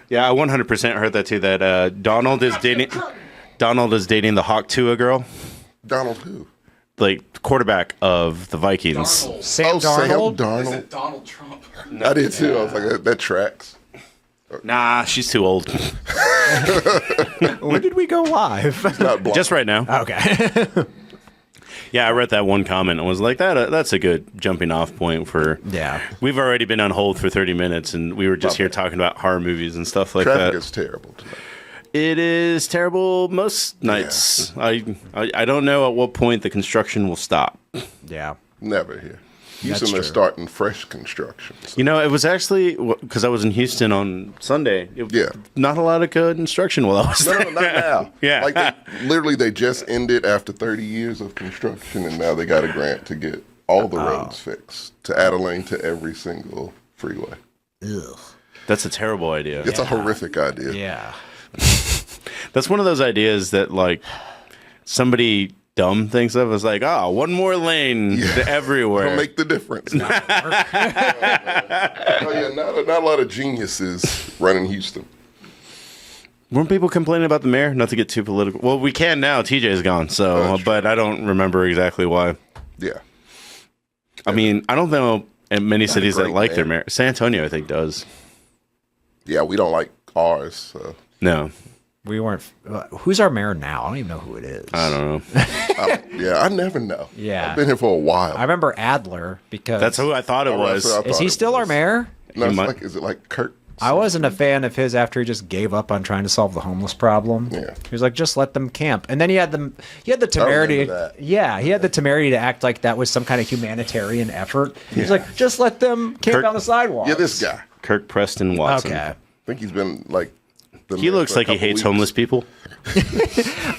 Yeah, I 100% heard that too. That Donald is dating the Hawk Tua girl. Donald who? Like quarterback of the Vikings. Darnold. Sam Darnold. Sam Is Darnold. it Donald Trump? I did too. I was like, that tracks. Nah, she's too old. When did we go live? Not blonde. Just right now. Okay. Yeah, I read that one comment and was like, that's a good jumping off point for. Yeah. We've already been on hold for 30 minutes, and we were just here talking about horror movies and stuff like Traffic that. is terrible tonight. It is terrible most nights. Yeah. I don't know at what point the construction will stop. Yeah. Never here. Houston true. is starting fresh construction. So. You know, it was actually because I was in Houston on Sunday. Yeah. Not a lot of construction while I was No, there. not now. Yeah. Like they just ended after 30 years of construction, and now they got a grant to get all the roads fixed, to add a lane to every single freeway. Ugh. That's a terrible idea. It's a horrific idea. Yeah. That's one of those ideas that like somebody dumb thinks of as like, one more lane everywhere. It'll make the difference. Oh, yeah, not a lot of geniuses running Houston. Weren't people complaining about the mayor? Not to get too political. Well, we can now. TJ's gone, so but I don't remember exactly why. Yeah. I mean, I don't know in many cities that great like their mayor. mayor. San Antonio, I think, does. Yeah, we don't like ours. So. No, We weren't. Who's our mayor now? I don't even know who it is. I don't know. Yeah, I never know. Yeah. I've been here for a while. I remember Adler because That's who I thought it was. That's what I Is thought he it still our was. mayor? No, it's might- like, is it like Kurt? I wasn't a fan of his after he just gave up on trying to solve the homeless problem. Yeah. He was like, just let them camp. And then he had the temerity. remember that. Yeah, he had the temerity to act like that was some kind of humanitarian effort. He was like, just let them camp Kirk- on the sidewalk. Yeah, this guy. Kirk Preston Watson. Okay. I think he's been like. He looks like he hates homeless people.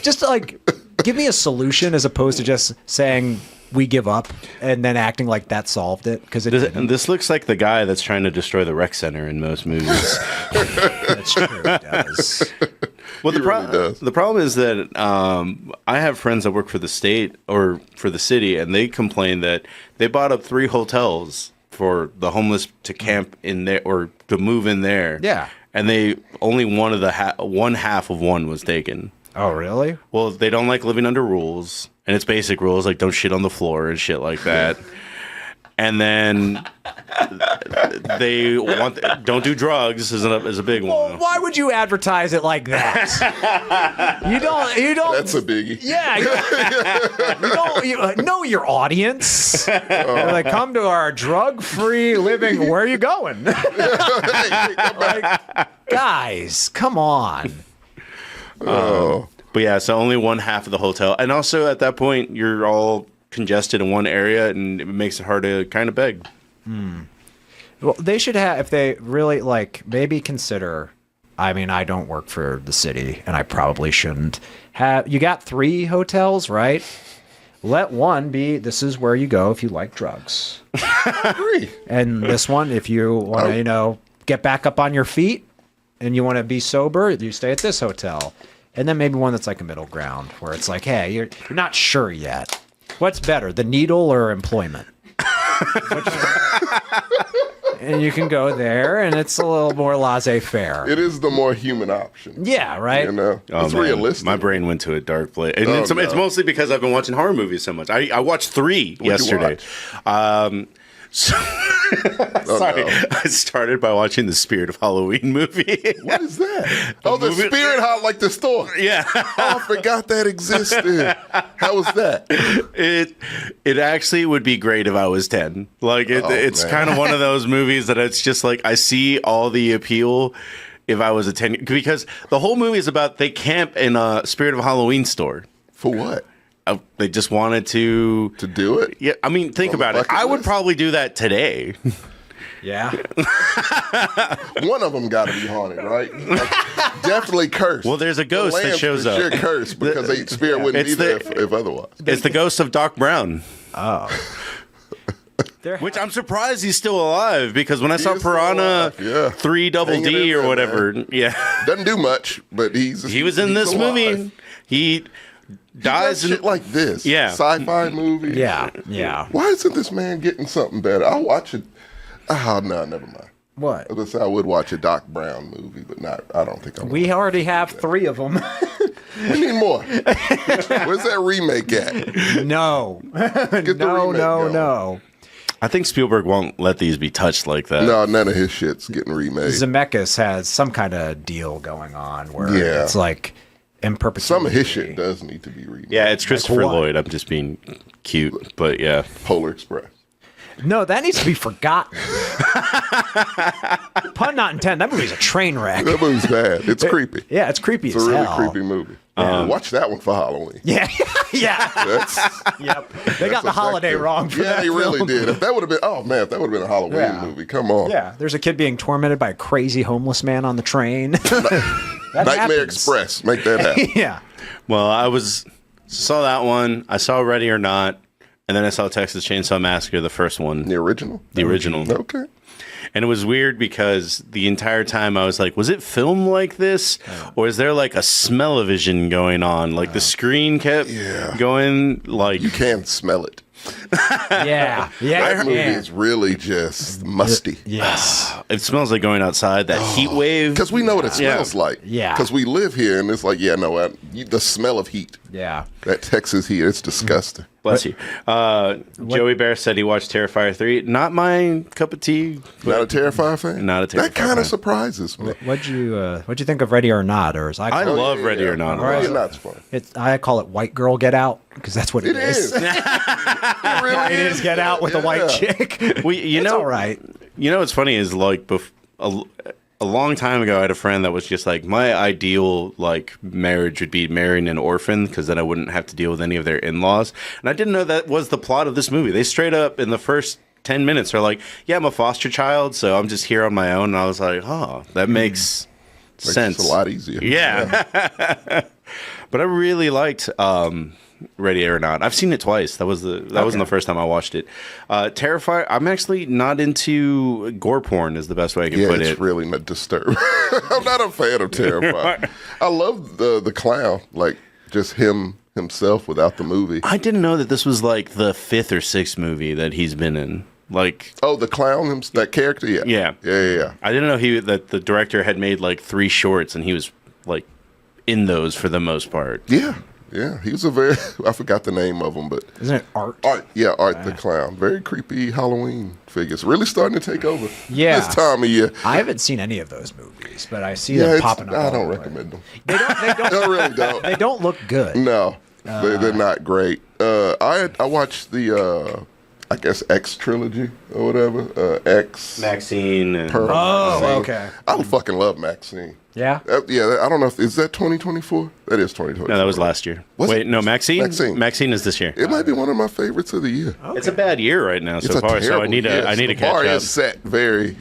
Just like, give me a solution as opposed to just saying we give up and then acting like that solved it. Because it didn't. This looks like the guy that's trying to destroy the rec center in most movies. That's true. It does. Well, He really does. the problem is that I have friends that work for the state or for the city, and they complain that they bought up 3 hotels for the homeless to camp in there or to move in there. Yeah. And they only one of the one half of one was taken. Oh, really? Well, they don't like living under rules, and it's basic rules like don't shit on the floor and shit like that. And then they don't do drugs is a big Well, one. why would you advertise it like that? You don't. That's a biggie. Yeah, you know your audience. They're like, come to our drug-free living. Where are you going? Like, guys, come on. Oh, But yeah, so only one half of the hotel, and also at that point you're all congested in one area, and it makes it hard to kind of beg. Well, they should have, if they really like, maybe consider. I mean, I don't work for the city, and I probably shouldn't have. You got 3 hotels, right? Let one be. This is where you go if you like drugs. agree. And this one, if you want to, get back up on your feet and you want to be sober, you stay at this hotel. And then maybe one that's like a middle ground where it's like, hey, you're not sure yet. What's better, the needle or employment? And you can go there, and it's a little more laissez-faire. It is the more human option. Yeah, right? You know, Oh, it's man. realistic. My brain went to a dark place, and Oh, it's no. mostly because I've been watching horror movies so much. I watched 3 you yesterday. So, sorry, no. I started by watching the Spirit of Halloween movie. What is that? Oh, the movie- spirit hot like the store. Yeah, Oh, I forgot that existed. How was that? it actually would be great if I was 10. Like it's man. kind of one of those movies that it's just like I see all the appeal if I was a 10, because the whole movie is about they camp in a Spirit of Halloween store. For what? They just wanted to do it? Yeah, I mean, think On the about it. bucket I would list? probably do that today. Yeah. One of them got to be haunted, right? Like, definitely cursed. Well, there's a ghost the that lambs shows for up. Sure cursed because the spirit wouldn't be It's there the- if otherwise. It's the ghost of Doc Brown, There- which I'm surprised he's still alive, because when I saw is still Piranha alive, yeah. 3 Double Hanging D in or there, whatever, man. yeah, Doesn't do much, but he was in he's this alive. movie. He dies Does shit like this. Yeah. Sci-fi movie. yeah. Why isn't this man getting something better? I'll watch it. Oh, no, never mind. What? I would watch a Doc Brown movie, but not. I don't think I. We already have 3 of them. We need more. Where's that remake at? No. Get the No, remake no, going. no. I think Spielberg won't let these be touched like that. No, none of his shit's getting remade. Zemeckis has some kind of deal going on where Yeah. it's like in perpetuity. Some of his shit does need to be remade. Yeah, it's Christopher what? Lloyd. I'm just being cute, but yeah. Polar Express. No, that needs to be forgotten. Pun not intended. That movie's a train wreck. That movie's bad. It's creepy. Yeah, it's creepy It's as a really hell. creepy movie. Watch that one for Halloween. Yeah, yeah. That's, Yep. They got the holiday effective. wrong for Yeah, that they really film. did. If that would have been, oh man, if that would have been a Halloween Yeah. movie, come on. Yeah, there's a kid being tormented by a crazy homeless man on the train. That Nightmare happens. Express, make that happen. Yeah. Well, I saw that one. I saw Ready or Not, and then I saw Texas Chainsaw Massacre, the first one, The original. the original. Okay. And it was weird because the entire time I was like, was it filmed like this? Or is there like a smell-o-vision going on? Like the screen kept Yeah. going like... You can smell it. Yeah. Yeah. That movie yeah. is really just musty. Yes. It smells like going outside, that heat wave. Because we know what it smells like. Yeah. Because we live here, and it's like, yeah, no, the smell of heat. Yeah. That Texas heat, it's disgusting. Bless you. Joey Bear said he watched Terrifier 3. Not my cup of tea. Not a Terrifier fan? Not a Terrifier That kind fan. of surprises me. What'd you think of Ready or Not? Or as I I call love Yeah, Ready yeah. or Not. Ready or Not's fun. I call it White Girl Get Out because that's what It is. It really It is Get Out with a white Yeah. chick. Well, you It's know, all right. You know what's funny is like a long time ago, I had a friend that was just like, my ideal like marriage would be marrying an orphan because then I wouldn't have to deal with any of their in-laws. And I didn't know that was the plot of this movie. They straight up in the first 10 minutes are like, yeah, I'm a foster child, so I'm just here on my own. And I was like, oh, that makes sense. It's a lot easier. Yeah. But I really liked Ready or Not. I've seen it twice. That wasn't the first time I watched it. Terrifier. I'm actually not into gore porn. Is the best way I can Yeah, put it's it. really not disturbing. I'm not a fan of Terrifier. I love the clown, like just himself without the movie. I didn't know that this was like the 5th or 6th movie that he's been in. Like, Oh, the clown, that character? Yeah. Yeah. Yeah. I didn't know that the director had made like 3 shorts and he was like in those for the most part. Yeah. Yeah. He was I forgot the name of him, but Isn't it Art? Art the clown. Very creepy Halloween figures. Really starting to take over Yeah. this time of year. I haven't seen any of those movies, but I see Yeah, them it's, popping up. I all don't over. recommend them. They don't. I really don't. They don't look good. No, they're not great. I watched the I guess X trilogy or whatever. X Maxine and Pearl. Oh, Maxine. okay. I fucking love Maxine. Yeah. Yeah, I don't know if is that 2024. That is 2024. No, that was last year. Was Wait, it? no, Maxine? Maxine. Maxine is this year. It might be one of my favorites of the year. It's a bad year right now It's so a far, so terrible I need year. to The catch bar up. is set very,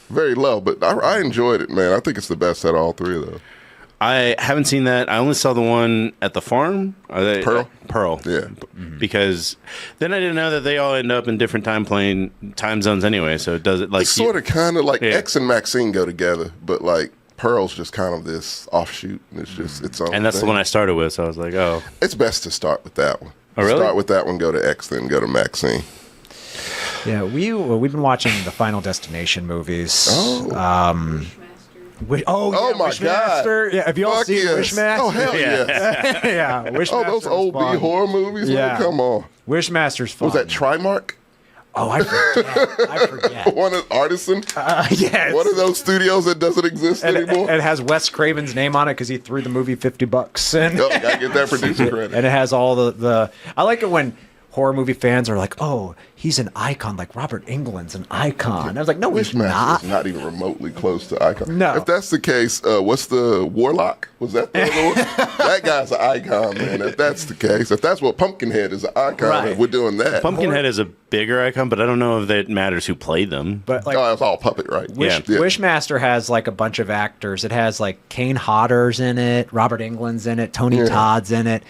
very low, but I enjoyed it, man. I think it's the best out of all 3 of those. I haven't seen that. I only saw the one at the farm. Pearl? Pearl. Yeah. Because then I didn't know that they all end up in different time zones anyway. So it does it like It's sort of kind of like Yeah. X and Maxine go together, but like Pearl's just kind of this offshoot, and it's just its own. and that's the thing. one I started with. So I was like, oh, It's best to start with that one. Oh, really? Start with that one, go to X, then go to Maxine. Yeah. We've been watching the Final Destination movies. Oh. Oh my God. Wishmaster. Yeah. Have you all Fuck seen yes. Wishmaster? Oh hell yes! yeah. Wishmaster. Oh, those old B fun. horror movies. Yeah. Man, come on. Wishmaster's fun. Was that Trimark? Oh, I forget. I forget. One of Artisan? Yes. One of those studios that doesn't exist and anymore? it has Wes Craven's name on it because he threw the movie $50, and Oh, gotta get that producer credit. and it has all the. I like it when horror movie fans are like, "Oh, he's an icon, like Robert Englund's an icon." I was like, "No, he's Wishmaster not." is not even remotely close to icon. No. If that's the case, what's the Warlock? Was that the other one? That guy's an icon, man. If that's the case, if that's what Pumpkinhead is an icon, Right. if we're doing that. Pumpkinhead is a bigger icon, but I don't know if it matters who played them. But like, Oh, it's all puppet, right? Yeah. Wishmaster has like a bunch of actors. It has like Kane Hodder's in it, Robert Englund's in it, Tony Todd's in it,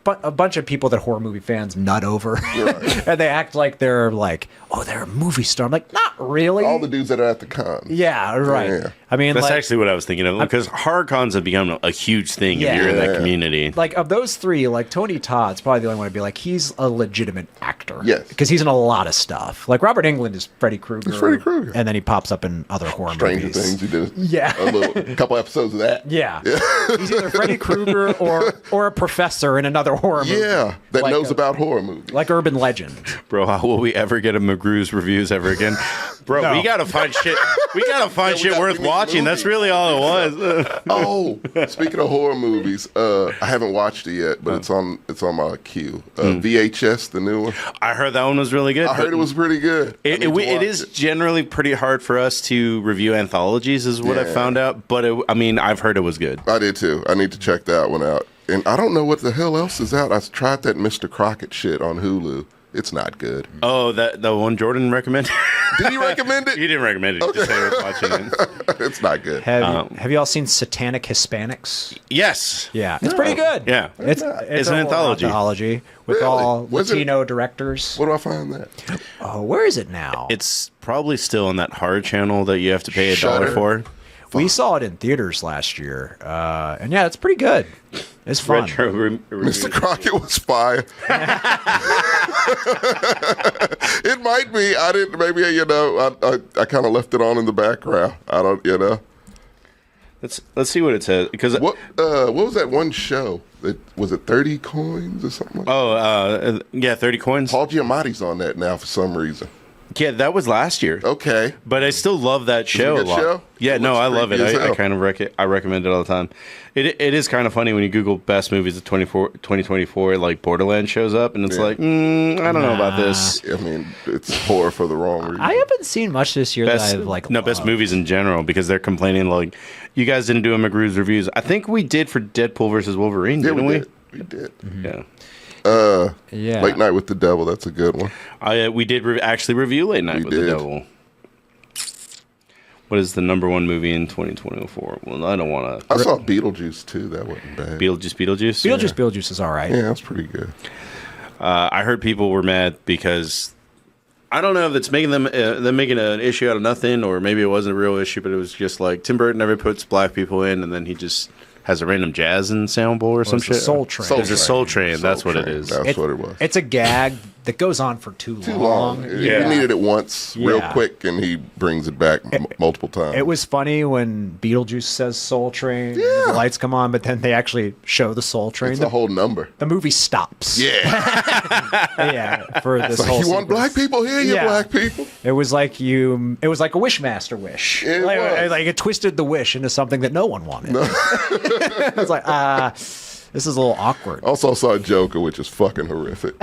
a bunch of people that horror movie fans nut over, Right. and they act like they're like, "Oh, they're a movie star." I'm like, not really. All the dudes that are at the con. Yeah, right. Yeah. I mean, That's like, actually what I was thinking of because horror cons have become a huge thing if you're in that Yeah. community. like of those 3, like Tony Todd's probably the only one to be like, he's a legitimate actor. Yes. because he's in a lot of stuff. Like Robert Englund is Freddy Krueger. He's Freddy Krueger. And then he pops up in other horror Stranger movies. Things. He did Yeah. a couple episodes of that. Yeah. He's either Freddy Krueger or a professor in another horror movie. Yeah, that Like knows about horror movies. Like Urban Legend. Bro, how will we ever get a McGrew's reviews ever again? Bro, No. we gotta find shit. We gotta find shit worth we need watching. That's movies. really all it was. Oh, speaking of horror movies, I haven't watched it yet, but it's on my queue. VHS, the new one. I heard that one was really good. I heard it was pretty good. I need to watch It is generally pretty hard for us to review anthologies, is what I Yeah. found out. But I've heard it was good. I did too. I need to check that one out. And I don't know what the hell else is out. I tried that Mr. Crockett shit on Hulu. It's not good. Oh, the one Jordan recommended. Did he recommend it? He didn't recommend it. He just said he was watching it. It's not good. Have you all seen Satanic Hispanics? Yes. Yeah, it's pretty good. Yeah. It's an a anthology. anthology with Really? all Was it- Latino directors. Where do I find that? Oh, where is it now? It's probably still on that horror channel that you have to pay $1 Shudder. for. We saw it in theaters last year, and yeah, it's pretty good. It's fun. Mr. Crockett was fire. It might be. I didn't. Maybe I kind of left it on in the background. I don't. Let's see what it says, because What was that one show? Was it 30 Coins or something? Like 30 coins. Paul Giamatti's on that now for some reason. Yeah, that was last year. Okay. But I still love that show a a good lot. show? Yeah, It no, looks I love it. creepy as I hell. kind of I recommend it all the time. It is kind of funny when you Google best movies of 2024, like Borderlands shows up, and it's Yeah. like, I don't know about this. I mean, it's horror for the wrong reason. I haven't seen much this year Best, that I've like. best loved. movies in general, because they're complaining like, you guys didn't do a McGrew's reviews. I think we did for Deadpool versus Wolverine, yeah, didn't we we? did. We did. Yeah. Yeah. Late Night with the Devil. That's a good one. We did actually review Late Night We with did. the Devil. What is the number one movie in 2024? Well, I don't want to. I saw Beetlejuice too. That wasn't bad. Beetlejuice? Beetlejuice is all right. Yeah, that's pretty good. I heard people were mad because I don't know if it's making them making an issue out of nothing, or maybe it wasn't a real issue, but it was just like Tim Burton never puts black people in, and then he just has a random jazz ensemble or some it's a shit. Soul Train. There's a Soul Train. That's what it Train. is. That's what it was. It's a gag that goes on for too long. You needed it once, real Yeah. quick, and he brings it back multiple times. It was funny when Beetlejuice says Soul Train, the lights come on, but then they actually show the Soul Train. It's a whole number. The movie stops. Yeah. Yeah, for this Like, whole you want sequence. black people here, you Yeah. black people. It was like a Wishmaster wish. It like, was. like it twisted the wish into something that no one wanted. It's like, this is a little awkward. Also saw Joker, which is fucking horrific.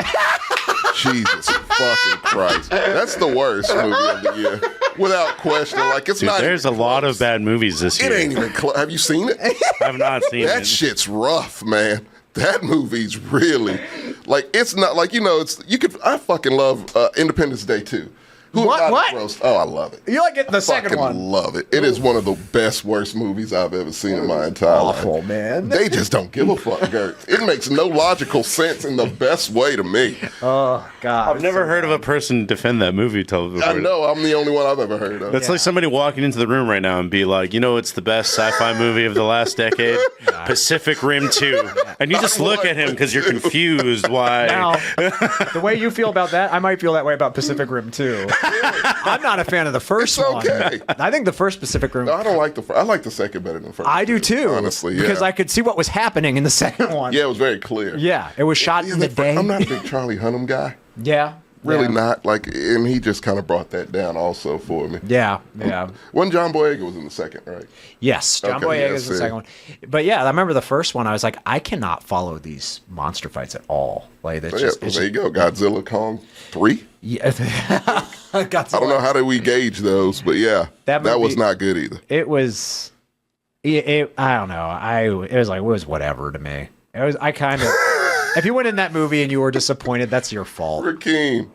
Jesus fucking Christ. That's the worst movie of the year. Without question. Like, it's Dude, not there's a even lot close. of bad movies this year. It ain't even close. Have you seen it? I've not seen That it. shit's rough, man. That movie's really like, it's not like, I fucking love Independence Day 2. Who What? am I to What? roast? Oh, I love it. You like it the second Fucking one? love it. It is one of the best, worst movies I've ever seen in my entire Awful, life. man. They just don't give a fuck, Gert. It makes no logical sense in the best way to me. Oh God! I've never heard of a person defend that movie till before. I know, I'm the only one I've ever heard of. That's like somebody walking into the room right now and be like, it's the best sci-fi movie of the last decade, Pacific Rim 2. And you just look at him because you're confused why. Now, the way you feel about that, I might feel that way about Pacific Rim too. I'm not a fan of the first It's one. okay. I think the first Pacific Rim. No, I don't like I like the second better than the first. I do too. Honestly, yeah. Because I could see what was happening in the second one. Yeah, it was very clear. Yeah, it was shot in the day. I'm not a big Charlie Hunnam guy. Yeah. Really yeah. not. Like, and he just kind of brought that down also for me. Yeah, yeah. When John Boyega was in the second, right? Yes, John Okay, Boyega yeah, is the see. second one. But yeah, I remember the first one. I was like, I cannot follow these monster fights at all. Like, it's Yeah, just, well, it's there you go. Godzilla Kong 3. yeah. I don't know how do we gauge those, but yeah, That that was movie- not good either. It was. I don't know. It was whatever to me. It was. I kind of. If you went in that movie and you were disappointed, that's your fault. Rakeem,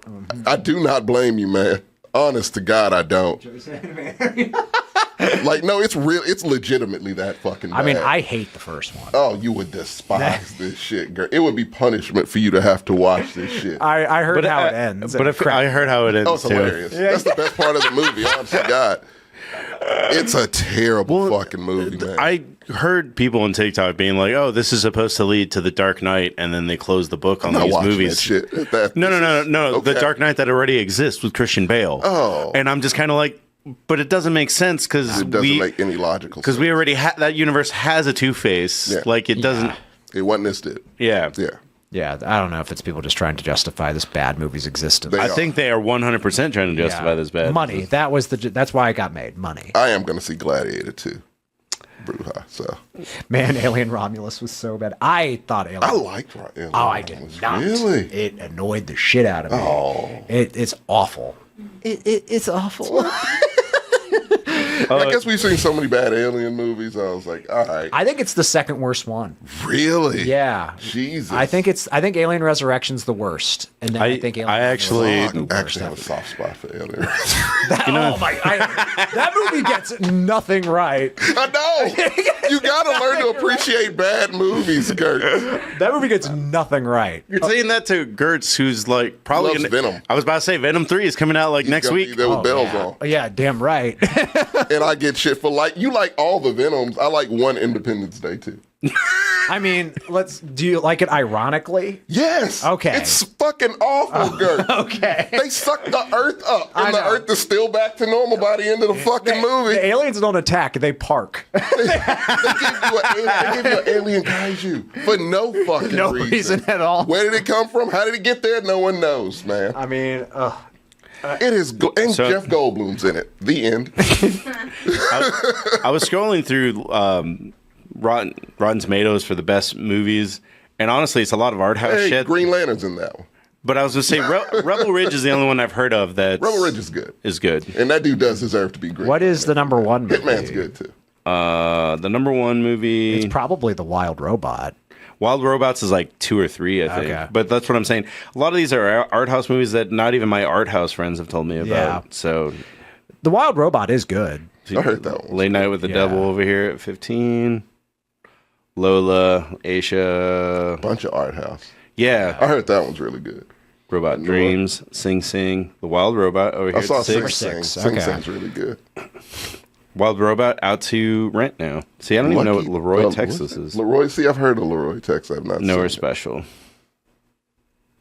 I do not blame you, man. Honest to God, I don't. Like, no, it's real. It's legitimately that fucking bad. I mean, I hate the first one. Oh, you would despise this shit, girl. It would be punishment for you to have to watch this shit. I heard how it ends. But if I heard how it ends Oh, it's too. hilarious. That's the best part of the movie, honest to God. It's a terrible fucking movie, man. I heard people on TikTok being like, "Oh, this is supposed to lead to the Dark Knight," and then they close the book on I'm not these watching movies. that shit. No. Okay. The Dark Knight that already exists with Christian Bale. Oh. And I'm just kind of like, but it doesn't make sense because It doesn't make any logical sense. because we already that universe has a Two-Face. Yeah. Like it doesn't. It wasn't this dude. Yeah. Yeah. Yeah, I don't know if it's people just trying to justify this bad movie's existence. They I are. think they are 100% trying to justify this bad. Money. That's why it got made. Money. I am going to see Gladiator 2. Bruja. So Man, Alien Romulus was so bad. I thought Alien. I liked Alien. Oh, I did not. Really? It annoyed the shit out of me. Oh. It's awful. It's awful. I guess we've seen so many bad Alien movies. I was like, all right. I think it's the second worst one. Really? Yeah. Jesus. I think Alien Resurrection's the worst, and then I think Alien I actually- Romulus is the I worst actually have a ever. soft spot for Alien. That movie gets nothing right. I know. You got to learn to appreciate bad movies, Kurt. That movie gets nothing right. You're saying that to Gertz, who's like probably Loves Venom. I was about to say Venom 3 is coming out like next Gonna be week. there with bells yeah. on. Yeah, damn right. And I get shit for you like all the Venoms. I like one Independence Day too. I mean, do you like it ironically? Yes. Okay. It's fucking awful, Gert. Okay. They suck the Earth up, I and the know. Earth is still back to normal by the end of the fucking movie. The aliens don't attack, they park. They give you an alien kaiju for no fucking No reason at all. Where did it come from? How did it get there? No one knows, man. I mean, It is, and So- Jeff Goldblum's in it. The end. I was scrolling through Rotten Tomatoes for the best movies, and honestly, it's a lot of art house Hey, shit. Green Lantern's in that one. But I was gonna say Rebel Ridge is the only one I've heard of that Rebel Ridge is good, is good. and that dude does deserve to be great. what is the number one movie? Hitman's good too. The number one movie, It's probably The Wild Robot. Wild Robots, is like 2 or 3, I think. Okay. But that's what I'm saying. A lot of these are art house movies that not even my art house friends have told me about. Yeah. So The Wild Robot is good. I heard that one. Late Night with the Yeah. Devil over here at 15. Lola, Aisha. Bunch of art house. Yeah. I heard that one's really good. Robot Dreams, Sing Sing, The Wild Robot over here I saw at Sing 6. Sing. Six, Sing okay. Sing's really good. Wild Robot out to rent now. See, I don't even know what Lucky- Leroy, what's Texas that? is. Leroy, see, I've heard of Leroy, Texas. I've not seen Nowhere it. special.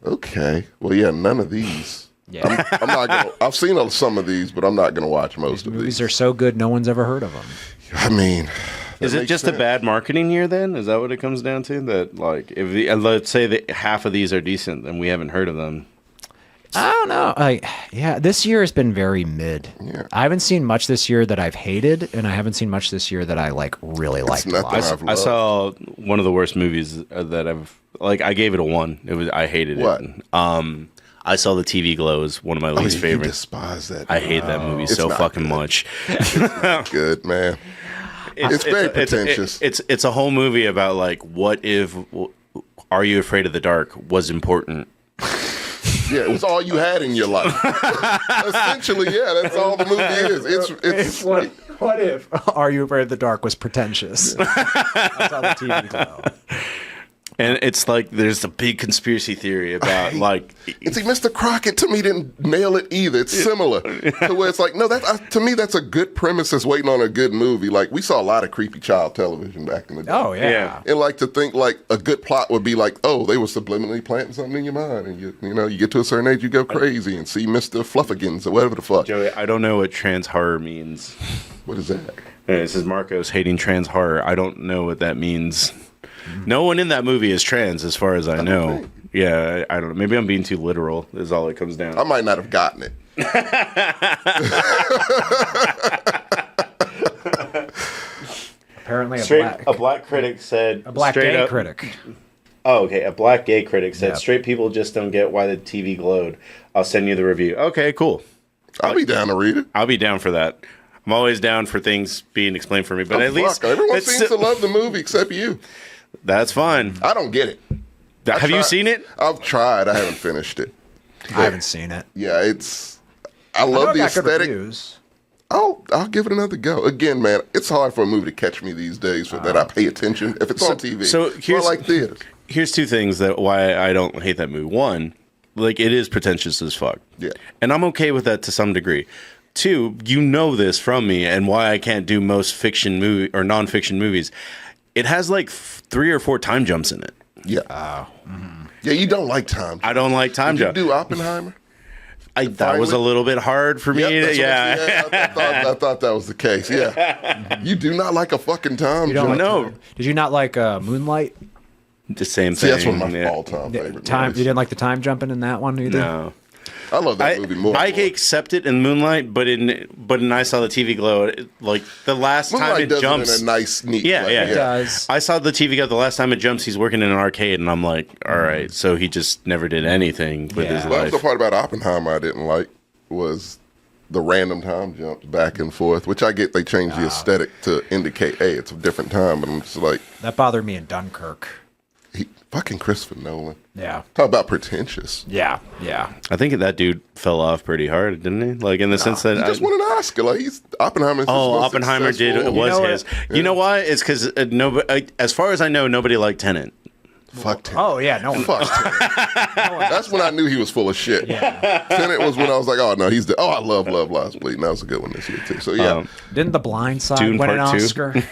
Okay. Well, yeah, none of these. Yeah. I'm not gonna. I've seen some of these, but I'm not gonna watch most of Movies these. are so good, no one's ever heard of them. I mean, Is it just a bad marketing year then? Is that what it comes down to? That like if let's say that half of these are decent and we haven't heard of them. I don't know. Yeah, this year has been very mid. Yeah. I haven't seen much this year that I've hated, and I haven't seen much this year that I really liked a nothing lot. I've I saw one of the worst movies that I've I gave it a 1. It was I hated What? it. I saw The TV Glow as one of my least You favorites. despise that. I hate that movie so not fucking good. much. Good man. It's very pretentious. It's a whole movie about like what if Are You Afraid of the Dark was important. Yeah, it was all you had in your life. Essentially, yeah, that's all the movie is. It's What if Are You Afraid of the Dark was pretentious? That's how the TV Glow. And it's like there's a big conspiracy theory about like and see, Mr. Crockett to me didn't nail it either. It's similar to where it's like, no, to me that's a good premise that's waiting on a good movie. Like we saw a lot of creepy child television back in the day. Oh, yeah. Yeah. And like to think like a good plot would be like, oh, they were subliminally planting something in your mind, and you get to a certain age, you go crazy and see Mr. Fluffigans or whatever the fuck. Joey, I don't know what trans horror means. What is that? This is Marcos hating trans horror. I don't know what that means. No one in that movie is trans, as far as I know. think. Yeah, I don't know. Maybe I'm being too literal. Is all it comes down. I might not have gotten it. Apparently A black critic said. a black straight gay up- critic. Oh, okay. A black gay critic said, Yeah. "Straight people just don't get why the TV glowed." I'll send you the review. Okay, cool. I'll be down to read it. I'll be down for that. I'm always down for things being explained for me, but Oh, at least fuck, everyone it's- seems to love the movie except you. That's fine. I don't get it. Have you tried- seen it? I've tried. I haven't finished it. I haven't seen it. Yeah, I I know love it the got good aesthetic. reviews. I'll give it another go. Again, man, it's hard for a movie to catch me these days for that I pay attention if it's on TV. so here's- I like theaters. Here's two things that why I don't hate that movie. One, like it is pretentious as fuck. Yeah. And I'm okay with that to some degree. Two, you know this from me and why I can't do most fiction movie or nonfiction movies. It has like 3 or 4 time jumps in it. Yeah. Yeah, you don't like time. I don't like time Did you jumps. do Oppenheimer? That was a little bit hard for me. I thought that was the case. Yeah. You do not like a fucking time You don't jump. No, Did you not like Moonlight? the same See, thing. that's one of my yeah. all-time favorite You movies. didn't like the time jumping in that one either? No. I love that movie more. I can accept it in Moonlight, but in I Saw the TV Glow, like the last Moonlight time it does jumps. it in a nice, neat Yeah, way. yeah. It does. I saw the TV Glow the last time it jumps. He's working in an arcade, and I'm like, all right. So he just never did anything with his Yeah. That was life. the part about Oppenheimer I didn't like was the random time jumps back and forth, which I get they changed the aesthetic to indicate, hey, it's a different time, but I'm just like, That bothered me in Dunkirk. fucking Christopher Nolan. Yeah. Talk about pretentious. Yeah. Yeah. I think that dude fell off pretty hard, didn't he? Like in the sense that He just won an Oscar. Like Oppenheimer. Oppenheimer did. It was know his. what? You know why? It's because nobody. As far as I know, nobody liked Tenet. Fuck Tenet. Oh, yeah. No one. Fuck Tenet. That's when I knew he was full of shit. Tenet was when I was like, oh no, he's the. Oh, I love Lies Bleeding. That was a good one this year too. So yeah, Didn't The Blind Side Dune win an Part 2? Oscar?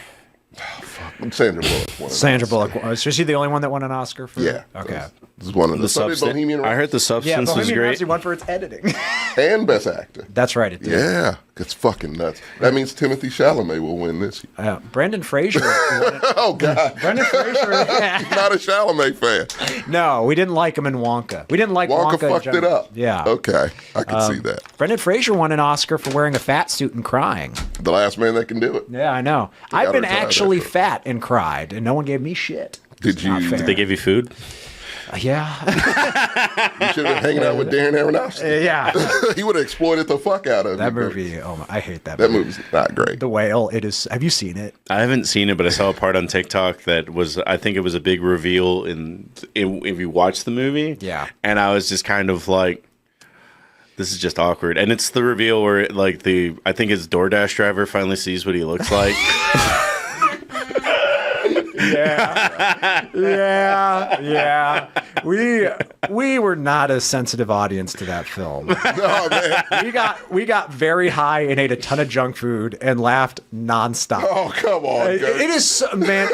Sandra Bullock. Won an Sandra Oscar. Bullock. Was she the only one that won an Oscar for? Yeah. Okay. This is one of the so did Substan- Bohemian I heard the Yeah, Substance was Bohemian great. Rhapsody won for its editing. and Best Actor. That's right. It did. Yeah, it's fucking nuts. That means Timothy Chalamet will win this year. Brendan Fraser. won it. Oh God, Brendan Fraser. not a Chalamet fan. No, we didn't like him in Wonka. We didn't like Wonka. Wonka in fucked it general. up. Yeah. Okay, I can see that. Brendan Fraser won an Oscar for wearing a fat suit and crying. The Last Man That Can Do It. Yeah, I know. I've gotta been retire actually that. fat and cried, and no one gave me shit. Did Not you? fair. They give you food. Yeah. You should have been hanging out with Darren Aronofsky. Yeah. He would have exploited the fuck out of That you. movie, oh my, I hate that That movie. movie's not great. The Whale, it is, have you seen it? I haven't seen it, but I saw a part on TikTok that was. I think it was a big reveal if you watch the movie. Yeah. And I was just kind of like, this is just awkward. And it's the reveal where like I think his DoorDash driver finally sees what he looks like. Yeah. We were not a sensitive audience to that film. Oh man. We got very high and ate a ton of junk food and laughed nonstop. Oh come on. It is so, man.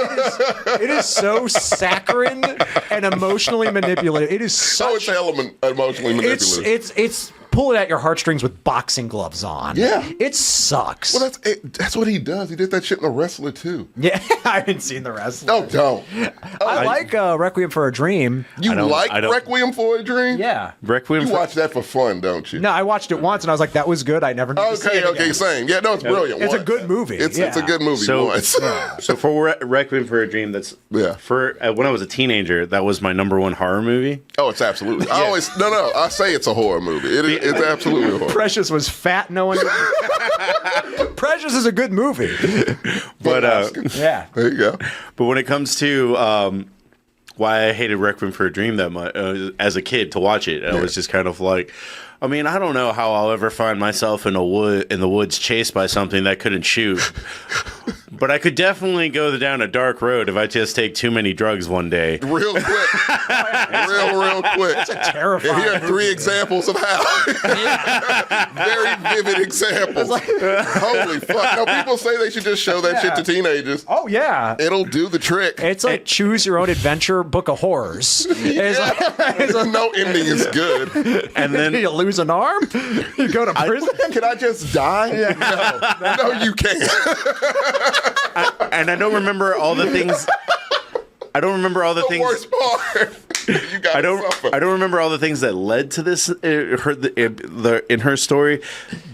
It is so saccharine and emotionally manipulative. It is So such. it's emotionally manipulative. It's pull it at your heartstrings with boxing gloves on. Yeah. It sucks. Well, that's what he does. He did that shit in The Wrestler too. Yeah, I haven't seen the rest. No, don't. I like Requiem for a Dream. You like I don't- Requiem for a Dream? Yeah. Requiem. You for- watch that for fun, don't you? No, I watched it once and I was like, that was good. I never need to see it Okay, again. same. Yeah, no, it's brilliant. It's a once. good movie. It's a good movie So, once. so for Requiem for a Dream, that's Yeah. For when I was a teenager, that was my number one horror movie. Oh, it's absolutely. I always no. I say it's a horror movie. It's absolutely a horror. Precious was fat. No one. Precious is a good movie. But Yeah. There you go. but when it comes to why I hated Requiem for a Dream that much as a kid to watch it, I was just kind of like, I mean, I don't know how I'll ever find myself in the woods chased by something that couldn't shoot. But I could definitely go down a dark road if I just take too many drugs one day. Real quick. real quick. That's a terrifying. And here are 3 examples of how. Very vivid examples. Holy fuck. No, people say they should just show that shit to teenagers. Oh yeah. It'll do the trick. It's like choose your own adventure book of horrors. It's like, No ending is good. And then you lose an arm, you go to prison. Can I just die? No, you can't. and I don't remember all the things. I don't remember all the The things. worst part. You got to suffer. I don't remember all the things that led to this. In her story,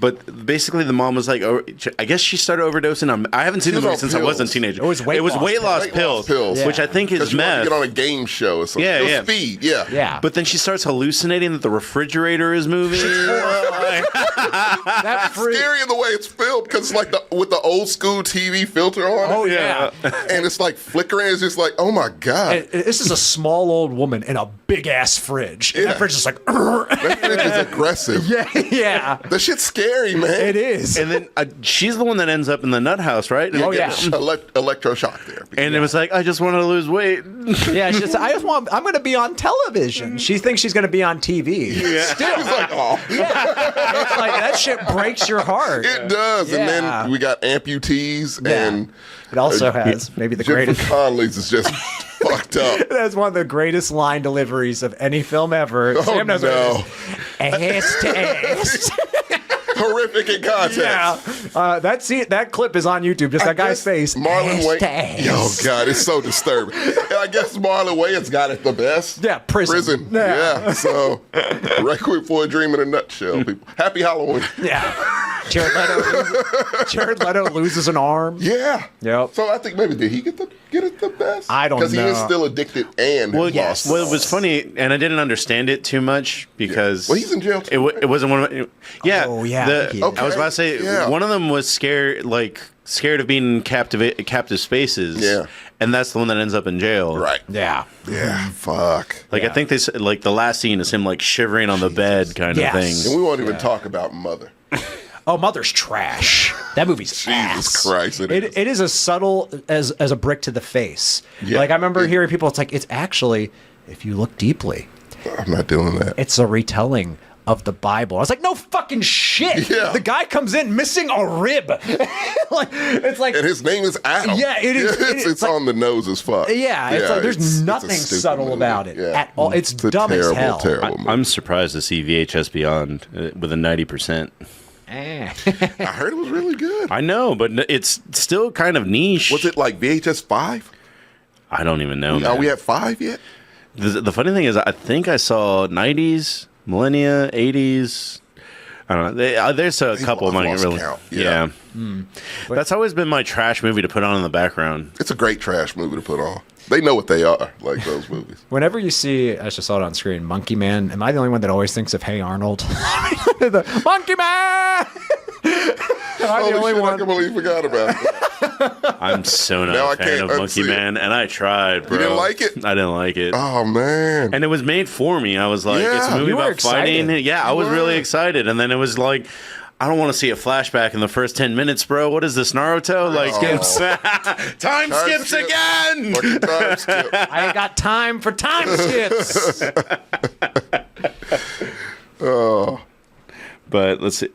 but basically the mom was like, oh, I guess she started overdosing on. I haven't seen the was movie on since I was a pills. teenager. It was weight loss weight loss pills, which I think Because is you want to meth. get on a game show or something. Yeah, It was yeah. Speed, yeah. Yeah. But then she starts hallucinating that the refrigerator is moving. that It's scary in the way it's filmed because it's like with the old school TV filter on it. Oh yeah. And it's like flickering. It's just like, oh my God. This is a small old woman in a big ass fridge. And that fridge is like, That fridge is aggressive. yeah. That shit's scary, man. It is. And then she's the one that ends up in the nut house, right? Oh, yeah. Electroshock therapy. And it was like, I just want to lose weight. Yeah, I'm going to be on television. She thinks she's going to be on TV. Yeah. Still. It's like, oh. Yeah. It's like, that shit breaks your heart. It does. And Yeah. then we got amputees Yeah. and It also has maybe the Jennifer greatest. Connelly's is just fucked up. That's one of the greatest line deliveries of any film ever. Oh, Sam knows what no. it is. Ass to ass. Horrific in context. Yeah. That clip is on YouTube. Just that guy's face. Marlon Ass Wayans. to ass. Oh, God, it's so disturbing. And I guess Marlon Wayans got it the best. Yeah, prison. Yeah. So, Requiem for a Dream in a nutshell, people. Happy Halloween. Yeah. Jared Leto loses an arm. Yeah. Yep. So I think maybe did he get it the best? I don't know. Because he is still addicted and Well, lost. well, it was funny, and I didn't understand it too much because Well, he's in jail too, It wasn't one of my, yeah. Oh, yeah, he is. I was about to say Yeah. one of them was scared of being in captive spaces. Yeah. and that's the one that ends up in jail. Right. Yeah. Yeah. Fuck. Like I think they said, like the last scene is him like shivering on the bed kind Yes. of And thing. we won't even talk about Mother. Oh, Mother's trash. That movie's Jesus ass. Christ, it is. It is as subtle as a brick to the face. Yeah. Like I remember hearing people. It's like it's actually, if you look deeply, I'm not doing that. it's a retelling of the Bible. I was like, no fucking shit. Yeah. The guy comes in missing a rib. Like it's like And his name is Adam. Yeah, it is- It's like- on the nose as fuck. yeah, it's like there's it's a nothing stupid subtle movie. about it Yeah. at all. It's a dumb terrible, as hell. terrible movie. I'm surprised to see VHS Beyond with a 90%. Eh. I heard it was really good. I know, but it's still kind of niche. Was it like VHS 5? I don't even know. Are man. we at 5 yet? The funny thing is, I think I saw 90s, millennia, 80s. I don't know. There's a couple of I've mine lost really. count. Yeah. Yeah. That's always been my trash movie to put on in the background. It's a great trash movie to put on. They know what they are, like those movies. Whenever you see, I just saw it on screen, Monkey Man, am I the only one that always thinks of Hey Arnold? The Monkey Man! Am I the only Holy shit, I one? can't believe you forgot about that. I'm so not Now I a fan can't of Monkey unsee it. Man, and I tried, bro. didn't like it? I didn't like it. Oh, man. And it was made for me. I was like, Yeah, it's a movie you were about fighting. excited. Yeah, I was were. really excited. And then it was like, I don't want to see a flashback in the first 10 minutes, bro. What is this, Naruto? Like, time skips skip. again. Fucking time skip. I ain't got time for time skips. But let's see.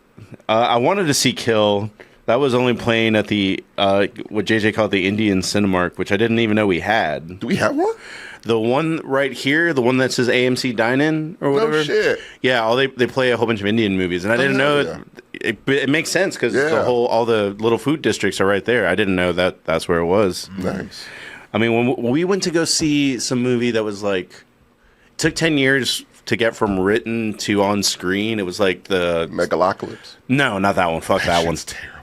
I wanted to see Kill. That was only playing at the, what JJ called the Indian Cinemark, which I didn't even know we had. Do we have one? The one right here, the one that says AMC Dine-In or whatever. No shit. Yeah, they play a whole bunch of Indian movies, and I didn't know yeah. it makes sense because Yeah. all the little food districts are right there. I didn't know that's where it was. Nice. I mean, when we went to go see some movie that was like took 10 years to get from written to on screen. It was like the Megalocalypse. no, not that one. Fuck that one. It's terrible.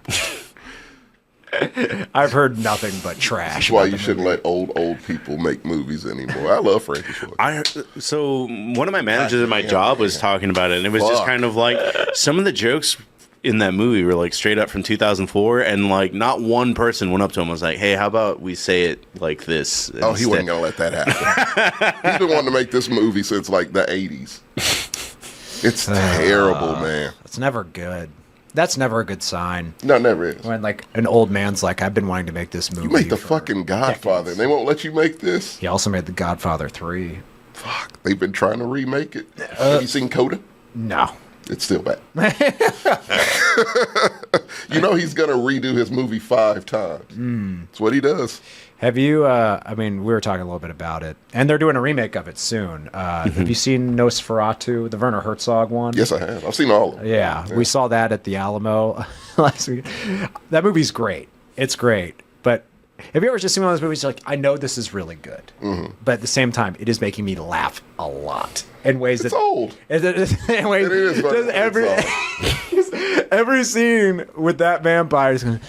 I've heard nothing but trash. That's why about you the shouldn't let old people make movies anymore. I love Frankie Schwartz. So one of my managers at my job was talking about it, and it was just Fuck. kind of like some of the jokes in that movie were like straight up from 2004, and like not one person went up to him and was like, "Hey, how about we say it like this?" Oh, he instead?" wasn't going to let that happen. He's been wanting to make this movie since like the 80s. It's terrible, man. It's never good. That's never a good sign. No, it never is. When like an old man's like, I've been wanting to make this movie. You make the for fucking Godfather, decades." and they won't let you make this? He also made The Godfather 3. Fuck. They've been trying to remake it. Have you seen Coda? No. It's still bad. You know he's going to redo his movie 5 times. That's what he does. Have you, I mean, we were talking a little bit about it, and they're doing a remake of it soon. Have you seen Nosferatu, the Werner Herzog one? Yes, I have. I've seen all of them. Yeah, we saw that at the Alamo last week. That movie's great. It's great. But have you ever just seen one of those movies you're like, I know this is really good, but at the same time, it is making me laugh a lot in ways It's that old. in ways, It is funny. just every every scene with that vampire is going,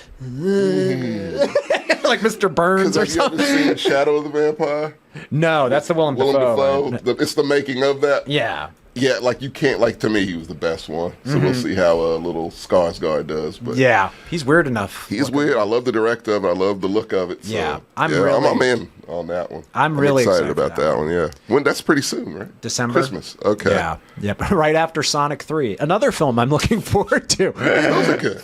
like Mr. Burns or Have you ever something. seen Shadow of the Vampire? No, that's the Willem Willem Dafoe. Dafoe. It's the making of that. Yeah. Yeah, like you can't, like to me, he was the best one. So we'll see how little Skarsgård does. But Yeah. He's weird enough. he's weird. I love the director of it. I love the look of it. So, Yeah, I'm I'm really- in. on that one. I'm really excited excited for about that that one. Yeah, when that's pretty soon, right? December. Christmas. Okay. Yeah. Yep. Right after Sonic 3. Another film I'm looking forward to. Those are good.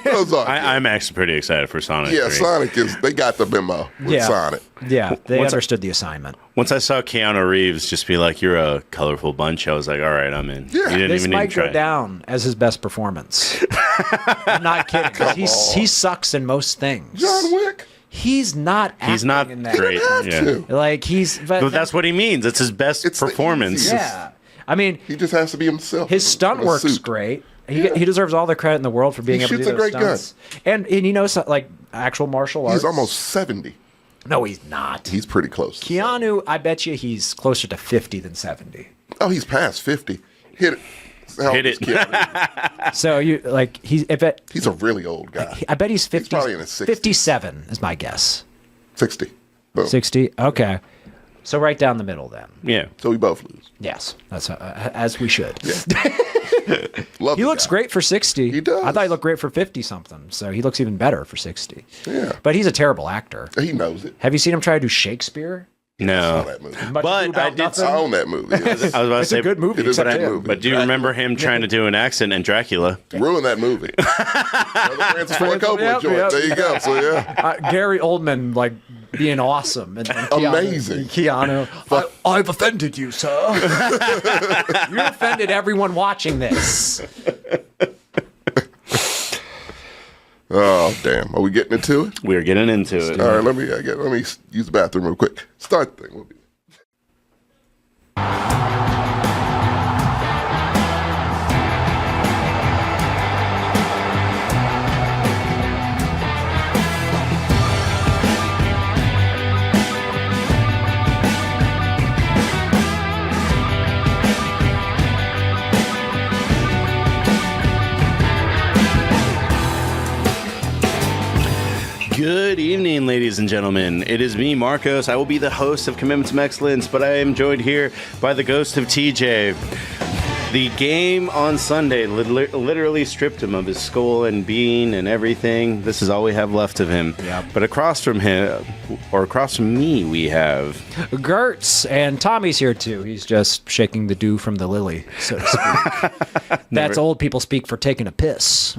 Those are. Good. I'm actually pretty excited for Sonic. Yeah, 3. Sonic they got the memo with Sonic. Yeah, they Once understood the assignment. Once I saw Keanu Reeves just be like, "You're a colorful bunch," I was like, "All right, I'm in." Yeah. You didn't This even need might to try. go down as his best performance. I'm not kidding. 'Cause he sucks in most things. John Wick. He's not acting He's not in that. great. Have Yeah. to. Like But that's what he means. It's his best It's the performance. easiest. yeah. I mean, He just has to be himself. his stunt in a work's suit. great. He deserves all the credit in the world for being He able to do shoots a those great gun. stunts. And he knows like actual martial arts. He's almost 70. No, he's not. He's pretty close. To Keanu, I bet you he's closer to 50 than 70. Oh, he's past 50. Hit it. How Hit old is it. Keanu? So you like He's a really old guy. I bet he's 50. probably in his 60s. 57 is my guess. 60. Boom. 60. Okay. So right down the middle then. Yeah. So we both lose. Yes, that's as we should. Love He the looks guy. great for 60. He does. I thought he looked great for 50 something. So he looks even better for 60. Yeah. But he's a terrible actor. He knows it. Have you seen him try to do Shakespeare? I saw No. that movie. Much But ado about I did- nothing? I own that movie. Yes. I was about to It's say, a good movie. It is a except good him. movie. But do you remember him trying to do an accent in Dracula? Ruin that movie. Another Francis Ford Coppola Yep, joint. yep. There you go. So yeah. Gary Oldman like being awesome and Keanu, Amazing. Keanu, I've offended you, sir. You offended everyone watching this. Oh damn. Are we getting into it? We're getting into it. All right. Let me use the bathroom real quick. Start the thing. We'll be- Good evening, ladies and gentlemen. It is me, Marcos. I will be the host of Commitment to Mexcellence, but I am joined here by the ghost of TJ. The game on Sunday literally stripped him of his skull and being and everything. This is all we have left of him. Yep. But across from him, or across from me, we have... Gertz and Tommy's here too. He's just shaking the dew from the lily, so to speak. That's old people speak for taking a piss.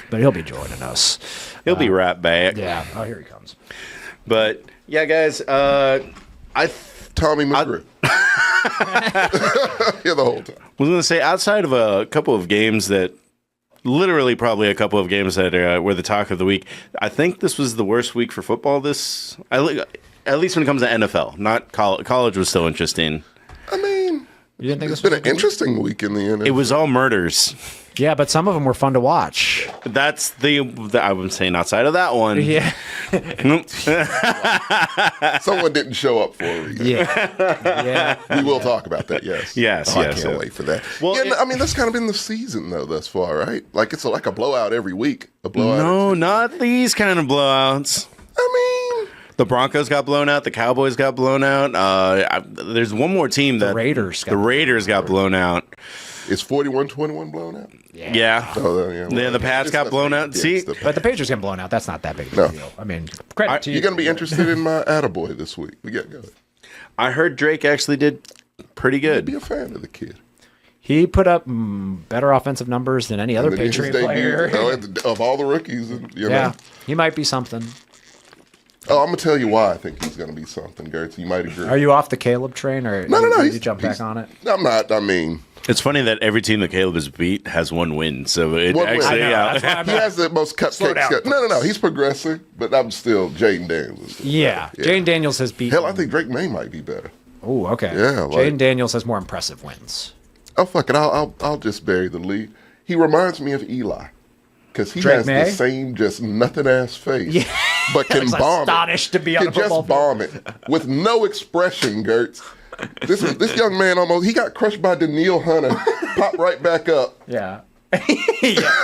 But he'll be joining us. He'll be right back. Yeah. Oh, here he comes. But, yeah, guys, Tommy McGrew. Yeah, the whole time. was going to say, outside of a couple of games that, literally probably a couple of games that were the talk of the week, I think this was the worst week for football at least when it comes to NFL. Not college was still interesting. I mean, You didn't think it's this been was an interesting week in the NFL. It was all murders. Yeah, but some of them were fun to watch. That's I would say outside of that one. Yeah. Someone didn't show up for a reason. Yeah. We will talk about that, yes. Yes, Oh, yes, I can't yes. wait for that. Well, Yeah, I mean, that's kind of been the season, though, thus far, right? Like, it's like a blowout every week. A blowout. No, not these kind of blowouts. I mean, The Broncos got blown out. The Cowboys got blown out. There's one more team that Raiders got The Raiders got blown out. is 41-21 blown out? Yeah. Oh, yeah. The Pats got blown out. See? But the Patriots getting blown out. That's not that big of a No. deal. I mean, credit to you. You're going to be interested in my attaboy this week. We got to go. I heard Drake actually did pretty Be good. a fan of the kid. He put up better offensive numbers than any other And then his Patriot debut, player. of all the rookies, you know. Yeah, he might be something. Oh, I'm going to tell you why I think he's going to be something, Gertz. You might agree. Are you off the Caleb train, or No. Did you he's- jump back he's- on it? I'm not. I mean, It's funny that every team that Caleb has beat has one win. So it One win. actually, I know, that's why he has the most cupcake. down. No. He's progressing, but I'm still Jaden Daniels. Yeah, Jane Daniels has beat. Hell, I think Drake May might be better. Oh, okay. Yeah, like- Jaden Daniels has more impressive wins. Oh fuck it, I'll just bury the lead. He reminds me of Eli because he Drake has May? the same just nothing ass face, but can was bomb astonished it. to be on can a football just bomb it with no expression, Gertz. This young man he got crushed by Daniil Hunter, popped right back up Yeah.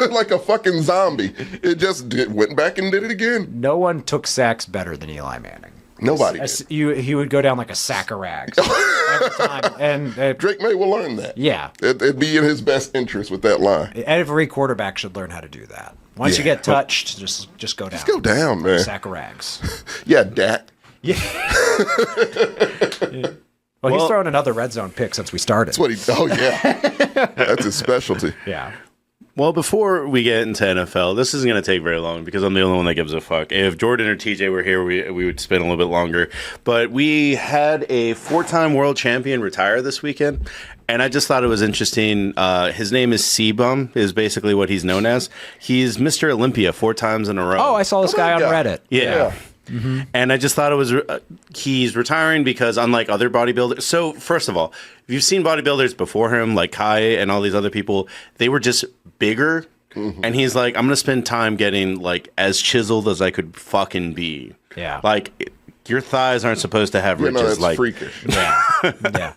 like a fucking zombie. It went back and did it again. No one took sacks better than Eli Manning. Nobody did. He would go down like a sack of rags every time, and Drake May will learn that. yeah, It'd be in his best interest with that line. every quarterback should learn how to do that. Once you Yeah. get touched, just go down. Go down, man. Sack of rags. Yeah, Dak. Yeah. Well, he's throwing another red zone pick since we started. That's what he. Oh yeah, that's his specialty. Yeah. Well, before we get into NFL, this isn't going to take very long because I'm the only one that gives a fuck. If Jordan or TJ were here, we would spend a little bit longer. But we had a 4-time world champion retire this weekend, and I just thought it was interesting. His name is C-Bum, is basically what he's known as. He's Mr. Olympia 4 times in a row. Oh, I saw this guy on Reddit. Yeah. Mm-hmm. And I just thought it was he's retiring because unlike other bodybuilders. So first of all, if you've seen bodybuilders before him, like Kai and all these other people, they were just bigger. Mm-hmm. And he's like, I'm gonna spend time getting like as chiseled as I could fucking be. Yeah, like your thighs aren't supposed to have ridges. That's like freakish. Yeah, yeah.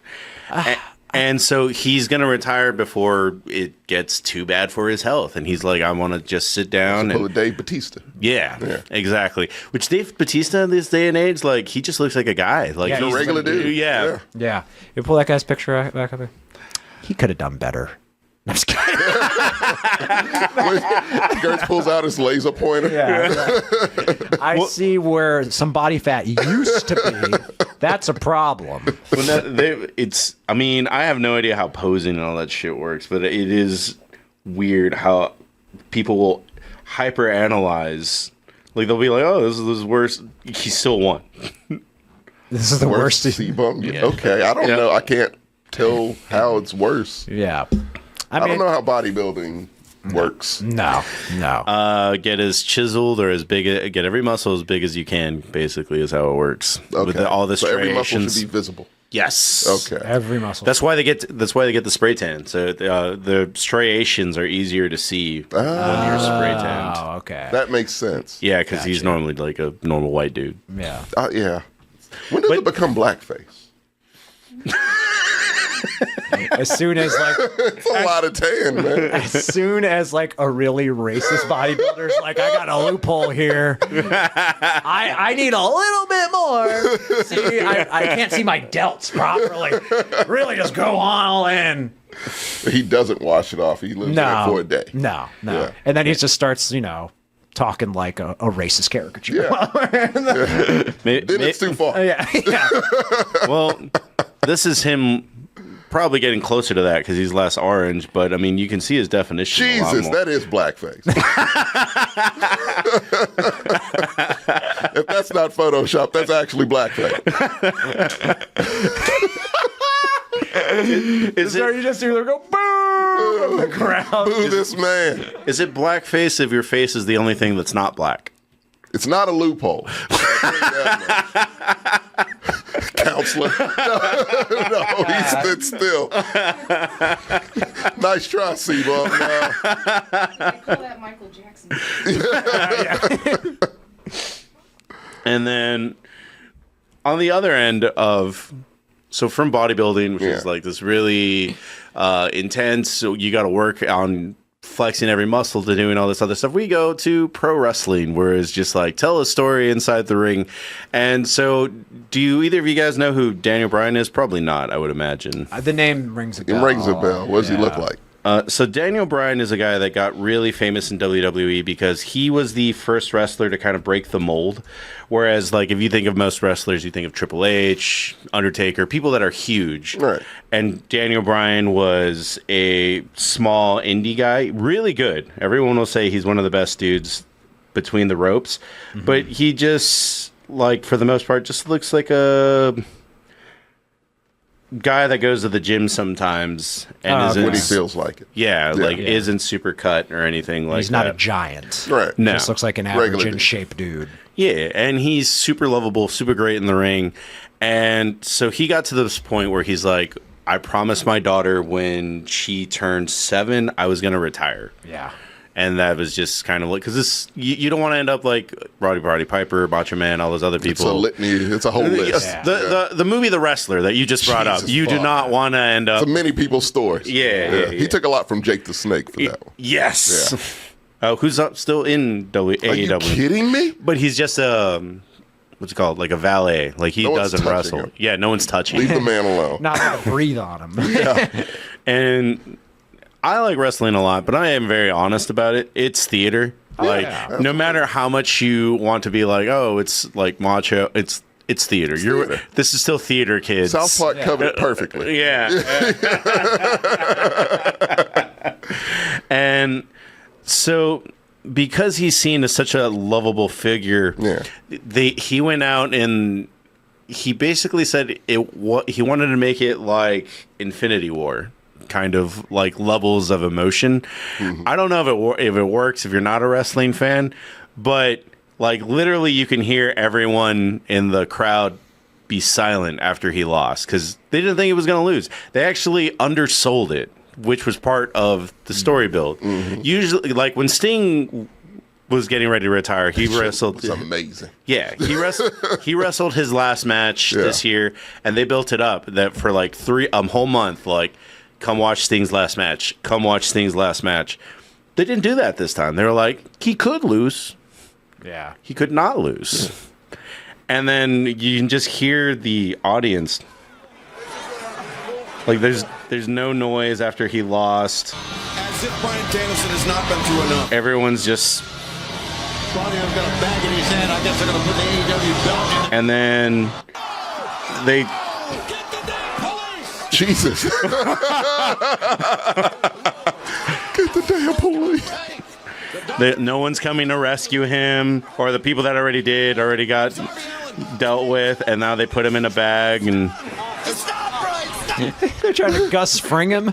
And so he's going to retire before it gets too bad for his health. And he's like, I want to just sit down. And Dave Bautista. Yeah, exactly. Which Dave Bautista in this day and age, like, he just looks like a guy. Like, he's a regular dude. Yeah. You pull that guy's picture back up there. He could have done better. I'm just kidding. Gertz pulls out his laser pointer. Yeah. I see where some body fat used to be. That's a problem. I mean, I have no idea how posing and all that shit works, but it is weird how people will hyper-analyze. Like, they'll be like, oh, this is worse. He still won. This is the worst. C-Bum? Yeah. Okay, I don't know. I can't tell how it's worse. Yeah. I don't know how bodybuilding works. No. Get as chiseled or as big, get every muscle as big as you can, basically, is how it works. Okay. With all the so every muscle striations. should be visible. Yes. Okay. Every muscle. That's why they get the spray tan. So the striations are easier to see when you're spray tanned. Oh, okay. That makes sense. Yeah, because he's normally like a normal white dude. Yeah. Yeah. When does it become blackface? As soon as like It's a lot of tan, man. as soon as like a really racist bodybuilder's like, I got a loophole here. I need a little bit more. See, I can't see my delts properly. Really just go all in. He doesn't wash it off. He lives there for a day. No. Yeah. And then he just starts, talking like a racist caricature. Yeah. Then it's too far. Yeah. Well, this is him probably getting closer to that because he's less orange, but I mean, you can see his definition. Jesus, that is blackface. If that's not Photoshop, that's actually blackface. You just hear them go boo on the crowd. Boo this man. Is it blackface if your face is the only thing that's not black? It's not a loophole. Counselor. No, he stood still. Nice try, C-Bum. They call that Michael Jackson. And then on the other end of, so from bodybuilding, which is like this really intense, so you got to work on flexing every muscle to doing all this other stuff, we go to pro wrestling, where it's just like tell a story inside the ring. And so do either of you guys know who Daniel Bryan is? Probably not, I would imagine. The name rings a It bell. rings a bell. What does he look like? So Daniel Bryan is a guy that got really famous in WWE because he was the first wrestler to kind of break the mold. Whereas, like, if you think of most wrestlers, you think of Triple H, Undertaker, people that are huge. Right. And Daniel Bryan was a small indie guy, really good. Everyone will say he's one of the best dudes between the ropes. Mm-hmm. But he just, like, for the most part, just looks like a guy that goes to the gym sometimes and isn't, when he feels like it. Isn't super cut or anything like that. He's not a giant. Right. No. Just looks like an average Regular in dude. shape dude. Yeah, and he's super lovable, super great in the ring. And so he got to this point where he's like, I promised my daughter when she turned 7, I was going to retire. Yeah. And that was just kind of like, because this, you don't want to end up like Roddy Piper, Macho Man, all those other people. It's a litany. It's a whole list. Yeah. The movie The Wrestler that you just brought up, you do not want to end up. It's many people's stories. Yeah. He took a lot from Jake the Snake for that one. Yes. Yeah. Who's still in AEW? Are you kidding me? But he's just what's it called? Like a valet. Like he No one's doesn't touching wrestle. him. Yeah, no one's touching. Leave the man alone. Not going to breathe on him. And I like wrestling a lot, but I am very honest about it. It's theater. Like yeah. no matter how much you want to be like, oh, it's like macho. It's It's theater. Theater. This is still theater, kids. South Park covered it perfectly. Yeah. And so, because he's seen as such a lovable figure, he went out and he basically said he wanted to make it like Infinity War, kind of like levels of emotion. I don't know if it works if you're not a wrestling fan, but like literally you can hear everyone in the crowd be silent after he lost because they didn't think he was going to lose. They actually undersold it, which was part of the story build. Usually, like when Sting was getting ready to retire, he wrestled. It's amazing. Yeah, he wrestled his last match this year, and they built it up that for like a whole month. Like, come watch Sting's last match. Come watch Sting's last match. They didn't do that this time. They were like, he could lose. Yeah, he could not lose. And then you can just hear the audience. Like there's no noise after he lost. As if Bryan Danielson has not been through enough. Everyone's just. Claudio's got a bag in his hand. I guess they're going to put the AEW belt in. And then they. Jesus. Get the damn police. No one's coming to rescue him, or the people that already got dealt with, and now they put him in a bag and. They're trying to Gus Fring him.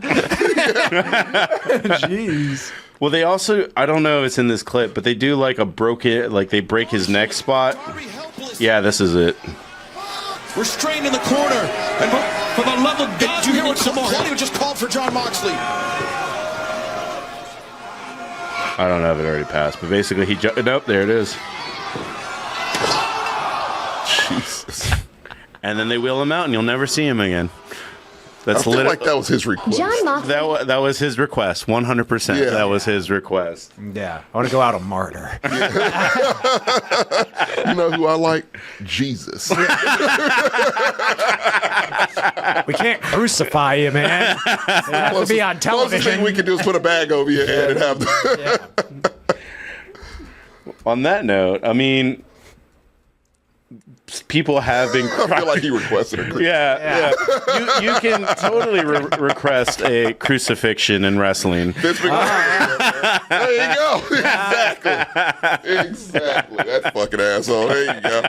Jeez. Well, they also, I don't know if it's in this clip, but they do like they break his neck spot. Yeah, this is it. Restrained in the corner. And for the love of God, did you hear what Claudio just called for Jon Moxley? I don't know if it already passed, but basically nope, there it is. Jesus. And then they wheel him out, and you'll never see him again. That's I feel like that was his request. Jon Moxley. That was his request, 100%. Yeah. That was his request. Yeah, I want to go out a martyr. You know who I like? Jesus. We can't crucify you, man. It has to be on Closest television. thing we can do is put a bag over your head and have the... On that note, I mean, people have been. I feel like he requested a crucifix. Yeah. You can totally request a crucifixion in wrestling. There you go. Exactly. That fucking asshole. There you go.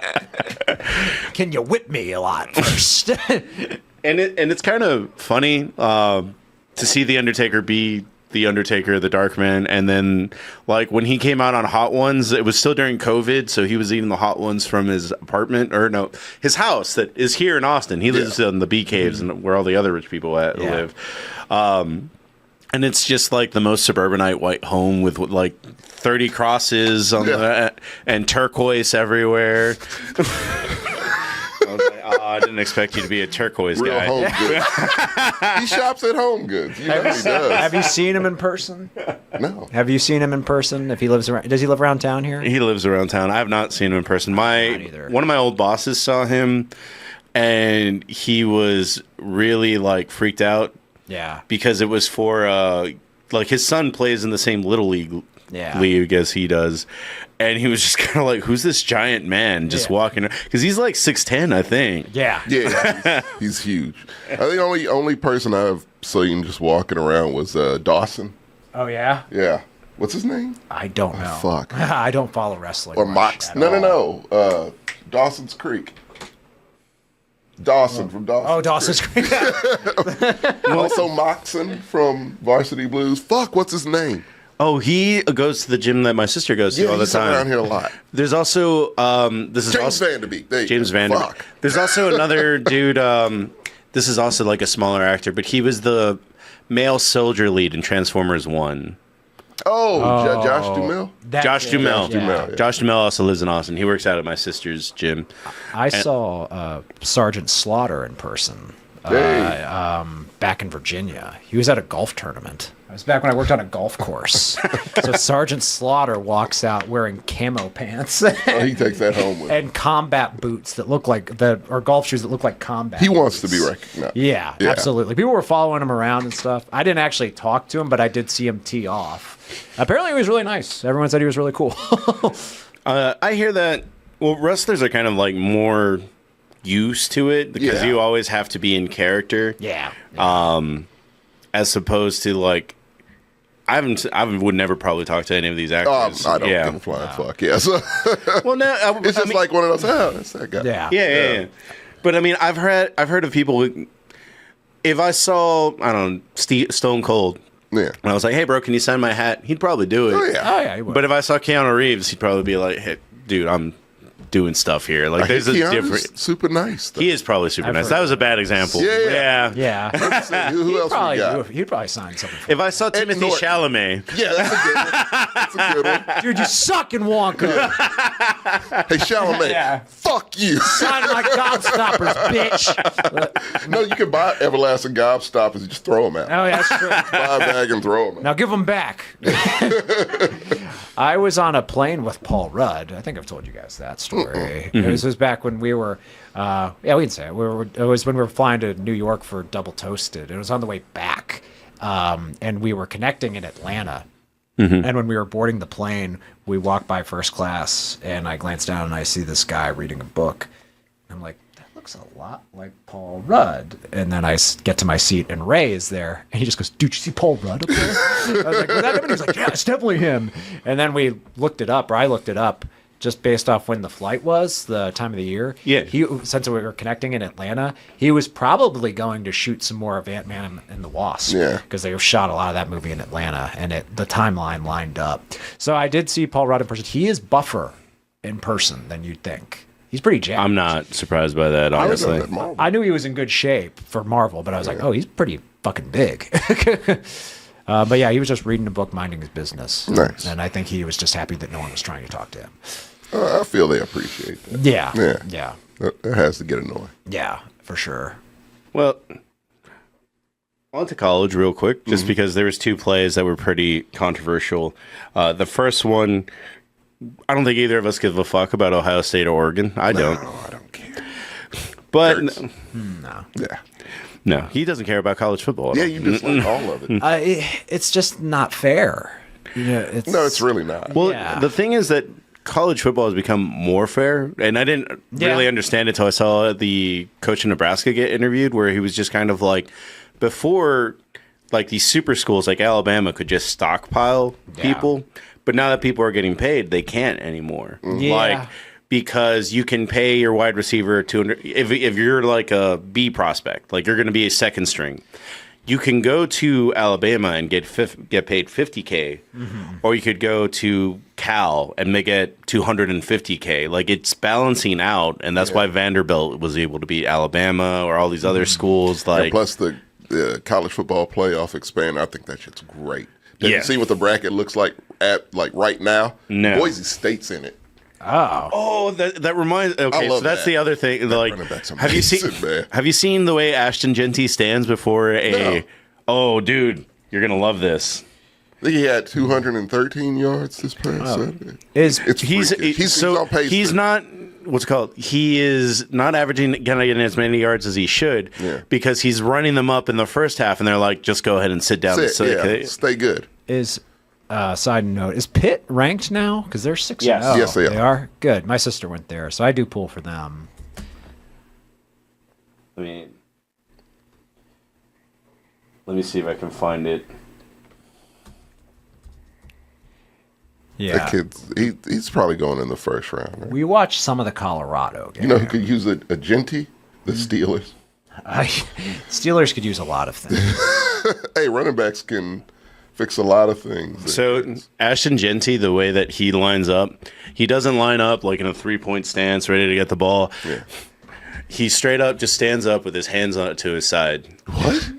Can you whip me a lot first? And it's kind of funny to see the Undertaker be the Undertaker, the Darkman, and then like when he came out on Hot Ones, it was still during COVID, so he was eating the Hot Ones from his apartment, or no, his house that is here in Austin. He lives in the bee caves and where all the other rich people live. And it's just like the most suburbanite white home with like 30 crosses on and turquoise everywhere. I was like, I didn't expect you to be a turquoise Real guy. Home Goods. He shops at Home Goods. You know he does. Have you seen him in person? No. Have you seen him in person? If he lives around, does he live around town here? He lives around town. I have not seen him in person. One of my old bosses saw him, and he was really like freaked out. Yeah. Because it was for like his son plays in the same little league league as he does, and he was just kind of like, "Who's this giant man just walking?" Because he's like 6'10", I think. Yeah. Yeah, he's huge. I think the only person I've seen just walking around was Dawson. Oh yeah. Yeah. What's his name? I don't know. Fuck. I don't follow wrestling. Or much Mox. at No. all. Dawson's Creek. Dawson from Dawson. Oh, Dawson's Creek. Also Moxon from Varsity Blues. Fuck, what's his name? Oh, he goes to the gym that my sister goes to all the he's time. around here a lot. There's also James Vanderbeek. There you James go. Vanderbeek. Fuck. There's also another dude. This is also like a smaller actor, but he was the male soldier lead in Transformers 1. Oh, Josh Duhamel? Josh Duhamel. Duhamel, yeah. Josh Duhamel also lives in Austin. He works out at my sister's gym. I saw Sergeant Slaughter in person back in Virginia. He was at a golf tournament. I was back when I worked on a golf course. So Sergeant Slaughter walks out wearing camo pants Oh, he takes that home with him. and combat boots that look like or golf shoes that look like combat. He wants to boots. be recognized. Yeah, absolutely. People were following him around and stuff. I didn't actually talk to him, but I did see him tee off. Apparently, he was really nice. Everyone said he was really cool. I hear that. Well, wrestlers are kind of like more used to it because Yeah. you always have to be in character. Yeah. As opposed to like, I would never probably talk to any of these actors. I don't yeah. give a flying fuck. Yeah, so Well, no, it's just like one of those. Oh, that's that guy. Yeah. yeah. But I mean, I've heard of people who, if I saw, I don't know, Stone Cold, Yeah. and I was like, hey, bro, can you sign my hat? He'd probably do it. Oh yeah. Oh yeah. He would. But if I saw Keanu Reeves, he'd probably be like, hey, dude, I'm doing stuff here. Like, there's a Keanu's different. super nice. Though. He is probably super I've nice. heard That was a bad example. Yeah. yeah. Who else we got? He'd probably sign something. For If I saw Timothy Norton. Chalamet, Yeah, that's a good one. That's a good one. Dude, you suck in Wonka. Hey, Chalamet, Yeah. fuck you. Sign my gobstoppers, bitch. No, you can buy everlasting gobstoppers and just throw them out. Oh, yeah, that's true. Buy a bag and throw them out. Now give them back. I was on a plane with Paul Rudd. I think I've told you guys that story. This was back when we were, yeah, we can say it. It was when we were flying to New York for Double Toasted. It was on the way back, and we were connecting in Atlanta. And when we were boarding the plane, we walked by first class, and I glanced down and I see this guy reading a book. I'm like, that looks a lot like Paul Rudd. And then I get to my seat, and Ray is there, and he just goes, "Dude, you see Paul Rudd up there?" I was like, "Was that him?" And he's like, "Yeah, it's definitely him." And then we looked it up, or I looked it up, just based off when the flight was, the time of the year. Yeah. Since we were connecting in Atlanta, he was probably going to shoot some more of Ant-Man and the Wasp. Yeah. Because they shot a lot of that movie in Atlanta, and the timeline lined up. So I did see Paul Rudd in person. He is buffer in person than you'd think. He's pretty jacked. I'm not surprised by that, honestly. I knew he was in good shape for Marvel, but I was like, oh, he's pretty fucking big. But yeah, he was just reading a book, minding his business. Nice. And I think he was just happy that no one was trying to talk to him. I feel they appreciate that. Yeah. Yeah. Yeah. That has to get annoying. Yeah, for sure. Well, on to college real quick, just because there was two plays that were pretty controversial. The first one, I don't think either of us give a fuck about Ohio State or Oregon. I don't. No, I don't care. But No. Yeah. no, he doesn't care about college football at Yeah, all. you just like all of it. It's just not fair. You know, No, it's really not. Well, Yeah. the thing is that college football has become more fair, and I didn't really understand it until I saw the coach in Nebraska get interviewed, where he was just kind of like, before, like these super schools like Alabama could just stockpile people, but now that people are getting paid, they can't anymore. Yeah. Like, because you can pay your wide receiver 200 if you're like a B prospect, like you're going to be a second string. You can go to Alabama and get paid $50K, or you could go to Cal and make it $250K. Like, it's balancing out, and that's why Vanderbilt was able to beat Alabama or all these other schools. Like, And plus the college football playoff expand, I think that shit's great. Did Yeah. you see what the bracket looks like at like right now? No. Boise State's in it. oh, that reminds. Okay, so love that's that. the other thing. Like, running back's have you seen? amazing, man. Have you seen the way Ashton Genty stands before a? No. Oh, dude, you're gonna love this. I think he had 213 yards this past Saturday. It's He's freakish. He's so on pace. he's to- not what's it called. He is not averaging getting as many yards as he should because he's running them up in the first half, and they're like, just go ahead and sit down. Stay good. Is side note, is Pitt ranked now? Because they're 6-0. Yes. Yes, they are. They are? Good. My sister went there, so I do pull for them. I mean, let me see if I can find it. Yeah. That kid's he's probably going in the first round. Right? We watched some of the Colorado game. You know who could use a Genty? The Steelers. Steelers could use a lot of things. Hey, running backs can fix a lot of things. So Ashton Genty, the way that he lines up, he doesn't line up like in a 3-point stance, ready to get the ball. Yeah. He straight up just stands up with his hands on to his side. What?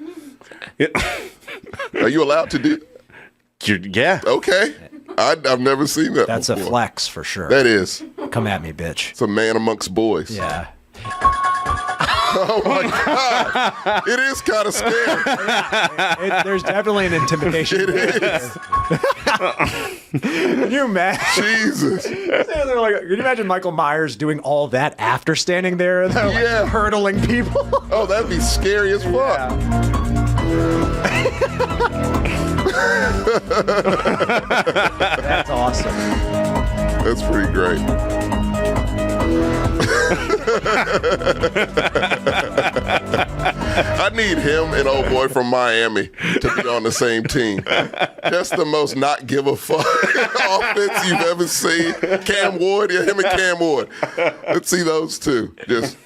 Are you allowed to do? Yeah. Okay. I've never seen that. That's a before. flex for sure. That is. Come at me, bitch. It's a man amongst boys. Yeah. Oh my God. It is kind of scary. There's definitely an intimidation. It is. Can you imagine? Jesus. Can you imagine Michael Myers doing all that after standing there, like, Yeah. hurdling people? Oh, that'd be scary as fuck. That's awesome. That's pretty great. I need him and old boy from Miami to be on the same team. Just the most not give a fuck offense you've ever seen. Cam Ward, yeah, him and Cam Ward. Let's see those two. Just.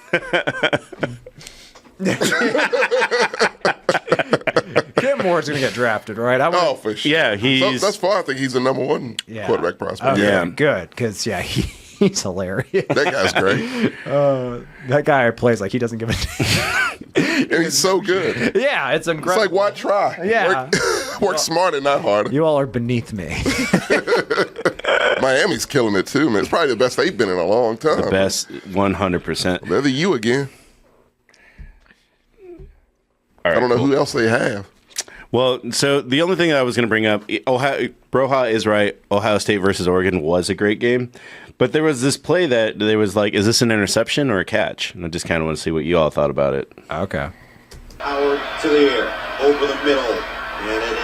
Cam Ward's gonna get drafted, right? Oh, for sure. Yeah, he's. Thus far, I think he's the number one quarterback prospect. Okay, Yeah. good, because he's hilarious. That guy's great. That guy plays like he doesn't give a damn. And he's so good. Yeah, it's It's incredible. like, why try? Yeah. Work smarter, not harder. You all are beneath me. Miami's killing it too, man. It's probably the best they've been in a long time. The best 100%. They're the U again. All right, I don't know cool. who else they have. Well, so the only thing that I was going to bring up, Broha is right. Ohio State versus Oregon was a great game. But there was this play that there was like, is this an interception or a catch? And I just kind of want to see what you all thought about it. Okay. Howard to the air, over the middle, and it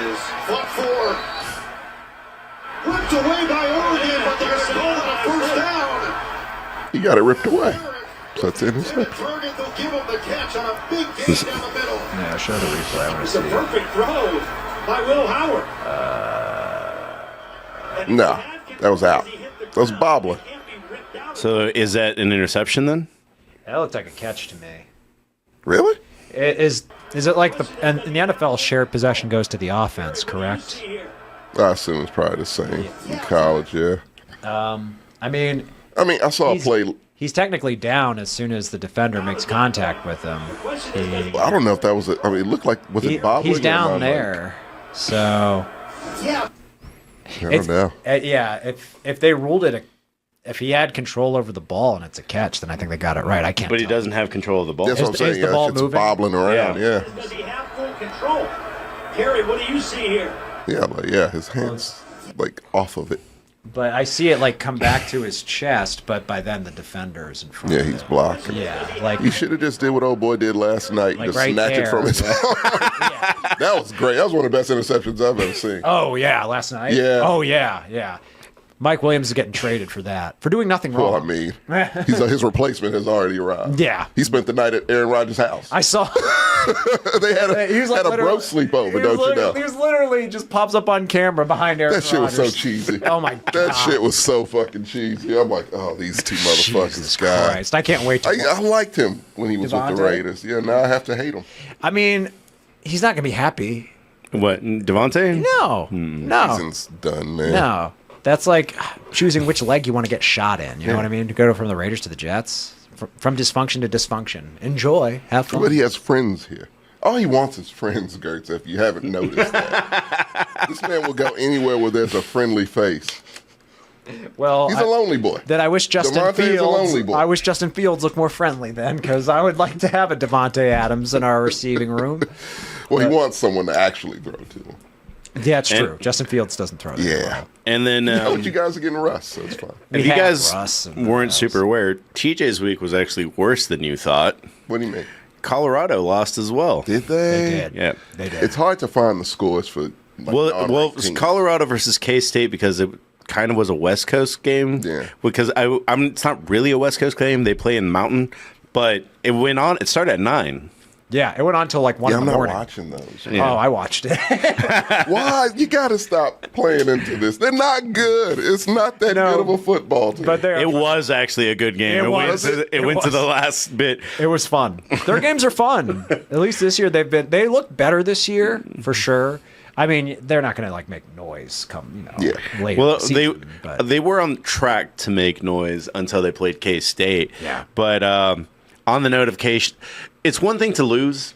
is fought for. Ripped away by Oregon, but they're still on a first down. He got it ripped away. So it's To the interception. target, they'll give him the catch on a big gain down the middle. Yeah, show the replay. I want to It's see a it. perfect throw by Will Howard. No, that was out. That was bobbling. So is that an interception then? That looked like a catch to me. Really? Is it like and in the NFL, shared possession goes to the offense, correct? I assume it's probably the same in college, yeah. I mean, I saw a play. he's technically down as soon as the defender makes contact with him. I don't know if that was it. It looked like, was it bobbling? He's or down am I there. So, Yeah. I don't know. yeah, if they ruled it, if he had control over the ball and it's a catch, then I think they got it right. I can't But he tell. doesn't have control of the ball. That's what I'm is saying. the Yeah, ball it's moving? bobbling around, yeah. Does he have full control? Harry, what do you see here? Yeah, his hands like off of it. But I see it like come back to his chest, but by then the defender's in front Yeah, of he's him. blocking. Yeah, like He should have just did what old boy did last night, Like just right snatch it there. from his That was great. That was one of the best interceptions I've ever seen. oh yeah, last night. Yeah. Oh yeah. Mike Williams is getting traded for that, for doing nothing wrong. Well, I mean, his replacement has already arrived. Yeah. He spent the night at Aaron Rodgers' house. I saw. They had a, He was like had a bro literally- sleepover, he was don't you know? He was literally just pops up on camera behind Aaron That shit was so Rodgers. cheesy. Oh my god. That shit was so fucking cheesy. I'm like, oh, these two motherfuckers, Jesus guy. Christ! I can't wait to. I liked him when he was with Devontae? the Raiders. Yeah, now I have to hate him. I mean, he's not gonna be happy. What, Devontae? No, no, Season's done, man. no. That's like choosing which leg you want to get shot in. You know what I mean? To go from the Raiders to the Jets, from dysfunction to dysfunction. Enjoy, have fun. But he has friends here. All he wants is friends, Gertz, if you haven't noticed that. This man will go anywhere where there's a friendly face. Well, He's a lonely boy. Then I wish Justin Devontae is a lonely Fields. boy. I wish Justin Fields looked more friendly then, because I would like to have a Devontae Adams in our receiving room. Well, he wants someone to actually throw to him. Yeah, it's And- true. Justin Fields doesn't throw. That Yeah. well. And then, But you guys are getting Russ, so it's fine. We if you had guys Russ and weren't Russ. super aware, TJ's week was actually worse than you thought. What do you mean? Colorado lost as well. Did They they? did. Yeah. They did. It's hard to find the scores for. Like, Well, non-ranked it was teams. Colorado versus K-State because it kind of was a West Coast game. Yeah. Because it's not really a West Coast game. They play in Mountain, but it went on. It started at 9. Yeah, it went on till like 1 Yeah, in I'm the not morning. watching those. Yeah. Oh, I watched it. Why? You got to stop playing into this. They're not good. It's not that No. good of a football team. But It was actually a good game. It went was. to, It went to was. the last bit. It was fun. Their games are fun. At least this year they look better this year for sure. I mean, they're not going to like make noise come, Yeah. late. Well, in the season, but they were on track to make noise until they played K-State. Yeah. But on the note of it's one thing to lose.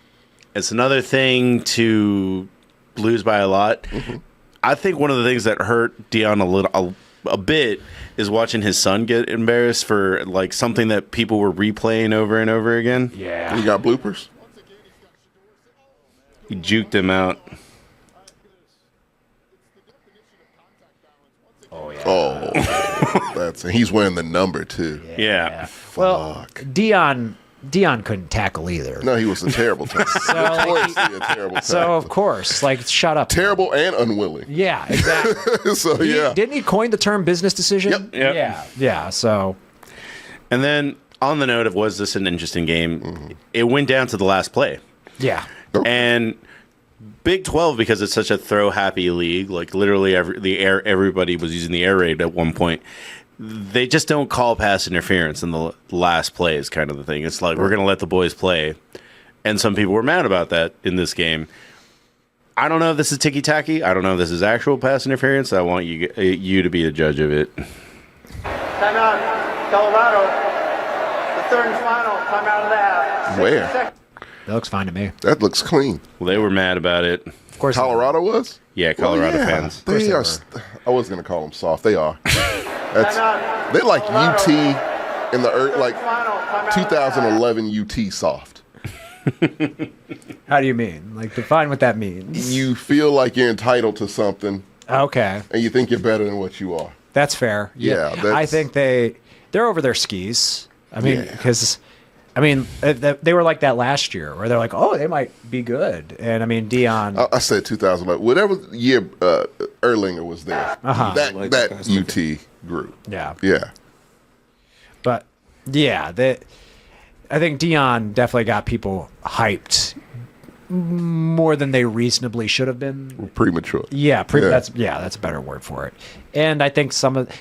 It's another thing to lose by a lot. Mm-hmm. I think one of the things that hurt Dion a bit is watching his son get embarrassed for like something that people were replaying over and over again. yeah. You got bloopers? He juked him out. Oh, he's wearing the number too. Yeah. Well, Dion couldn't tackle either. No, he was a terrible tackler. like, Notoriously a terrible So tackler. of course, like shut up. Terrible and unwilling. Yeah, exactly. So yeah. Didn't he coin the term business decision? Yep. Yep. Yeah. Yeah. So And then on the note of was this an interesting game, it went down to the last play. Yeah. And Big 12, because it's such a throw-happy league, like literally everybody was using the air raid at one point, they just don't call pass interference in the last play is kind of the thing. It's like, we're going to let the boys play. And some people were mad about that in this game. I don't know if this is ticky-tacky. I don't know if this is actual pass interference. I want you to be the judge of it. Timeout, Colorado. The third and final timeout of the half. Where? That looks fine to me. That looks clean. Well, they were mad about it. Of course. Colorado was? Yeah, Colorado Well, yeah. fans. They they are. were. I was going to call them soft. They are. They're like UT in the like 2011 UT soft. How do you mean? Like, define what that means. You feel like you're entitled to something, Okay. and you think you're better than what you are. That's fair. Yeah, I that's- think they're over their skis. I mean, Yeah. because they were like that last year, where they're like, oh, they might be good. And I mean, Dion. I said 2011. Whatever year Erlinger was there, Uh-huh. that UT group. Yeah. Yeah. But yeah, I think Dion definitely got people hyped more than they reasonably should have been. Premature. Yeah, Yeah. that's a better word for it. And I think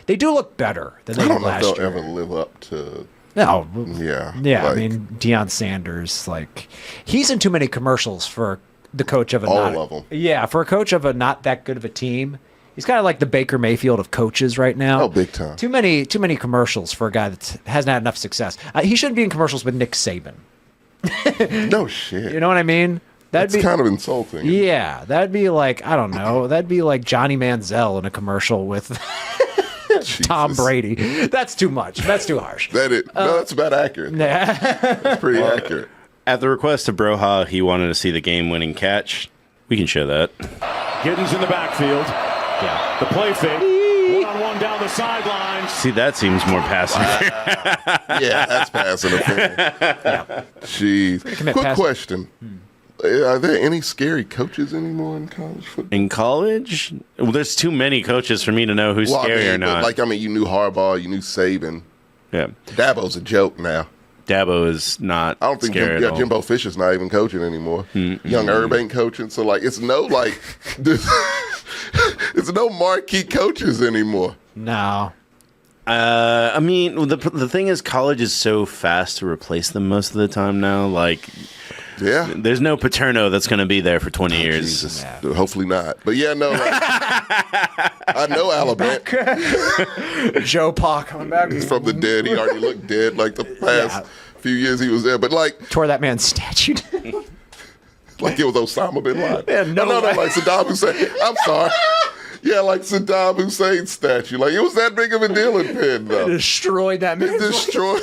they do look better than they I did don't know if last they'll year. ever live up to. No. Yeah. Yeah, I like, mean, Deion Sanders, like, he's in too many commercials for the coach of a All of 'em. Yeah, for a coach of a not that good of a team. He's kind of like the Baker Mayfield of coaches right now. Oh, big time. Too many commercials for a guy that hasn't had enough success. He shouldn't be in commercials with Nick Saban. no shit. You know what I mean? That's kind of insulting. Yeah, that'd be like, I don't know. That'd be like Johnny Manziel in a commercial with Tom Jesus. Brady. That's too much. That's too harsh. No, that's about accurate. That's pretty accurate. At the request of Broha, he wanted to see the game-winning catch. We can show that. Giddens in the backfield. Yeah. The play fake. One-on-one down the sidelines. See, that seems more passive. Yeah, that's passing interference. Jeez. commit Quick pass- question. Are there any scary coaches anymore in college football? In college, well, there's too many coaches for me to know who's Well, scary or not. you knew Harbaugh, you knew Saban. Yeah, Dabo's a joke now. Dabo is not. I don't think scary at all. Jimbo Fisher's not even coaching anymore. Young Herb ain't coaching, so like it's no like it's no marquee coaches anymore. No. I mean, the thing is, college is so fast to replace them most of the time now. Like, Yeah. there's no Paterno that's going to be there for 20 years. Jesus. Hopefully not. But yeah, no. Like, I know Alabama Joe Pa coming back. from the dead. He already looked dead like the past few years he was there. But like Tore that man's statue down. like it was Osama bin Laden. Yeah, no way. like Saddam Hussein. I'm sorry. Yeah, like Saddam Hussein's statue. Like it was that big of a deal in Penn, though. Destroyed that man's Destroyed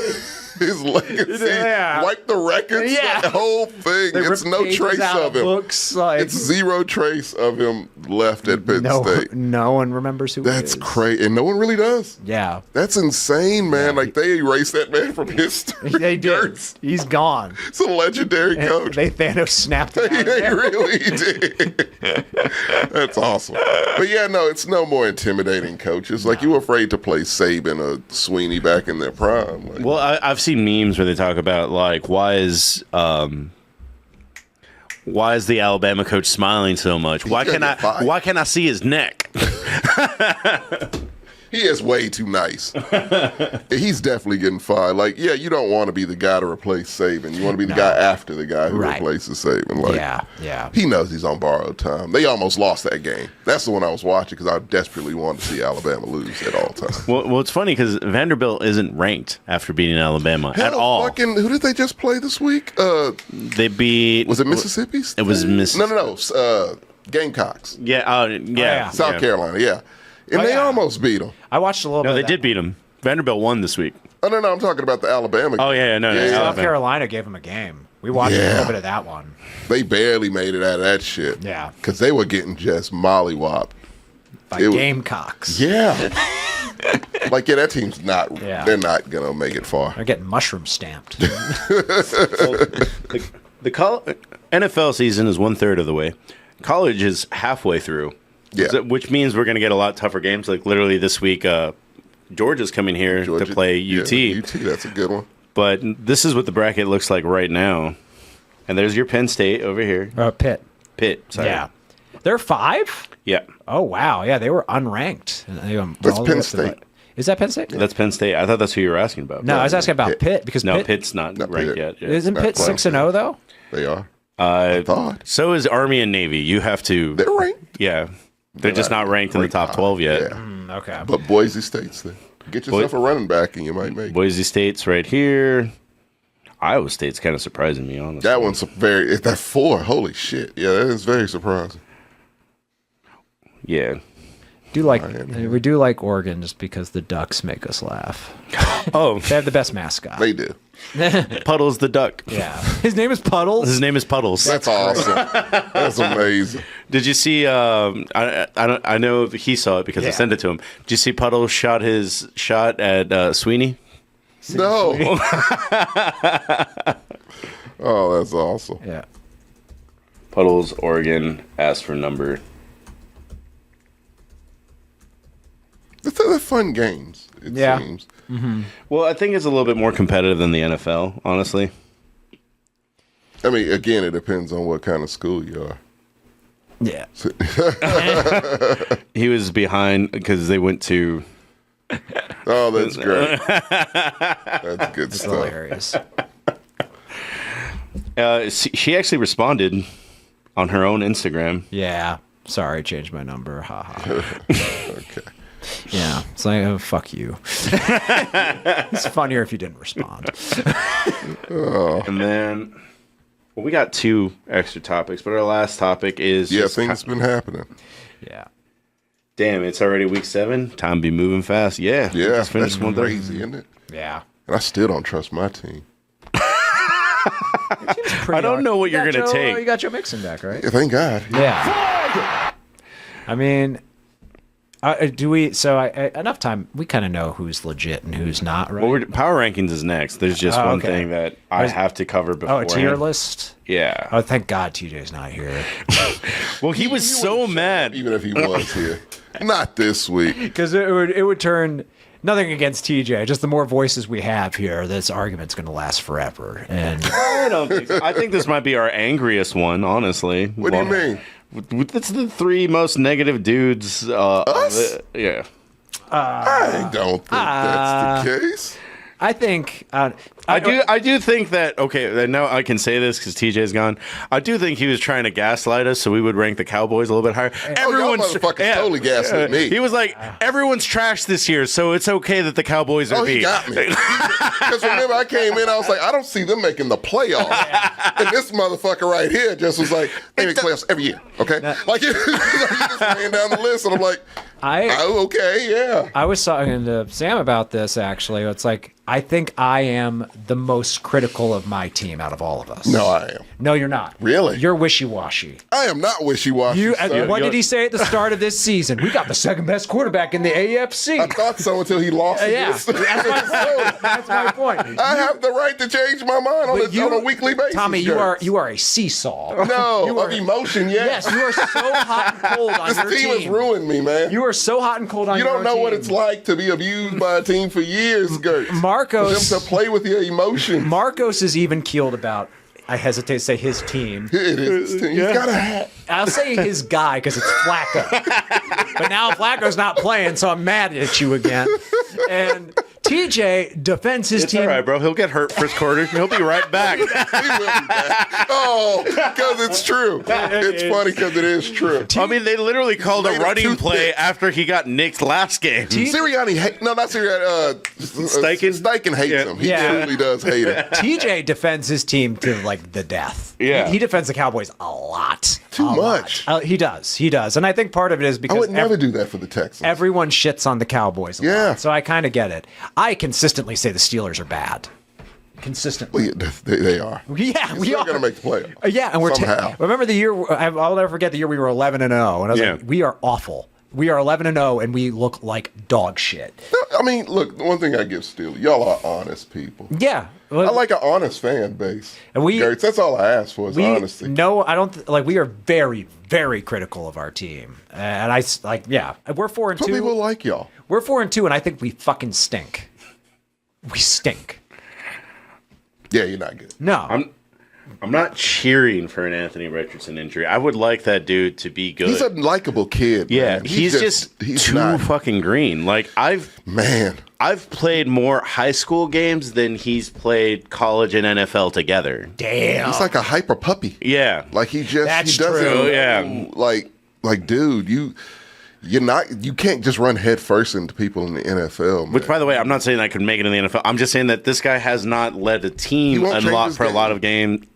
his legacy. Yeah. Wipe the records. Yeah. The whole thing. They It's ripped no pages trace out of him. Books, like, It's zero trace of him left at Penn State. no one remembers who That's he is. crazy. And no one really does. Yeah. That's insane, man. Like they erased that man from history. They did. Gertz. He's gone. It's a legendary coach. They Thanos snapped him out of They there. really did. That's awesome. But yeah, no, it's no more intimidating coaches. Like you were afraid to play Saban or Sweeney back in their prime. Like, Well, I've seen memes where they talk about like why is the Alabama coach smiling so much? Why gonna can I get fired. why can I see his neck? he is way too nice. He's definitely getting fired. Like, yeah, you don't want to be the guy to replace Saban. You want to be the guy after the guy who Right. replaces Saban. Like, Yeah. He knows he's on borrowed time. They almost lost that game. That's the one I was watching because I desperately wanted to see Alabama lose at all times. Well, it's funny because Vanderbilt isn't ranked after beating Alabama at Hell, all. Who did they just play this week? They beat. Was it Mississippi? It was Mississippi. No. Gamecocks. Yeah. yeah. South yeah. Carolina, yeah. And they yeah. almost beat them. I watched a little No, bit they of did beat them. Vanderbilt won this week. Oh, no, I'm talking about the Alabama game. Oh yeah, no, Yeah, yeah. South Alabama. Carolina gave him a game. We watched a Yeah. little bit of that one. They barely made it out of that shit. Yeah. Because they were getting just mollywopped. By It was- Gamecocks. Yeah. Like, yeah, that team's not, Yeah. they're not going to make it far. They're getting mushroom stamped. NFL season is 1/3 of the way. College is halfway through. Yeah. Which means we're going to get a lot tougher games. Like literally this week, Georgia's coming here to play UT. Yeah, UT, that's a good one. But this is what the bracket looks like right now. And there's your Penn State over here. Pitt. Pitt, sorry. Yeah. They're 5? Yeah. Oh, wow. Yeah, they were unranked. That's Penn State. Is that Penn State? That's Penn State. I thought that's who you were asking about. No, I was asking about Pitt because No, Pitt, Pitt's not ranked Pitt. yet. Yeah. Isn't Not Pitt close. 6-0 though? They are. I thought. So is Army and Navy. You have to. They're ranked. Yeah. They're just not ranked in the top 12 yet. Yeah. Okay. But Boise State's there. Get yourself a running back and you might make it. Boise State's right here. Iowa State's kind of surprising me, honestly. That one's that 4. Holy shit. Yeah, that is very surprising. Yeah. We do like Oregon just because the Ducks make us laugh. Oh, They have the best mascot. They do. Puddles the duck. Yeah. His name is Puddles. His name is Puddles. That's awesome. That's amazing. Did you see? I know he saw it because I sent it to him. Did you see Puddles shot his shot at Sweeney? No. Oh, that's awesome. Yeah. Puddles, Oregon, asked for number. They're fun games, it Yeah. seems. Well, I think it's a little bit more competitive than the NFL, honestly. I mean, again, it depends on what kind of school you are. Yeah. He was behind because they went to. Oh, that's great. That's good It's stuff. hilarious. She actually responded on her own Instagram. Yeah. Sorry, changed my number. Ha ha. Okay. Yeah. It's like, oh, fuck you. It's funnier if you didn't respond. And then, well, we got 2 extra topics, but our last topic is Yeah, just things been happening. Yeah. damn, it's already week 7. Time be moving fast. Yeah, Yeah, just finished that's 1:30. crazy, isn't it? Yeah. And I still don't trust my team. I don't know what you're gonna take. You got Joe Mixon back, right? Yeah, thank God. Yeah. I mean, do we? So enough time. We kind of know who's legit and who's not, right? Well, power rankings is next. There's just one okay. thing that I have to cover before. a tier list. Yeah. Oh, thank God TJ's not here. Well, he was so mad. Even if he was here. Not this week. Because it would turn nothing against TJ. Just the more voices we have here, this argument's going to last forever. And I don't think so. I think this might be our angriest one, honestly. What do you mean? It's the 3 most negative dudes. Us? Yeah. I don't think that's the case. I think I do think that, okay, now I can say this because TJ's gone. I do think he was trying to gaslight us so we would rank the Cowboys a little bit higher. Y'all motherfuckers totally gaslit me. He was like, everyone's trash this year, so it's okay that the Cowboys are Oh, he beat. got me. Because remember, I came in, I was like, I don't see them making the playoffs. And this motherfucker right here just was like, they make playoffs every year, okay? Like, he just ran down the list, and I'm like, oh, okay, yeah. I was talking to Sam about this, actually. It's like, I think I am the most critical of my team out of all of us. No, I am. No, you're not. Really? You're wishy-washy. I am not wishy-washy. What did he say at the start of this season? We got the second best quarterback in the AFC. I thought so until he lost Yeah, against that's my point. I have the right to change my mind on a weekly basis. Tommy, you Gertz. are a seesaw. No, You are- of emotion, yes. Yes, you are so hot and cold on This your team has ruined me, man. You are so hot and cold on You your don't know team. what it's like to be abused by a team for years, Gertz. Marcos- For them to play with your emotions. Marcos is even keeled about, I hesitate to say his team. It is his team. He's got a hat. I'll say his guy because it's Flacco. But now Flacco's not playing, so I'm mad at you again. And TJ defends his It's team. all right, bro. He'll get hurt first quarter. He'll be right back. He will be back. Oh, because it's true. It's funny because it is true. I mean, they literally called a Made a running toothpick. play after he got nicked last game. Sirianni, not Sirianni. Steichen? Steichen hates Yeah. him. He Yeah. truly does hate him. TJ defends his team to like the death. Yeah. He defends the Cowboys a lot. Too A much. lot. He does. And I think part of it is I because would never do that for the Texans. everyone shits on the Cowboys a Yeah. lot. So I kind of get it. I consistently say the Steelers are bad. Consistently. Well, yeah, they are. Yeah, we Still are. going to make the playoffs. Yeah, and we're somehow. remember the year I'll never forget the year we were 11-0 and I was Yeah. like, we are awful. We are 11-0 and we look like dog shit. I mean, look, the one thing I give Steelers, y'all are honest people. Yeah. I like an honest fan base. And we- Gertz, that's all I ask for is honesty. No, I don't like we are very very critical of our team. And I like we're 4-2. Some people like y'all. We're 4-2 and I think we fucking stink. We stink. Yeah, you're not good. No. I'm not cheering for an Anthony Richardson injury. I would like that dude to be good. He's a likable kid. yeah, man. he's just too fucking green. Like I've played more high school games than he's played college and NFL together. Damn. He's like a hyper puppy. Yeah, Like he That's doesn't. true, yeah. Like dude, you can't just run head first into people in the NFL. Man. which by the way, I'm not saying I could make it in the NFL. I'm just saying that this guy has not led a team won't change his for a game. lot of games,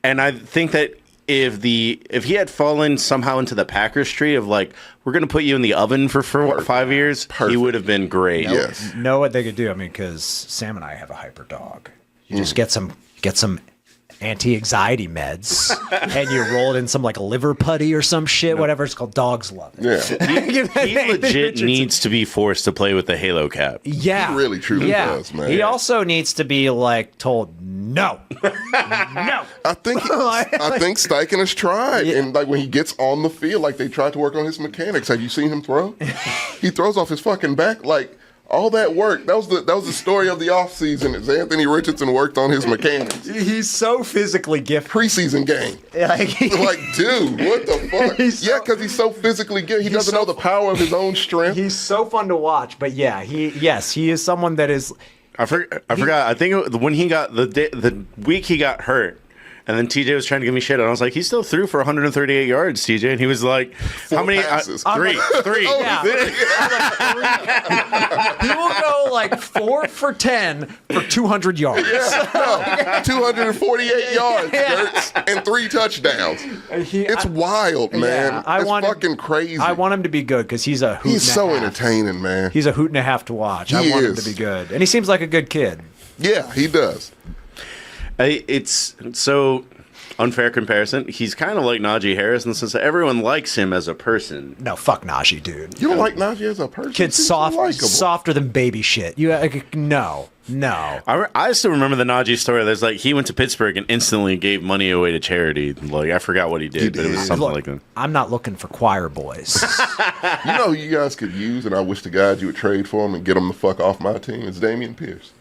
and I think that if he had fallen somehow into the Packers tree of like we're going to put you in the oven for 5 years, he would have been great. Yes. Know what they could do? I mean, because Sam and I have a hyper dog. You just get some anti-anxiety meds, and you roll it in some like liver putty or some shit, whatever it's called. Dogs love it. Yeah. He legit needs to be forced to play with the Halo cap. Yeah, He really, truly does, man. He also needs to be like told no, no. I think Steichen has tried, and like when he gets on the field, like they tried to work on his mechanics. Have you seen him throw? He throws off his fucking back like. All that work, that was the story of the offseason, is Anthony Richardson worked on his mechanics. He's so physically gifted. Preseason game. Like, Like, dude, what the fuck? He's Because he's so physically good. He doesn't know the power of his own strength. he's so fun to watch. But yeah, he is someone that is. I forgot. I think when he got the week he got hurt, and then TJ was trying to give me shit, and I was like, he still threw for 138 yards, TJ, and he was like, how many? passes. Three. Yeah. He will go like 4 for 10 for 200 yards. 248 yards, Gertz, and 3 touchdowns. It's wild, man. It's fucking crazy. I want him to be good because he's a hoot. He's and a so half. entertaining, man. He's a hoot and a half to watch. I want him to be good, and he seems like a good kid. Yeah, he does. It's so unfair comparison. He's kind of like Najee Harris in the sense that everyone likes him as a person. No, fuck Najee, dude. You don't like Najee as a person? Kid's He's soft, likable. softer than baby shit. No. I still remember the Najee story. There's like he went to Pittsburgh and instantly gave money away to charity. Like I forgot what he did, but it was something like that. I'm not looking for choir boys. You know who you guys could use, and I wish to God you would trade for him and get him the fuck off my team, is Dameon Pierce.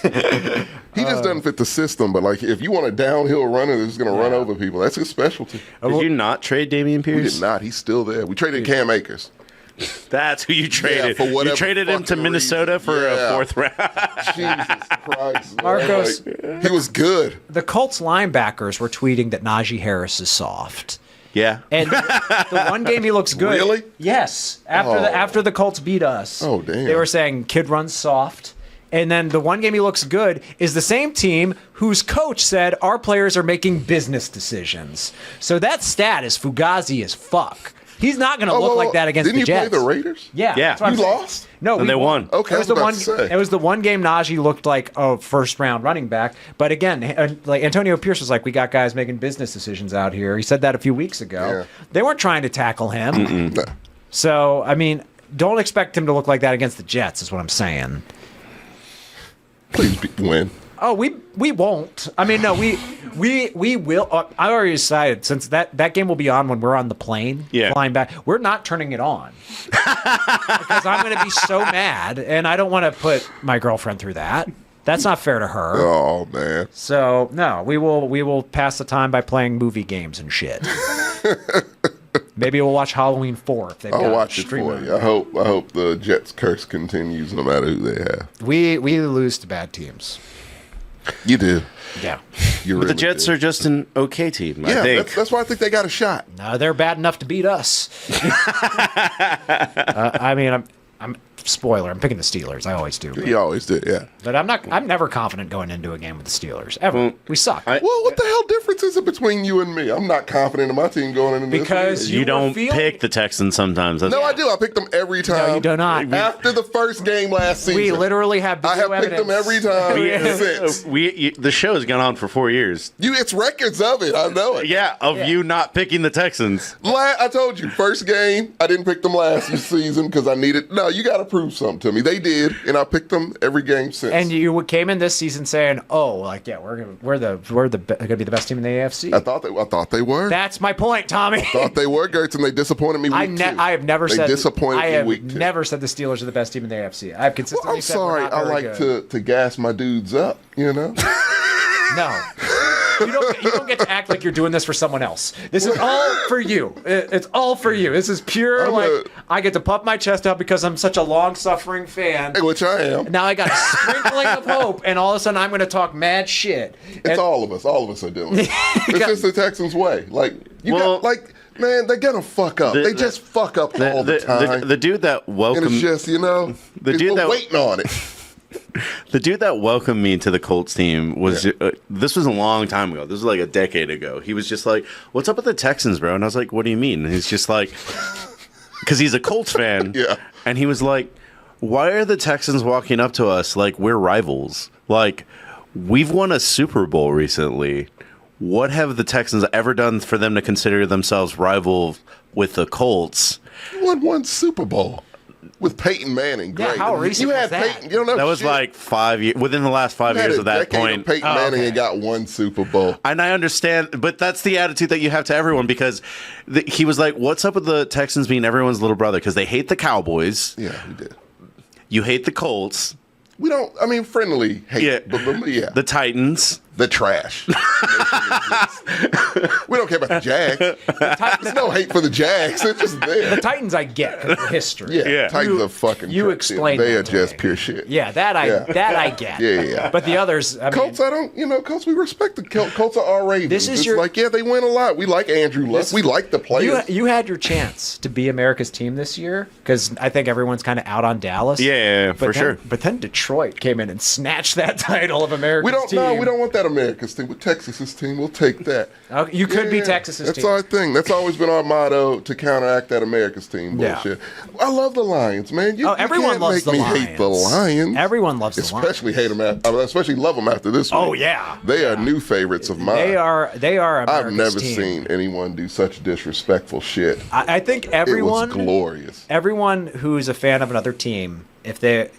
He just doesn't fit the system, but like if you want a downhill runner that's going to run over people, that's his specialty. Did you not trade Dameon Pierce? We did not. He's still there. We traded Cam Akers. That's who you traded. for whatever you traded him to fucking Minnesota reason. for Yeah. a 4th round. Jesus Christ. man. Marcos. Like, he was good. The Colts linebackers were tweeting that Najee Harris is soft. Yeah. And the one game he looks good. Really? Yes. After the Colts beat us. Oh, damn. They were saying kid runs soft. And then the one game he looks good is the same team whose coach said our players are making business decisions. So that stat is fugazi as fuck. He's not going to look like that against Didn't the Jets. Didn't he play the Raiders? Yeah. Yeah. that's what I'm You saying. lost? No, And they won. Okay, It was I was the about one. to say. It was the one game Najee looked like a first-round running back. But again, like Antonio Pierce was like, "We got guys making business decisions out here." He said that a few weeks ago. Yeah. They weren't trying to tackle him. No. So I mean, don't expect him to look like that against the Jets. Is what I'm saying. Please win. Oh, we won't. I mean, no, we will. I already decided since that game will be on when we're on the plane flying back. We're not turning it on because I'm going to be so mad, and I don't want to put my girlfriend through that. That's not fair to her. Oh man. So no, we will pass the time by playing movie games and shit. Maybe we'll watch Halloween 4 if they've got I'll watch it stream for you. I hope the Jets curse continues no matter who they have. We lose to bad teams. You do. Yeah. You But really the Jets do. are just an okay team, I Yeah, think. that's why I think they got a shot. No, they're bad enough to beat us. I mean, I'm spoiler. I'm picking the Steelers. I always do. You always did, yeah. But I'm never confident going into a game with the Steelers. Ever. We suck. Well, what the hell difference is it between you and me? I'm not confident in my team going into Because this. You were don't feeling- pick the Texans sometimes. That's No, I do. I pick them every time. No, you do not. After the first game last season. We literally have I have video picked them evidence. every time since. the show has gone on for 4 years. It's records of it. I know it. Yeah, you not picking the Texans. I told you, first game, I didn't pick them last season because I needed. No, you got to prove something to me. They did, and I picked them every game since. And you came in this season saying, "Oh, like yeah, we're gonna be the best team in the AFC." I thought they were. That's my point, Tommy. thought they were, Gertz, and they disappointed me week 2. I have never said disappointed I me have week 2. never said the Steelers are the best team in the AFC. I've consistently Well, I'm said sorry. we're not I very like good. to gas my dudes up, you know? No. You don't get to act like you're doing this for someone else. This is all for you. It's all for you. This is pure, I get to puff my chest out because I'm such a long-suffering fan. Which I am. Now I got a sprinkling of hope, and all of a sudden I'm going to talk mad shit. It's all of us. All of us are doing it. It's just the Texans' way. Man, they're gonna fuck up. They just fuck up all the time. The dude that welcomed... And it's just, we're waiting on it. The dude that welcomed me to the Colts team was... this was a long time ago. This was like a decade ago. He was just like, what's up with the Texans, bro? And I was like, what do you mean? And he's just like... Because he's a Colts fan. Yeah. And he was like, why are the Texans walking up to us like we're rivals? Like, we've won a Super Bowl recently. What have the Texans ever done for them to consider themselves rival with the Colts? You won one Super Bowl with Peyton Manning. Great. Yeah, how recent you had was that? Peyton. You don't know That was shit. like 5 years. Within the last 5 years of that point. Peyton Manning and got one Super Bowl. And I understand, but that's the attitude that you have to everyone because he was like, what's up with the Texans being everyone's little brother? Because they hate the Cowboys. Yeah, we did. You hate the Colts. We don't, friendly hate. Yeah. But yeah. The Titans. The trash. We don't care about the Jags. There's no hate for the Jags. They're just there. The Titans I get because of history. Yeah. Titans are fucking You crap. explained They that are to just me. pure shit. Yeah, that I get. Yeah. But the others, Colts, Colts, we respect the Colts are our Ravens. This is it's they win a lot. We like Andrew Luck. We like the players. You had your chance to be America's team this year because I think everyone's kind of out on Dallas. Yeah, for sure. But then Detroit came in and snatched that title of America's team. We don't want that America's team. With Texas's team, we'll take that. Okay, you could be Texas's That's team. our thing. That's always been our motto to counteract that America's team Yeah. bullshit. I love the Lions, man. You everyone can't loves make the me Lions. hate the Lions. Everyone loves the Lions. Especially hate them. Especially love them after this week. Oh yeah, They are new favorites of mine. They are America's I've never team. seen anyone do such disrespectful shit. I think everyone It was glorious. Everyone who's a fan of another team, if they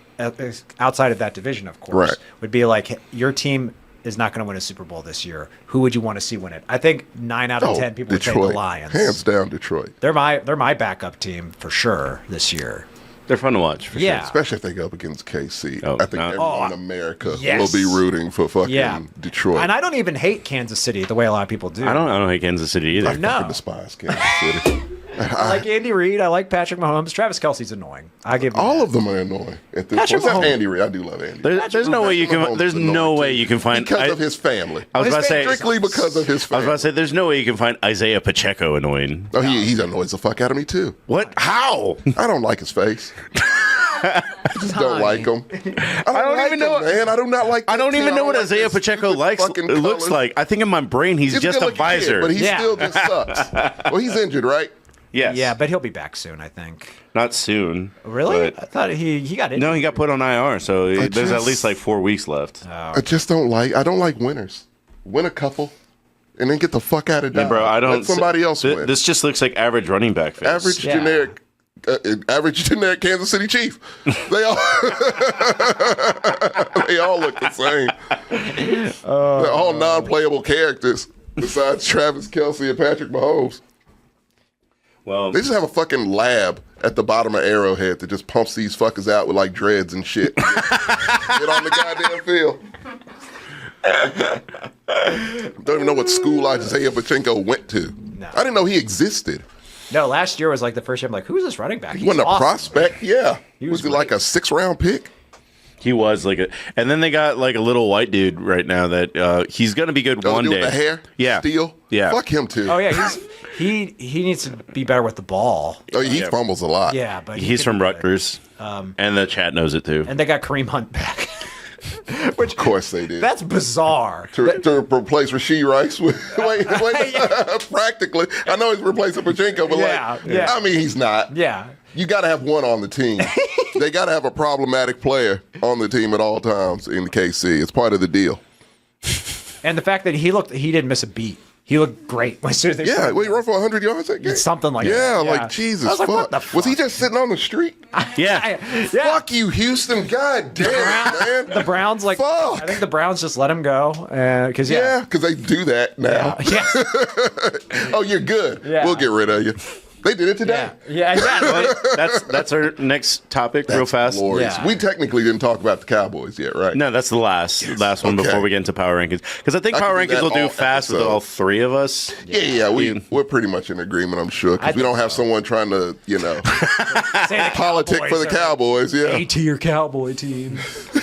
outside of that division, of course, Right. would be like, your team is not going to win a Super Bowl this year. Who would you want to see win it? I think 9 out of 10 people Detroit. would say the Lions. Hands down, Detroit. They're my backup team for sure this year. They're fun to watch, for Yeah. sure. Especially if they go up against KC. Oh, I think no. everyone in America Yes. will be rooting for fucking Yeah, Detroit. And I don't even hate Kansas City the way a lot of people do. I don't hate Kansas City either. I No. fucking despise Kansas City. I like Andy Reid. I like Patrick Mahomes. Travis Kelce's annoying. I give him All that. of them are annoying at this Patrick point. Except Mahomes. Andy Reid. I do love Andy. There's no way you can. Mahomes There's is no annoying, way too. you can find. Because of his family. I was about to say. Strictly because of his I family. was about to say. There's no way you can find Isaiah Pacheco annoying. Oh, he annoys the fuck out of me too. What? How? I don't like his face. I just don't like him. I don't even know him, man. I do not like. I don't even know what like Isaiah his Pacheco stupid likes. fucking Looks colors. like. I think in my brain he's He's just a good-looking kid, visor. but he Yeah. still just sucks. Well, he's injured, right? Yes. Yeah, but he'll be back soon, I think. Not soon. Really? but- I thought he got it. No, he got put on IR, so there's at just- least like 4 weeks left. I just don't like. I don't like winners. Win a couple, and then get the fuck out of Dodge. Bro, I don't. Let somebody else win. This just looks like average running back face. Average Yeah. generic Kansas City Chief. They all they all look the same. They're all non-playable characters besides Travis Kelce and Patrick Mahomes. Well, They just have a fucking lab at the bottom of Arrowhead that just pumps these fuckers out with like dreads and shit. Get on the goddamn field. Don't even know what school Isaiah Pacheco went to. No. I didn't know he existed. No, last year was like the first year I'm like, who's this running back? He wasn't a awesome. prospect. Yeah. was Was he like a 6th-round pick? he was like a, and then they got like a little white dude right now that he's gonna be good one Dude day. with the hair? Yeah. Steele? Yeah. Fuck him too. Oh yeah, he needs to be better with the ball. Oh, he fumbles a lot. Yeah, but He's from Rutgers, and the chat knows it too. And they got Kareem Hunt back. Which, Of course they did. that's bizarre. to replace Rasheed Rice with practically. I know he's replacing Pacheco, but I mean he's not. Yeah. You got to have one on the team. They got to have a problematic player on the team at all times in KC. It's part of the deal. And the fact that he didn't miss a beat. He looked great. As soon as they Yeah, started. well, he ran for 100 yards that game. Something like yeah, that. like Jesus, I was like, fuck. what the fuck? Was he just sitting on the street? Yeah. Yeah. Fuck you, Houston. God damn it, man. The Browns, like, Fuck. I think the Browns just let him go. Because, Yeah, because they do that now. Yeah. Oh, you're good. Yeah. We'll get rid of you. They did it today. Yeah. That's our next topic, real fast. Glorious. Yeah. We technically didn't talk about the Cowboys yet, right? No, that's the last one Okay. before we get into power rankings. Because I think I power could do rankings that will do all fast with episode. all three of us. Yeah, we're pretty much in agreement, I'm sure, because we don't have someone trying to, politic for the Cowboys. Yeah, A-tier Cowboy team. we're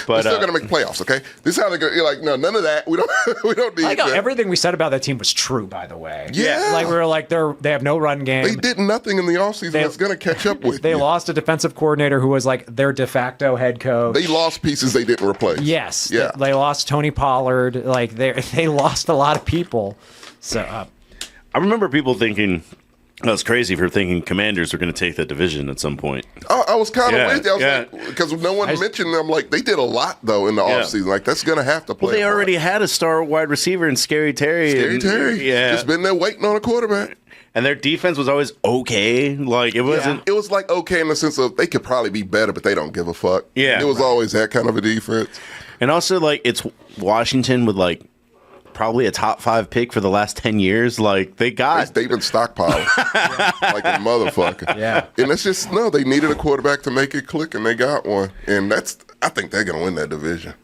But still gonna make the playoffs. Okay, this is how they're gonna. You're like, no, none of that. We don't need I know that. everything we said about that team was true, by the way. Yeah. Like we were like they have no run game. They did nothing in the offseason that's gonna catch up with. They you. lost a defensive coordinator who was like their de facto head coach. They lost pieces they didn't replace. Yes. Yeah. They lost Tony Pollard. Like they lost a lot of people. So I remember people thinking, I was crazy for thinking Commanders were going to take that division at some point. I was kind of Yeah, with you. I was yeah. like, because no one mentioned them. Like, they did a lot, though, in the offseason. Like, that's going to have to play. Well, they hard. already had a star wide receiver in Scary Terry. Scary Terry. Yeah. Just been there waiting on a quarterback. And their defense was always okay. Like, it wasn't. It was like okay in the sense of they could probably be better, but they don't give a fuck. Yeah. It was always that kind of a defense. And also, like, it's Washington with, like, probably a top 5 pick for the last 10 years. Like, they've been stockpiling like a motherfucker. Yeah. And it's just, no, they needed a quarterback to make it click, and they got one. And I think they're going to win that division.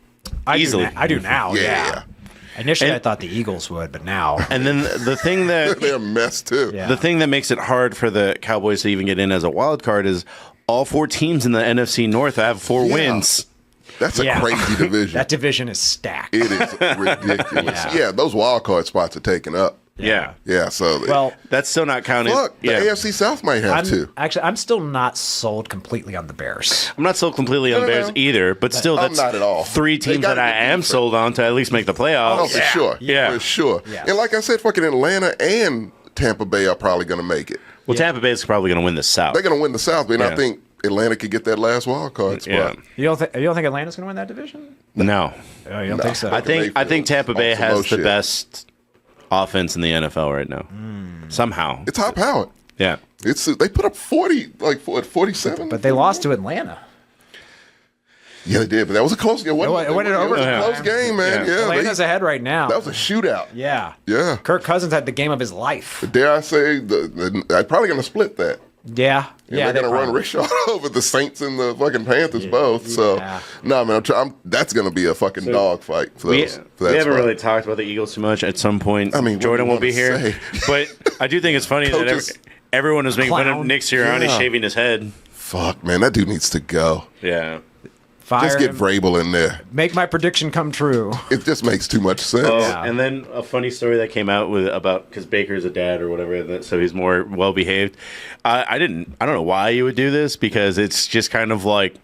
Easily. I do now. Yeah. Initially, And- I thought the Eagles would, but now. And then the thing that They're a mess, too. Yeah. the thing that makes it hard for the Cowboys to even get in as a wild card is all 4 teams in the NFC North have 4 Yeah. wins. That's a crazy division. That division is stacked. It is ridiculous. Yeah, those wild card spots are taken up. Yeah. Yeah, so Well, That's still not counting. fuck, the yeah. AFC South might have to. I'm still not sold completely on the Bears. I'm not sold completely on No, the no, Bears no. either, but still, I'm that's not at all. 3 They teams got that I good am defense. sold on to at least make the playoffs. Oh, for sure. Yeah. For sure. Yes. And like I said, fucking Atlanta and Tampa Bay are probably going to make it. Well, Tampa Bay is probably going to win the South. They're going to win the South, but I Yeah. think Atlanta could get that last wild card spot. Yeah. You don't think Atlanta's going to win that division? No. Oh, you don't think so? I think Mayfield's Tampa Bay on some has low the shit. best offense in the NFL right now. Somehow. It's high powered. Yeah. They put up 40, like 47. but they lost to Atlanta. Yeah, they did, but that was a close game. It went in It was a overtime. close game, man. Yeah. Yeah, Atlanta's ahead right now. that was a shootout. Yeah. Yeah. Kirk Cousins had the game of his life. Dare I say, they're probably going to split that. Yeah. And Yeah. they're going to run probably- Richard over the Saints and the fucking Panthers both. So, Yeah. no, man, that's going to be a fucking dog fight for We, those. For that we haven't spot. really talked about the Eagles too much. At some point, I mean, what Jordan do you won't be wanna here. say? But I do think it's funny that Coaches- everyone was making fun of Clown. Nick Sirianni Yeah. shaving his head. Fuck, man, that dude needs to go. Yeah. Fire Just get him. Vrabel in there. Make my prediction come true. It just makes too much sense. Oh, Yeah. and then a funny story that came out about because Baker's a dad or whatever, so he's more well behaved. I don't know why you would do this because it's just kind of like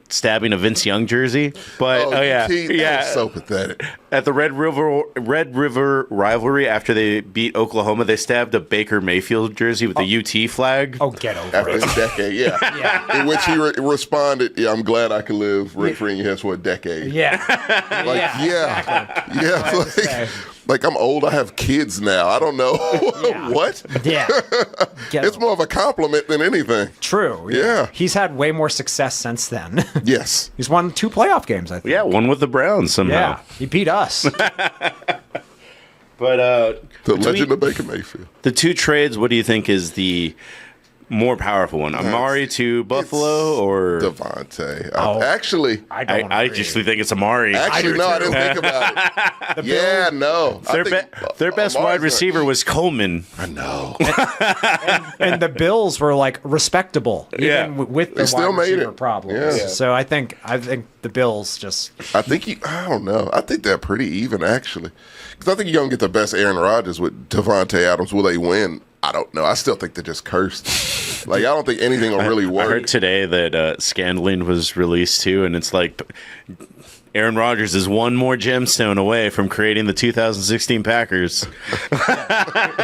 stabbing a Vince Young jersey. But yeah, UT, that yeah. was so pathetic. At the Red River rivalry after they beat Oklahoma, they stabbed a Baker Mayfield jersey with the UT flag. Oh, get over After it. a decade, yeah. In which he responded, "Yeah, I'm glad I could live rent-free in your house for a decade." Yeah. Like, exactly. like I'm old. I have kids now. I don't know Yeah. what. Yeah. Get It's more of a compliment than anything. True. Yeah. He's had way more success since then. Yes. He's won 2 playoff games, I think. Yeah, one with the Browns somehow. Yeah. He beat us. But The legend of Baker Mayfield. the 2 trades, what do you think is the more powerful one? Amari to Buffalo or Devontae. Oh. Actually, I don't I agree. just think it's Amari. no, I didn't think about it. Yeah, no. I Their, think their best Amari's wide gonna receiver eat. was Coleman. I know. And the Bills were like respectable, even Yeah. with They the still wide made receiver it. problems. Yeah. So I think the Bills just I don't know. I think they're pretty even, actually. Because I think you're going to get the best Aaron Rodgers with Devontae Adams. Will they win? I don't know. I still think they're just cursed. Like, I don't think anything will really I work. heard today that Scandling was released too, and it's like Aaron Rodgers is one more gemstone away from creating the 2016 Packers.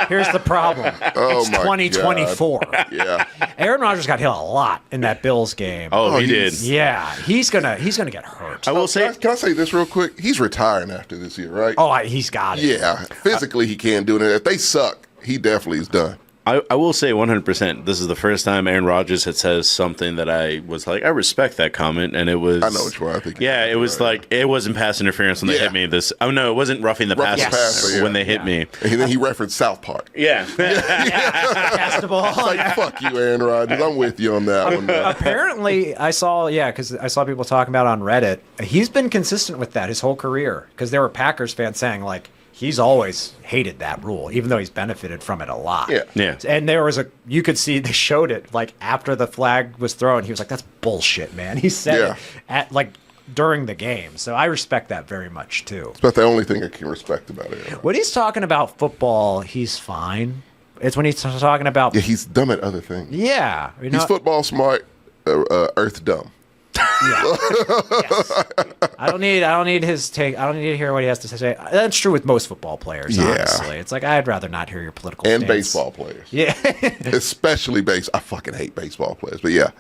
here's the problem. Oh, It's my 2024. Yeah. Aaron Rodgers got hit a lot in that Bills game. Oh, he did. he's- Yeah, he's gonna get hurt. I will say, Can I say this real quick? He's retiring after this year, right? Oh, he's got it. Yeah. Physically, he can't do it. If they suck, he definitely is done. I will say 100%. This is the first time Aaron Rodgers had said something that I was like, I respect that comment, and it was. I know which one I think. Yeah, it was like it wasn't pass interference when they hit me. Oh no, it wasn't roughing the passer when they hit me. And then he referenced South Park. Yeah, Pass the ball. It's like, fuck you, Aaron Rodgers. I'm with you on that one. Man. Apparently, I saw people talking about it on Reddit. He's been consistent with that his whole career because there were Packers fans saying like. He's always hated that rule, even though he's benefited from it a lot. Yeah. And there was you could see they showed it like after the flag was thrown. He was like, "That's bullshit, man." He said it at like during the game. So I respect that very much too. It's about the only thing I can respect about it. When he's talking about football, he's fine. It's when he's talking about he's dumb at other things. Yeah, he's football smart, earth dumb. Yes. I don't need his take. I don't need to hear what he has to say. That's true with most football players. Honestly, it's like I'd rather not hear your political and stance. baseball players. Yeah, especially I fucking hate baseball players, but yeah.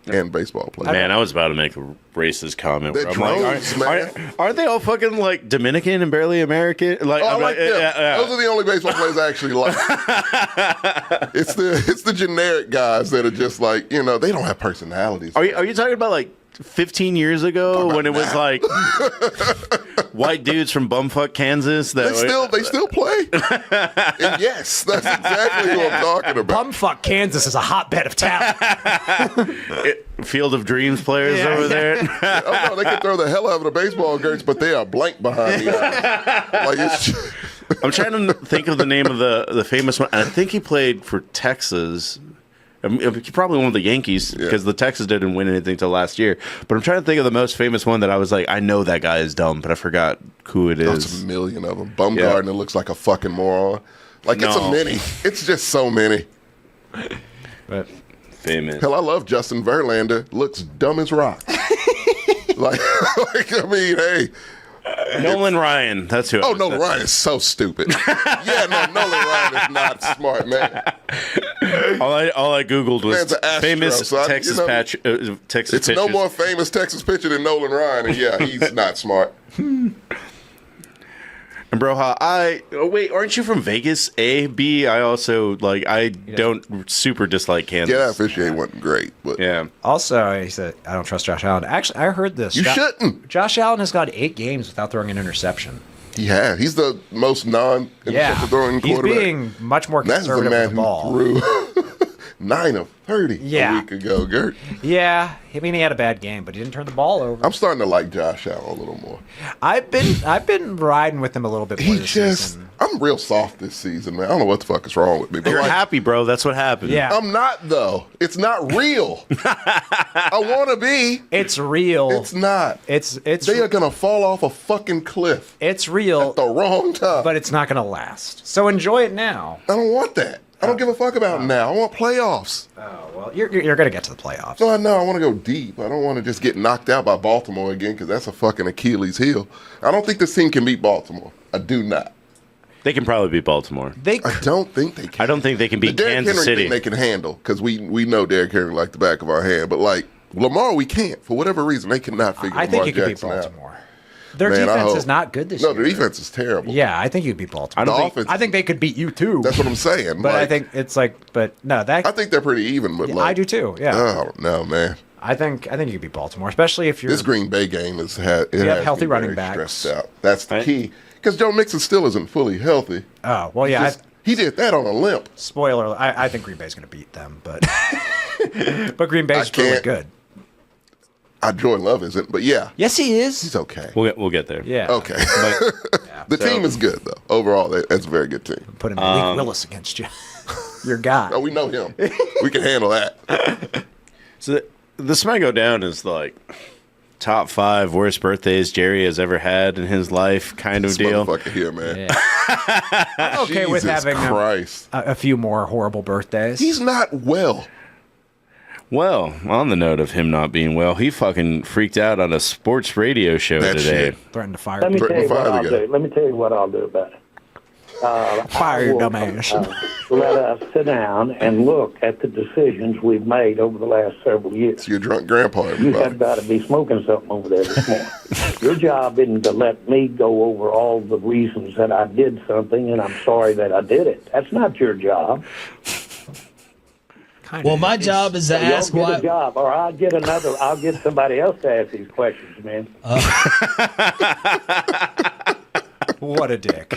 And baseball players. Man, I was about to make a racist comment. They're drones, aren't they all fucking like Dominican and barely American? Like, I like them. Those are the only baseball players I actually like. It's the generic guys that are just like, they don't have personalities. Are you talking about like 15 years ago when it was like white dudes from bumfuck Kansas? They still play. And yes, that's exactly what I'm talking about. Bumfuck Kansas is a hotbed of talent. Field of Dreams players over there. Oh no, they can throw the hell out of the baseball Gertz, but they are blank behind the eyes. I'm trying to think of the name of the famous one. I think he played for Texas. He probably won the Yankees because the Texans didn't win anything till last year. But I'm trying to think of the most famous one that I was like, I know that guy is dumb, but I forgot who it is. There's a million of them. Bumgarner looks like a fucking moron. Like it's a many. It's just so many. But famous. Hell, I love Justin Verlander. Looks dumb as rock. Hey. Nolan Ryan, that's who. Oh, Nolan Ryan is so stupid. Nolan Ryan is not smart, man. All I googled was famous Texas Texas It's pitchers. no more famous Texas pitcher than Nolan Ryan, and he's not smart. And Broha, wait, aren't you from Vegas? A, B, I also don't super dislike Kansas. Yeah, officiating wasn't great, but Also, he said, I don't trust Josh Allen. Actually, I heard this. You shouldn't. Josh Allen has got 8 games without throwing an interception. He has. He's the most non-interception throwing quarterback. He's being much more conservative with the ball. That's the man who threw 9 of 30 a week ago, Gert. Yeah, I mean he had a bad game, but he didn't turn the ball over. I'm starting to like Josh Allen a little more. I've been riding with him a little bit more this season. I'm real soft this season, man. I don't know what the fuck is wrong with me. But You're happy, bro. That's what happened. Yeah. I'm not, though. It's not real. I want to be. It's real. It's not. It's. They are going to fall off a fucking cliff. It's real. At the wrong time. But it's not going to last. So enjoy it now. I don't want that. I don't give a fuck about now. I want playoffs. Oh, well, you're going to get to the playoffs. No, I know. I want to go deep. I don't want to just get knocked out by Baltimore again because that's a fucking Achilles heel. I don't think this team can beat Baltimore. I do not. They can probably beat Baltimore. I don't think they can. I don't think they can beat Kansas Henry City. Thing they can handle because we know Derrick Henry like the back of our hand. But like Lamar, we can't. For whatever reason, they cannot figure I think Lamar you could beat Jackson Baltimore. out. Their defense is not good this year. No, their defense is terrible. Yeah, I think you'd beat Baltimore. I think they could beat you too. That's what I'm saying. But I think it's I think they're pretty even. But I do too. Yeah. I don't know, man. I think you could beat Baltimore, especially if you're. This Green Bay game has healthy running backs. Stressed out. That's the key. Because Joe Mixon still isn't fully healthy. Oh well, yeah. He did that on a limp. Spoiler: I think Green Bay's going to beat them, but but Green Bay's really good. Jordan Love isn't, but yeah. Yes, he is. He's okay. We'll get there. Yeah. Okay. The team is good, though. Overall, that's a very good team. Putting Malik Willis against you. Your guy. Oh, we know him. We can handle that. So this might go down as like top 5 worst birthdays Jerry has ever had in his life kind of this deal. Motherfucker here, man. Yeah. I'm okay with having a few more horrible birthdays. He's not well. Well, on the note of him not being well, he fucking freaked out on a sports radio show today. Threatened to fire. Let me tell you what I'll do. Let me tell you what I'll do about it. Fire your dumb ass. Let us sit down and look at the decisions we've made over the last several years. It's your drunk grandpa, everybody. You have got to be smoking something over there this morning. Your job isn't to let me go over all the reasons that I did something and I'm sorry that I did it. That's not your job. kind of. Well, my job is to Y'all ask get why. a job, or I'll get somebody else to ask these questions, man. What a dick.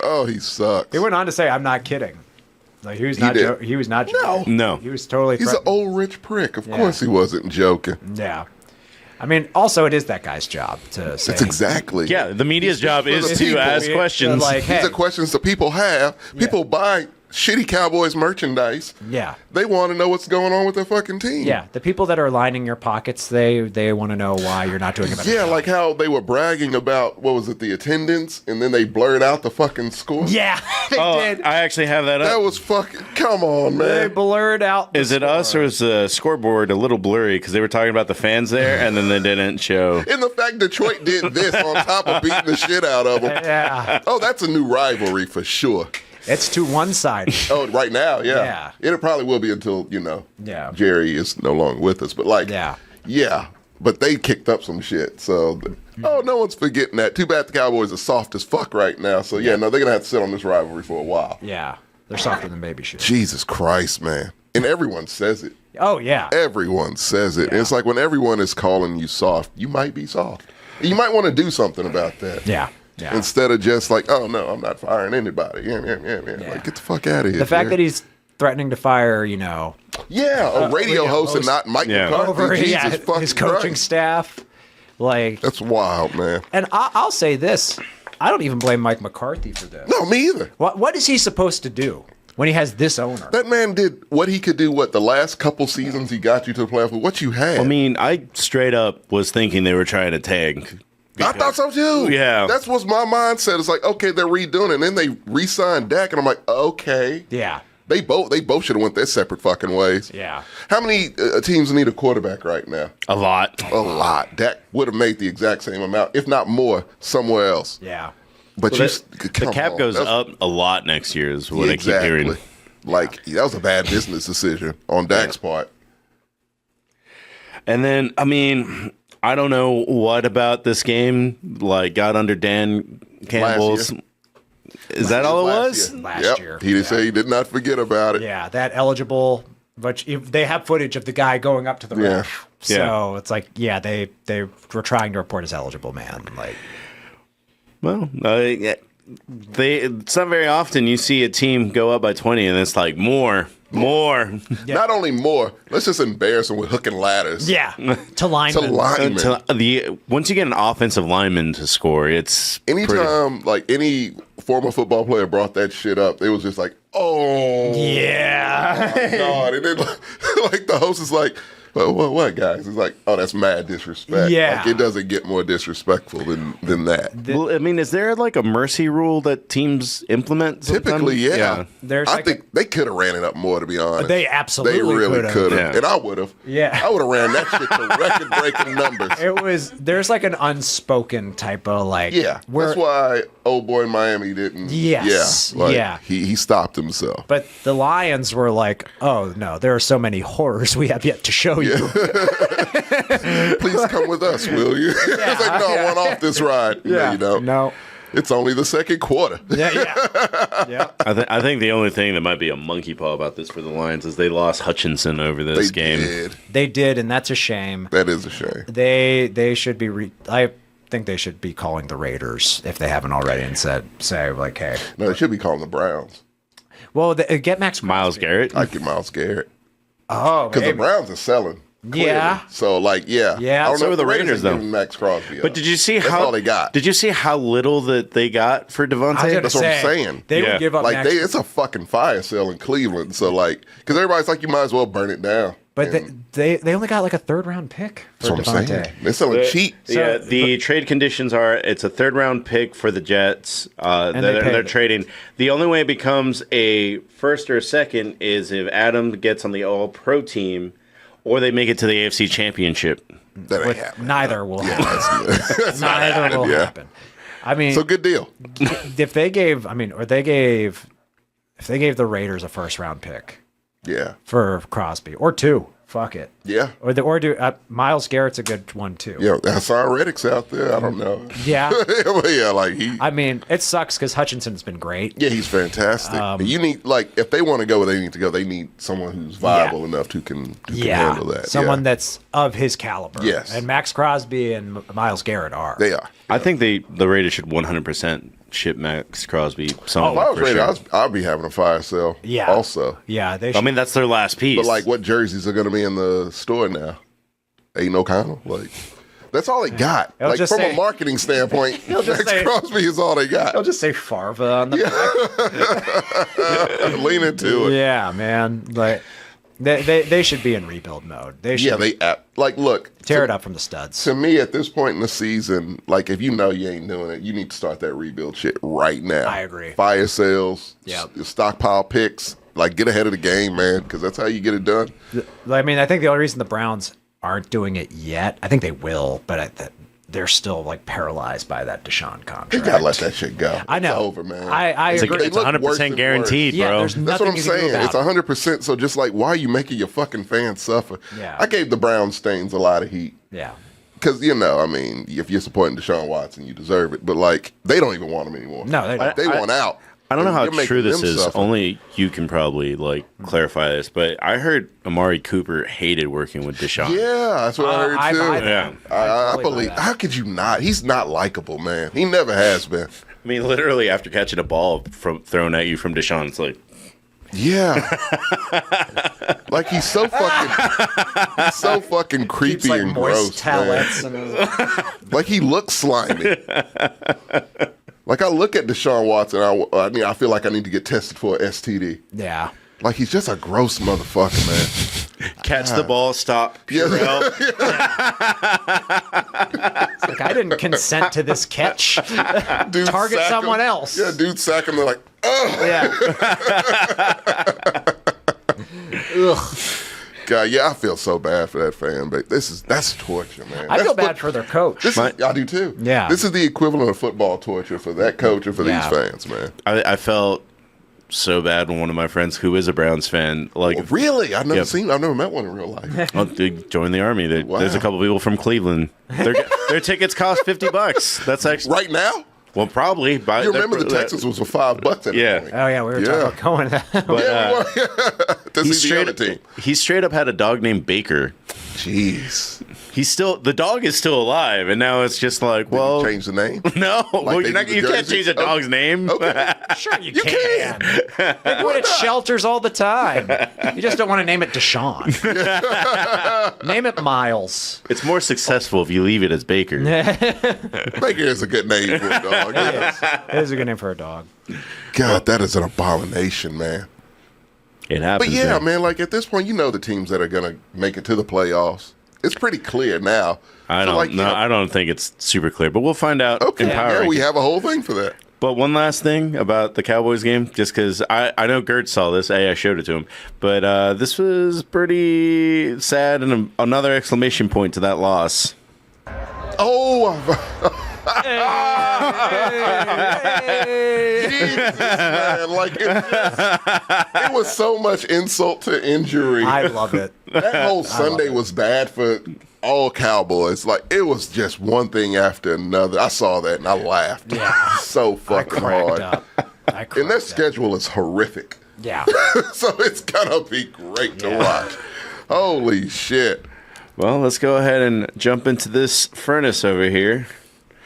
Oh, he sucks. He went on to say, "I'm not kidding." Like he was not. did. He was not. No. joking. No. He was totally. He's an old rich prick. Of course he wasn't joking. Yeah. I mean, also, it is that guy's job to say. That's exactly. Yeah, the media's job for is the to people. ask questions. Like, These hey, are questions that people have. People buy shitty Cowboys merchandise. yeah. They want to know what's going on with their fucking team. Yeah, the people that are lining your pockets, they want to know why you're not doing a better Yeah, job. like how they were bragging about, what was it, the attendance, and then they blurred out the fucking score. Yeah, they did. I actually have that That up. was fucking, come on, They man. blurred out. Is it us or is the scoreboard a little blurry because they were talking about the fans there and then they didn't show? And the fact Detroit did this on top of beating the shit out of them. Yeah, Oh, that's a new rivalry for sure. it's to one side. Oh, right now, yeah. Yeah. It probably will be until, Yeah. Jerry is no longer with us. But Yeah. yeah. But they kicked up some shit. So, no one's forgetting that. Too bad the Cowboys are soft as fuck right now. So, they're going to have to sit on this rivalry for a while. Yeah, they're softer than baby shoes. Jesus Christ, man. And everyone says it. Oh yeah, Everyone says it. And it's like when everyone is calling you soft, you might be soft. You might want to do something about that. yeah, yeah. Instead of just like, oh, no, I'm not firing anybody. Yeah. Like, get the fuck out of here. The fact Jerry. that he's threatening to fire, Yeah, a radio host and not Mike McCarthy. over Jesus fucking his coaching Christ. staff, like, That's wild, man. and I'll say this: I don't even blame Mike McCarthy for this. No, me either. What is he supposed to do when he has this owner? That man did what he could do, the last couple seasons he got you to the playoffs with what you had. I mean, I straight up was thinking they were trying to tag. I thought so too. Yeah. That's what my mindset is like, okay, they're redoing it. And then they re-signed Dak, and I'm like, okay. Yeah, They both should have went their separate fucking ways. yeah. How many teams need a quarterback right now? A lot. A lot. Dak would have made the exact same amount, if not more, somewhere else. Yeah. But The cap goes up a lot next year is what I keep hearing. Like, that was a bad business decision on Dak's part. And then, I mean, I don't know what about this game got under Dan Campbell's. year. Is that all it Last was? year. Last Yep. year. He did say he did not forget about it. Yeah, that eligible. But they have footage of the guy going up to the Yeah. ref. So it's like, they were trying to report as eligible, man. Like, Well, it's not very often you see a team go up by 20 and it's like more. Not only more, let's just embarrass them with hooking ladders. yeah, to linemen. To linemen. Once you get an offensive lineman to score, it's pretty- Anytime, any former football player brought that shit up, it was just like, oh, Yeah. God. And then, the host is like, what, guys? It's like, oh, that's mad disrespect. Yeah. Like, it doesn't get more disrespectful than that. Well, I mean, is there a mercy rule that teams implement? Typically, yeah. There's I think they could have ran it up more, to be honest. They absolutely They really could've. could have. Yeah. And I would have. Yeah. I would have ran that shit to record-breaking numbers. There's an unspoken type of Yeah. That's why old boy in Miami didn't. Yes. Yeah. Yeah. He stopped himself. But the Lions were like, oh no, there are so many horrors we have yet to show you. Please come with us, will you? It's like, no, I want off this ride. Yeah. No. It's only the second quarter. Yeah. I think the only thing that might be a monkey paw about this for the Lions is they lost Hutchinson over this game. They did, and that's a shame. That is a shame. They should be. I think they should be calling the Raiders if they haven't already, and say like, hey, No, they should be calling the Browns. well, get Max Miles Crosby. Garrett. I get Miles Garrett. Oh, Because the maybe. Browns are selling. Clearly. Yeah. So, Yeah. I don't So know are if the Raiders, are though. giving Max Crosby. But did you see That's how all they got. Did you see how little that they got for I was Devontae? gonna That's what I'm say, saying. They Yeah. would give up Max. it's a fucking fire sale in Cleveland. So, because everybody's like, you might as well burn it down. but And they only got like a 3rd round pick for that's what I'm Devontae. saying. They're selling cheap. Yeah, the trade conditions are it's a 3rd round pick for the Jets that they they're paid. trading. The only way it becomes a 1st or 2nd is if Adam gets on the All Pro team, or they make it to the AFC Championship. That ain't happening. Neither will happen. That's not Neither happening, will yeah. happen. I mean, So, good deal. if they gave the Raiders a 1st round pick Yeah. for Crosby, or 2 Fuck it. Yeah. Miles Garrett's a good one too. Yeah, Hassan Reddick's out there. I don't know. Yeah. But yeah, like I mean, it sucks because Hutchinson's been great. Yeah, he's fantastic. You need, like, if they want to go where they need to go, they need someone who's viable enough who can handle that. Someone that's of his caliber. Yes. And Max Crosby and Miles Garrett are. They are. I think the Raiders should 100% ship Max Crosby If I somewhere. was for Raiders, sure. I'd be having a fire sale. Yeah. Also. Yeah, they should. I mean, that's their last piece. But, like, what jerseys are going to be in the store now? Aiden O'Connell? Like, that's all they got. It'll Like, just from say- a marketing standpoint, He'll just Max say- Crosby is all they got. I'll just say Farva on the back. Lean into it. Yeah, man. Like they should be in rebuild mode. They should Look. tear it up from the studs. To me, at this point in the season, like, if you know you ain't doing it, you need to start that rebuild shit right now. I agree. Fire sales, Yep. stockpile picks, like, get ahead of the game, man, because that's how you get it done. I mean, I think the only reason the Browns aren't doing it yet, I think they will, but they're still like paralyzed by that Deshaun contract. You gotta let that shit go. I know. It's over, man. I it's, agree. it's They look worse 100% and guaranteed, yeah, bro. there's That's nothing what I'm you can do saying. about It's it. 100%. So just like, why are you making your fucking fans suffer? Yeah. I gave the Brown stains a lot of heat. Yeah. Because, I mean, if you're supporting Deshaun Watson, you deserve it. But, like, they don't even want him anymore. No, they don't. They want out. I don't know how You're making true this them is. suffer. Only you can probably clarify this, but I heard Amari Cooper hated working with Deshaun. Yeah, that's what I heard, I too. buy that. Yeah. I totally buy believe. that. How could you not? He's not likable, man. He never has been. I mean, literally after catching a ball thrown at you from Deshaun, it's like, Yeah. Like, he's so fucking creepy Keeps, like, and moist gross, man. towelettes and Like, he looks slimy. Like, I look at Deshaun Watson, I feel like I need to get tested for an STD. yeah. Like, he's just a gross motherfucker, man. catch the ball, stop, Purell. It's like, I didn't consent to this catch. Dude Target sack someone him. else. Yeah, dude sack him. They're like, ugh. Yeah. Ugh. God, yeah, I feel so bad for that fan, but that's torture, man. I That's feel bad what- for their coach. I do too. Yeah. This is the equivalent of football torture for that coach and for these fans, man. I felt so bad when one of my friends who is a Browns fan, like, Well, really? I've never Yep. I've never met one in real life. they joined the army. There's a Wow. couple people from Cleveland. Their tickets cost $50. That's actually Right now? well, probably. By You remember the Texans was for $5 at Yeah. that point. Oh yeah, we were talking about going. But, Yeah, we were. To he see the other team. straight up had a dog named Baker. Jeez. The dog is still alive, and now it's just like, well, Change the name? no, well, they do the you can't jersey? change a dog's name. Okay. Sure, you can. They do it at shelters all the time. You just don't want to name it Deshaun. Name it Miles. It's more successful if you leave it as Baker. Baker is a good name for a dog. Yes. It is a good name for a dog. God, that is an abomination, man. It happens. But yeah, man, like at this point, the teams that are going to make it to the playoffs. It's pretty clear now. I don't think it's super clear, but we'll find out. Okay, in power yeah, we rankings. have a whole thing for that. But one last thing about the Cowboys game, just because I know Gert saw this. I showed it to him. But this was pretty sad and another exclamation point to that loss. Oh, Jesus, man! Like it was so much insult to injury. I love it. That whole Sunday was bad for all Cowboys. Like it was just one thing after another. I saw that and I laughed. Yeah. So I fucking cracked hard. up. And their schedule is horrific. Yeah. So it's gonna be great to watch. Holy shit. Well, let's go ahead and jump into this furnace over here.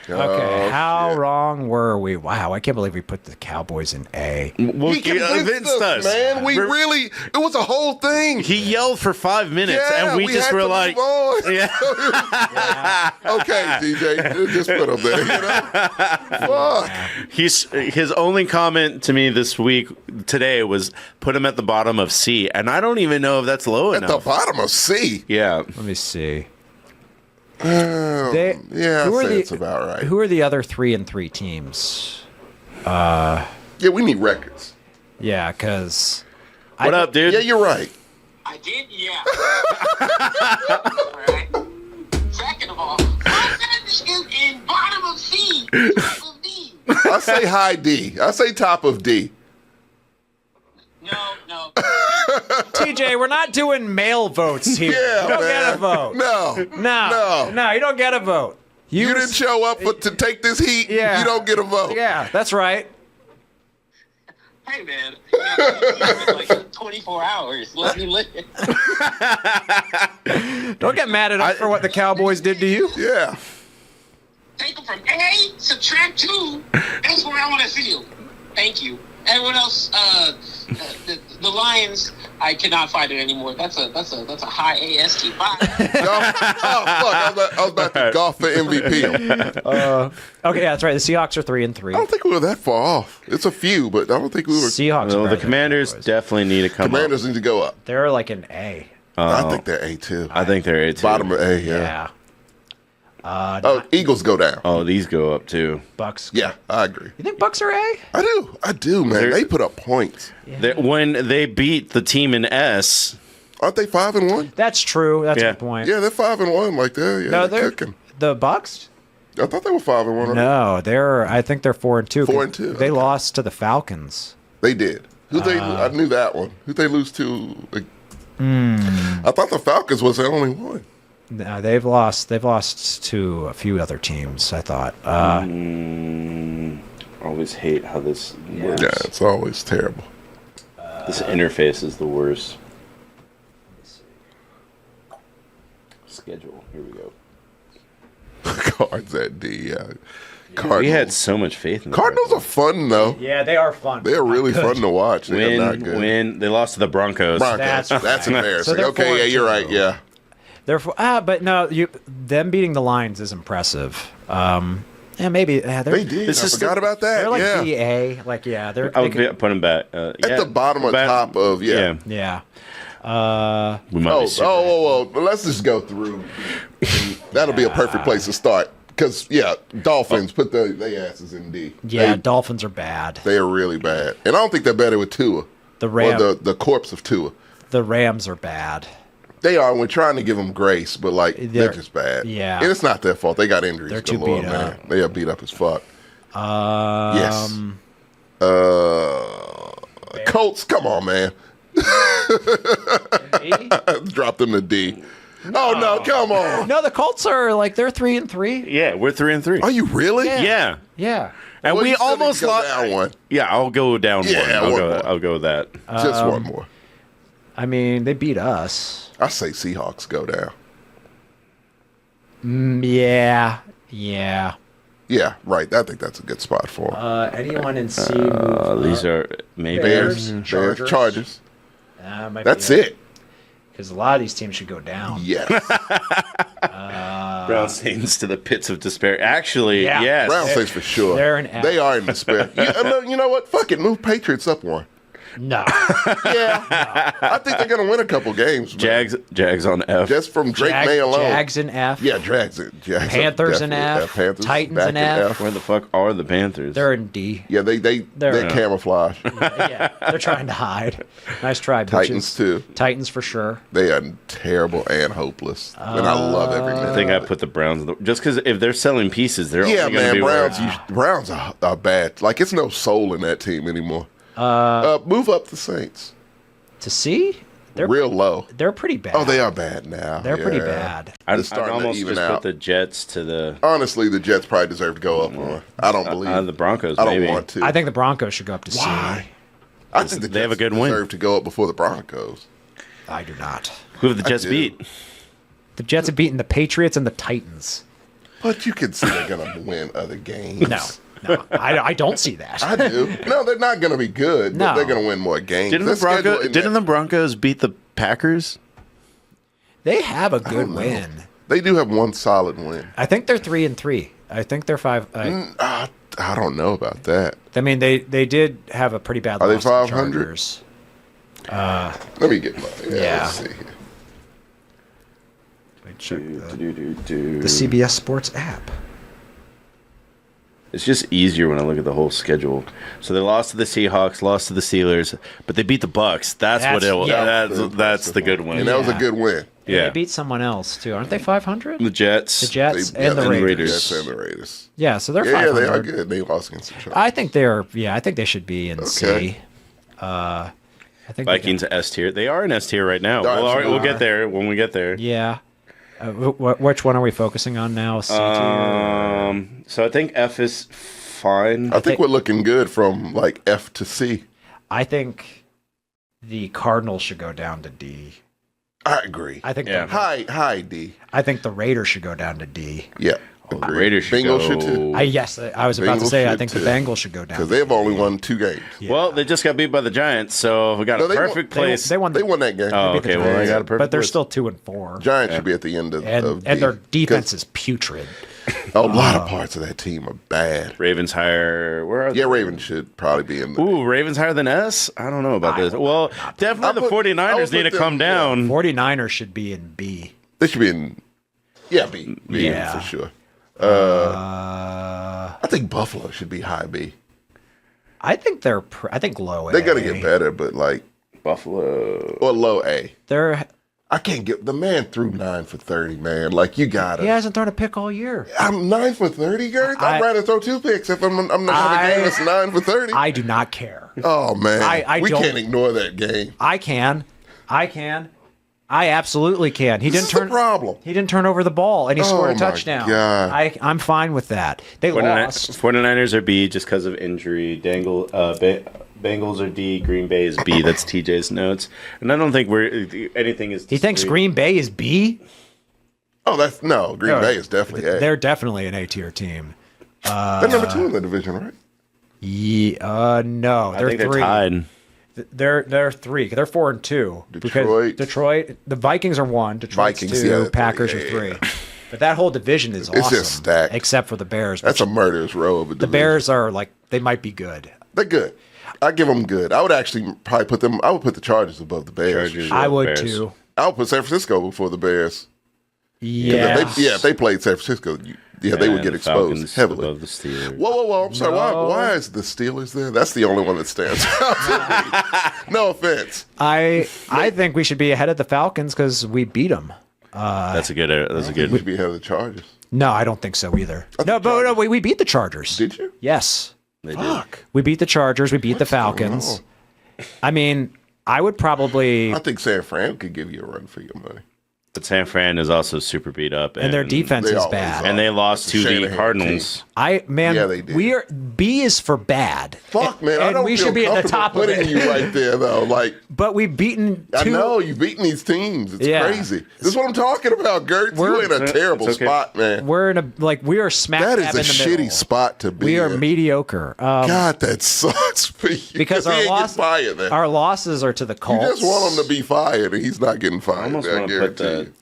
Okay, how shit. wrong were we? Wow, I can't believe we put the Cowboys in A. Well, He convinced us, man. It was a whole thing. He yelled for 5 minutes, Yeah, and we just had were to like, move on. yeah. Okay, DJ, just put him there. Fuck. His only comment to me today was put him at the bottom of C, and I don't even know if that's low At the enough. bottom of C. Yeah. Let me see. Yeah, who are it's about right. Who are the other 3-3 teams? Yeah, we need records. Yeah, because What up, dude? Yeah, you're right. I did, yeah. All right. Second of all, is in bottom of C, top of D. I say high D. I say top of D. No. TJ, we're not doing mail votes here. Yeah, you don't man. get a vote. No, you don't get a vote. You didn't show up to take this heat. Yeah. You don't get a vote. Yeah, that's right. Hey, man. It's like 24 hours. Let me live. Don't get mad at us for what the Cowboys did to you. Yeah. Take them from A, subtract 2. That's where I want to see you. Thank you. Everyone else, the Lions, I cannot fight it anymore. That's a high AST. Bye. I was about to golf for MVP. Okay, yeah, that's right. The Seahawks are 3-3. I don't think we were that far off. It's a few, but I don't think we were. Seahawks. Well, are the better Commanders than the Cowboys. definitely need to come Commanders up. need to go up. They're like an A. I think they're A too. I think they're A too. Bottom of A, yeah. Yeah. Eagles go down. Oh, these go up too. Bucks. Yeah, I agree. You think Bucks are A? I do, man. They put up points. When they beat the team in S, Aren't they 5-1? That's true. That's a Yeah. good point. Yeah, they're 5-1. Like they're No, they're they're cooking. the Bucks. I thought they were 5-1. No, I think they're 4-2. 4-2, They okay. lost to the Falcons. They did. I knew that one. Who'd they lose to? I thought the Falcons was the only one. No, they've lost to a few other teams. I thought. always hate how this works. Yeah, it's always terrible. This interface is the worst. Schedule. Here we go. Cards at D. Yeah. We Cardinals. had so much faith in the Cardinals are fun though. Yeah, they are fun. They're really fun to watch. They're not good. When they lost to the Broncos. Broncos. That's That's right. embarrassing. So they're Okay, yeah, you're 4-2. right. Yeah. Therefore, but no, them beating the Lions is impressive. Yeah, maybe they're, They did. This I is forgot about that. They're like yeah. DA. Like they're I they would could- put them back. At the bottom or top of yeah. yeah. We might be super. Oh, let's just go through. That'll be a perfect place to start. Because Dolphins put they asses in D. Yeah, Dolphins are bad. They are really bad, and I don't think they're better with Tua. The Rams. Or the corpse of Tua. The Rams are bad. They are. We're trying to give them grace, but they're They're- just bad. yeah. and it's not their fault. They got injuries. They're too galore, beat man. up. They are beat up as fuck. Yes. Colts. Come on, man. Drop them to D. Oh no! Come on. No, the Colts are they're 3-3. Yeah, we're 3-3. Are you really? Yeah. Yeah. And Well, we you still need almost to go lost. down one. Yeah, I'll go down Yeah, one. one more. I'll go with that. Just one more. I mean, they beat us. I say Seahawks go down. Yeah. Yeah. Yeah, right. I think that's a good spot for them. Anyone in C move These up? are maybe Bears. Bears, Chargers. Might That's be it. Because a lot of these teams should go down. Yes. Brown Saints to the pits of despair. Actually, Yeah. yes. Brown Saints for sure. they're an F. They are in despair. You know what? Fuck it. Move Patriots up one. No. Yeah. I think they're going to win a couple games. man. Jags on F. Just from Drake May alone. Jags in F. Yeah, Jags Panthers in definitely F. Panthers Titans back in F. Where the fuck are the Panthers? They're in D. Yeah, they're camouflage. Yeah, they're trying to hide. Nice try, bitches. Titans too. Titans for sure. They are terrible and hopeless, and I love every minute. I think I put the Browns in just because if they're selling pieces, they're Yeah, only going to man, be Browns. worth. Browns are bad. Like it's no soul in that team anymore. Move up the Saints. To see, they're Real low. They're pretty bad. Oh, they are bad now. They're pretty Yeah. bad. I'd It's starting to almost even just out. put the Jets to the Honestly, the Jets probably deserve to go up one. I don't believe the Broncos. I don't maybe. want to. I think the Broncos should go up to Why? C. I think the They have a Jets good win. deserve to go up before the Broncos. I do not. Who have the Jets do. beat? The Jets have beaten the Patriots and the Titans. But you can see they're going to win other games. No, I don't see that. I do. No, they're not going to be good, but No. they're going to win more games. Didn't Their the Broncos? schedule isn't Didn't that- the Broncos beat the Packers? They have a good don't know. win. They do have one solid win. I think they're 3-3. I think they're 5. I don't know about that. I mean, they did have a pretty bad Are they loss to the 500? Chargers. Let me get my. Yeah. Let's see here. Wait, check the The CBS Sports app. It's just easier when I look at the whole schedule. So they lost to the Seahawks, lost to the Steelers, but they beat the Bucks. That's what it was. yeah. That's the good win. And that was a Yeah. good win. Yeah. They beat someone else too, aren't they? 500. The Jets. The Jets They- and the yeah, Raiders. Jets and the Raiders. Yeah, so they're Yeah, 500. they are good. They lost against the Chargers. I think they're. Yeah, I think they should be in C. Okay. I think Vikings S tier. They are in S tier right now. Well, all right, we'll get there when we get there. Yeah. Which one are we focusing on now? C tier? So I think F is fine. I think we're looking good from like F to C. I think the Cardinals should go down to D. I agree. I think high D. I think the Raiders should go down to D. Yeah. Raiders should Bengals go. should too. Yes, I was about to Bengals say I should think the too. Bengals should go down Because they've only won 2 games. Yeah. Well, they just got beat by the Giants, so we got a perfect place. They won They won that game. Oh, okay. Well, I got a perfect but they're place. still 2-4, Giants should be at the end of and D. their defense is putrid. A lot of parts of that team are bad. Ravens higher. Where are they? Yeah, Ravens should probably be in the Ooh, Ravens higher than S? I don't know about this. Well, definitely the 49ers need to come down. 49ers should be in B. They should be in B. B Yeah. for sure. I think Buffalo should be high B. I think they're I think low A. They're gonna get better, but like Buffalo. or low A. They're I can't get the man threw 9 for 30, man. Like you got he it. hasn't thrown a pick all year. I'm 9 for 30, Girth. I'd rather throw 2 picks if I'm not having a game that's 9 for 30. I do not care. Oh man, we don't- can't ignore that game. I can. I absolutely can. He didn't This is the turn problem. He didn't turn over the ball, and he scored a my touchdown. God. I'm fine with that. They lost. 49ers are B just because of injury. Bengals are D. Green Bay is B. That's TJ's notes. And I don't think anything is. He thinks Green Bay is B? Oh, Green Bay is definitely A. They're definitely an A tier team. They're number 2 in the division, right? Yeah, no, I they're think 3. they're tied. They're 3. They're 4 and 2. Detroit. Because Detroit. The Vikings are 1. Detroit's Vikings, 2. yeah, Packers are 3. But that whole division is awesome. It's just stacked. Except for the Bears. That's a murderous row of a The division. Bears are like they might be good. They're good. I give them good. I would actually probably put them. I would put the Chargers above the Bears. Chargers. I would Bears. too. I would put San Francisco before the Bears. Yeah. If they played San Francisco, they would get the exposed Falcons heavily. above the Steelers. Whoa! I'm sorry. No. Why is the Steelers there? That's the only one that stands out to me. No offense. I think we should be ahead of the Falcons because we beat them. That's a good. That's a We should good. be ahead of the Chargers. No, I don't think so either. No, we beat the Chargers. Did you? Yes. They did. Fuck. We beat the Chargers. We beat the Falcons. I mean, I would probably. I think San Fran could give you a run for your money. But San Fran is also super beat up, And their defense They is always bad. are. and they lost to the Shanahan Cardinals. Yeah, they did. We are B is for bad. Fuck, man. I And don't we feel should be at the comfortable top of putting it. you right there, though. Like, But we've beaten two. I know you've beaten these teams. It's Yeah. crazy. This is what I'm talking about, Gert. You're in a terrible It's okay. spot, man. We're in a we are smack That dab is a in the shitty middle. spot to be We are in. mediocre. God, that sucks for you. Because he our ain't loss, get fired then. our losses are to the You Colts. just want him to be fired, and he's not getting I fired. almost I want to put guarantee the you.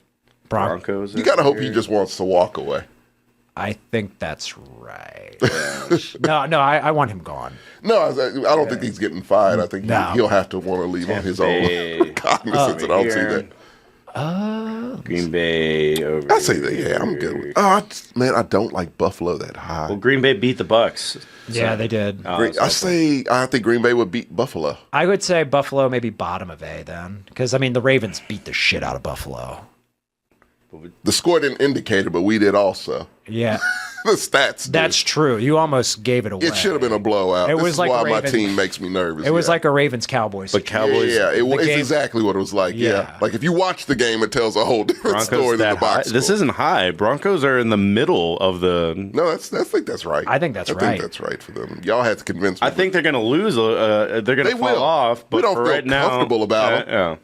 Broncos. You gotta in hope here. he just wants to walk away. I think that's right. no, I want him gone. No, I don't think he's getting fired. I think No. he'll have to want to leave on his Bay. own cognizance, and I don't see Here. that. Green Bay over. I say that. Yeah, I'm good. Man, I don't like Buffalo that high. Well, Green Bay beat the Bucks. Yeah, they did. Oh, I think Green Bay would beat Buffalo. I would say Buffalo maybe bottom of A then, because I mean the Ravens beat the shit out of Buffalo. The score didn't indicate it, but we did also. Yeah, The stats. that's true. You almost gave it away. It should have been a blowout. It This was is like why my Ravens- team makes me nervous. It was yeah. like a Ravens Cowboys. But Cowboys. Yeah, it's game- exactly what it was like. Yeah. Yeah. Like if you watch the game, it tells a whole different Broncos story than that the box. high. This score. isn't high. Broncos are in the middle of the. No, I think that's right. I think that's I right. think that's right for them. Y'all had to convince me. I think they're going to lose. They're going They to fall will. off. But We don't for feel right now, comfortable about it. Yeah.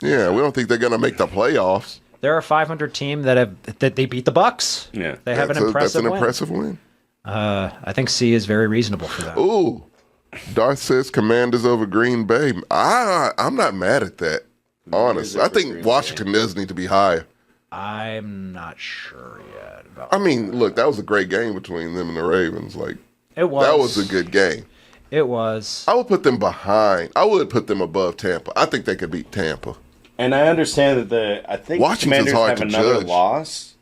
Yeah, we don't think they're going to make the playoffs. They're a 500 team that they beat the Bucks. Yeah. They have That's an impressive That's an win. impressive win. I think C is very reasonable for them. Ooh, Darth says Commanders over Green Bay. I'm not mad at that. Honestly, I think Washington does need to be higher. I'm not sure yet about. I mean, look, that was a great game between them and the Ravens. Like It was. that was a good game. It was. I would put them behind. I would put them above Tampa. I think they could beat Tampa. And I understand that I think Washington's Commanders hard have to another judge. loss,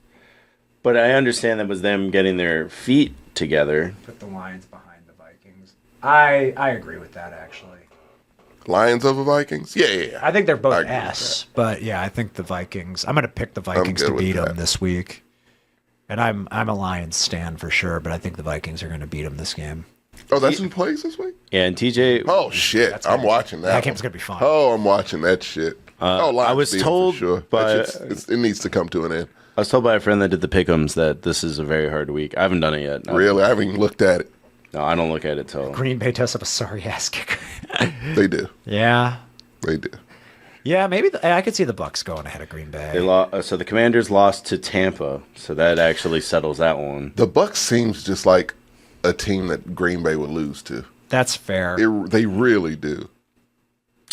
but I understand that was them getting their feet together. Put the Lions behind the Vikings. I agree with that actually. Lions over Vikings? Yeah. I think they're I both agree with S, but yeah, I think the Vikings. I'm going to pick the Vikings good to with beat that. them this week. And I'm a Lions stan for sure, but I think the Vikings are going to beat them this game. Oh, that's who plays this week? Yeah, and TJ. Oh, shit. I'm watching that. That game's going to be fun. Oh, I'm watching that shit. Lions I was beat 'em told for sure. by- It needs to come to an end. I was told by a friend that did the pick'ems that this is a very hard week. I haven't done it yet. No. Really? I haven't even looked at it. No, I don't look at it till. Green Bay does have a sorry-ass kicker. They do. Yeah. They do. Yeah, maybe I could see the Bucks going ahead of Green Bay. They lost. So the Commanders lost to Tampa. So that actually settles that one. The Bucks seems just like a team that Green Bay would lose to. That's fair. They really do.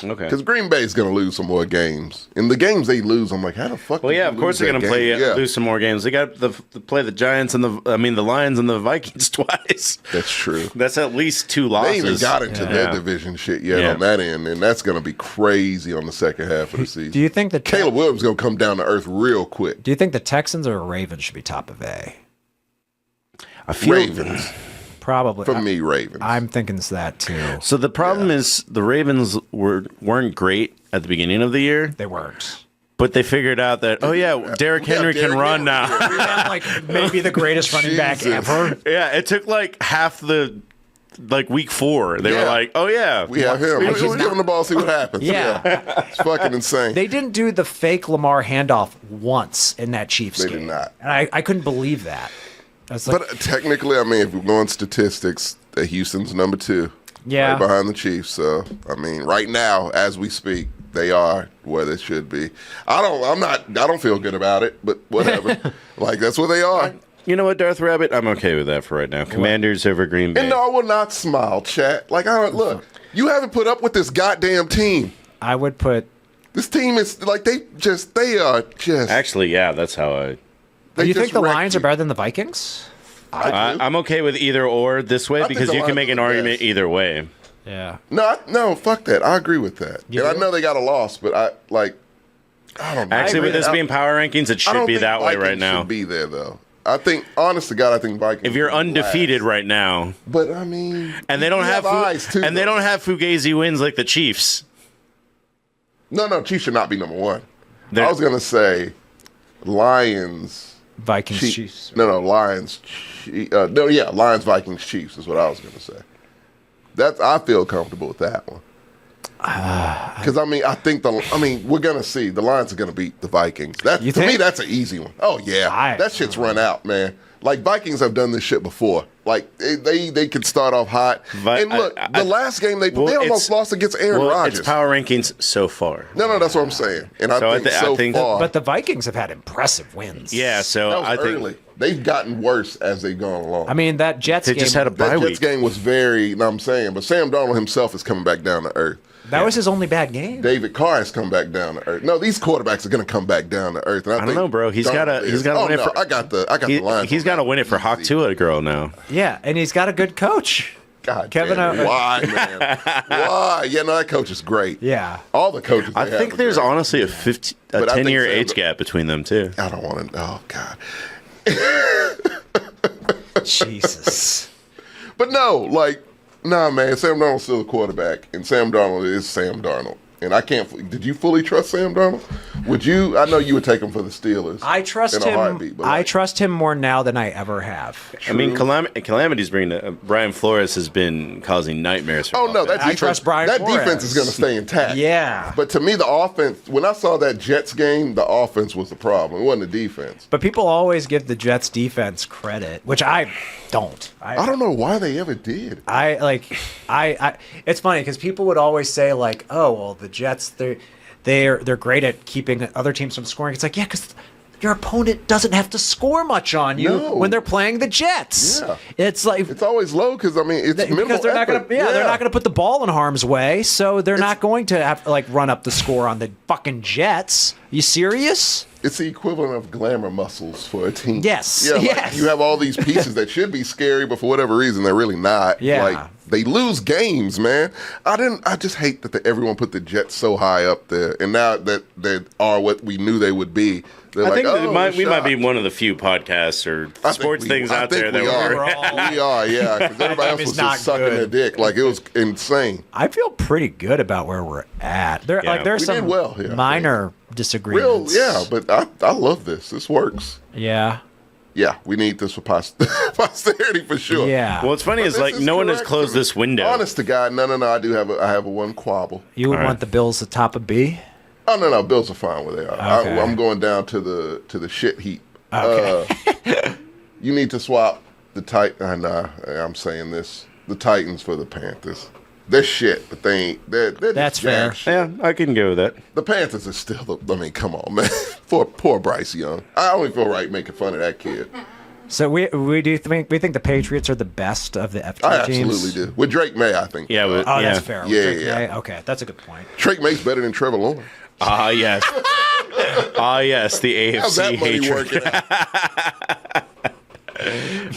Okay. Because Green Bay is going to lose some more games. And the games they lose, I'm like, how the fuck? Well, did yeah, you of course lose they're that going to game? lose some more games. They got to play the Giants and the Lions and the Vikings twice. That's true. That's at least 2 losses. They ain't even got into their division shit yet on that end, and that's going to be crazy on the second half of the season. Do you think that Caleb Williams is going to come down to earth real quick? Do you think the Texans or Ravens should be top of A? I feel Ravens. Probably. For me, Ravens. I'm thinking it's that too. So the problem is the Ravens weren't great at the beginning of the year. They weren't. But they figured out that, Derrick Henry can run now. We have like maybe the greatest running back ever. Yeah, it took like half the week 4. They were like, oh yeah, we have him. Let's just give him the ball, see what happens. Yeah. It's fucking insane. They didn't do the fake Lamar handoff once in that Chiefs game. They did not. And I couldn't believe that. But technically, I mean, if we're going statistics, Houston's number 2. Yeah. Right behind the Chiefs. So, I mean, right now, as we speak, they are where they should be. I don't feel good about it, but whatever. Like, that's where they are. You know what, Darth Rabbit? I'm okay with that for right now. Commanders over Green Bay. And no, I will not smile, chat. Like, look, you haven't put up with this goddamn team. I would put. This team is, like, they are just. Actually, yeah, that's how I. Do you think the Lions are better than the Vikings? I'm okay with either or this way because you can make an argument either way. Yeah. No, fuck that. I agree with that. I know they got a loss, but I don't know. Actually, with this being power rankings, it should be that way right now. Should be there though. I think, honest to God, I think Vikings. If you're undefeated right now, but I mean, and they don't have eyes too, and they don't have Fugazi wins like the Chiefs. No, Chiefs should not be number 1. I was gonna say Lions. Vikings, Chiefs. No, Lions. Lions, Vikings, Chiefs is what I was going to say. I feel comfortable with that one. Because we're going to see the Lions are going to beat the Vikings. To me, that's an easy one. Oh yeah, that shit's run out, man. Like Vikings have done this shit before. Like they could start off hot. And look, the last game they almost lost against Aaron Rodgers. It's power rankings so far. No, that's what I'm saying. And I think far. But the Vikings have had impressive wins. Yeah, so I think they've gotten worse as they've gone along. I mean, that Jets game. They just had a bye week. That Jets game was but Sam Darnold himself is coming back down to earth. That was his only bad game. David Carr has come back down to earth. No, these quarterbacks are going to come back down to earth. And I don't know, bro. He's got to win it for. I got the line. He's got to win it for Hawk Tua girl now. Yeah, and he's got a good coach. God, Kevin. Why, man? Why? Yeah, no, that coach is great. Yeah, all the coaches. I think there's honestly a 10-year age gap between them too. I don't want to. Oh God. Jesus. But no, nah, man. Sam Darnold's still a quarterback, and Sam Darnold is Sam Darnold. And I can't. Did you fully trust Sam Darnold? Would you? I know you would take him for the Steelers. I trust him. I trust him more now than I ever have. True. I mean, calamities bringing Brian Flores has been causing nightmares. For I trust Brian. That Flores. defense is going to stay intact. Yeah. But to me, the offense. When I saw that Jets game, the offense was the problem. It wasn't the defense. But people always give the Jets defense credit, which I don't. I don't know why they ever did. It's funny because people would always say like, oh well, the Jets they're great at keeping other teams from scoring. It's like, yeah, because your opponent doesn't have to score much on you when they're playing the Jets. Yeah. It's like it's always low because it's minimal because they're effort. not gonna they're not gonna put the ball in harm's way, so they're not going to have to run up the score on the fucking Jets. You serious? It's the equivalent of glamour muscles for a team. Yes. Yeah, yes. You have all these pieces that should be scary, but for whatever reason, they're really not. Yeah. They lose games, man. I just hate that everyone put the Jets so high up there, and now that they are what we knew they would be, they're I think we might be one of the few podcasts or sports things out there that we are, yeah. Because everybody else was just sucking their dick. Like, it was insane. I feel pretty good about where we're at. There's some minor disagreements. But I love this. This works. Yeah. yeah, we need this for posterity for sure. Yeah. Well, what's funny is like no one has closed this window. Honest to God, no. I have a one quabble. You would want the Bills to top a B? Oh no, Bills are fine where they are. Okay. I'm going down to the shit heap. Okay. You need to swap the I'm saying this. The Titans for the Panthers. They're shit, but they ain't. They're That's just jack fair. shit. Yeah, I can go with that. The Panthers are still. I mean, come on, man. Poor Bryce Young. I only feel right making fun of that kid. So we think the Patriots are the best of the FT I teams? absolutely do. With Drake May, I think. Yeah, but, Oh, that's fair. Yeah, Drake yeah. May? Okay, that's a good point. Drake May's better than Trevor Lawrence. Ah, yes. yes, the How's that AFC money hatred. working out?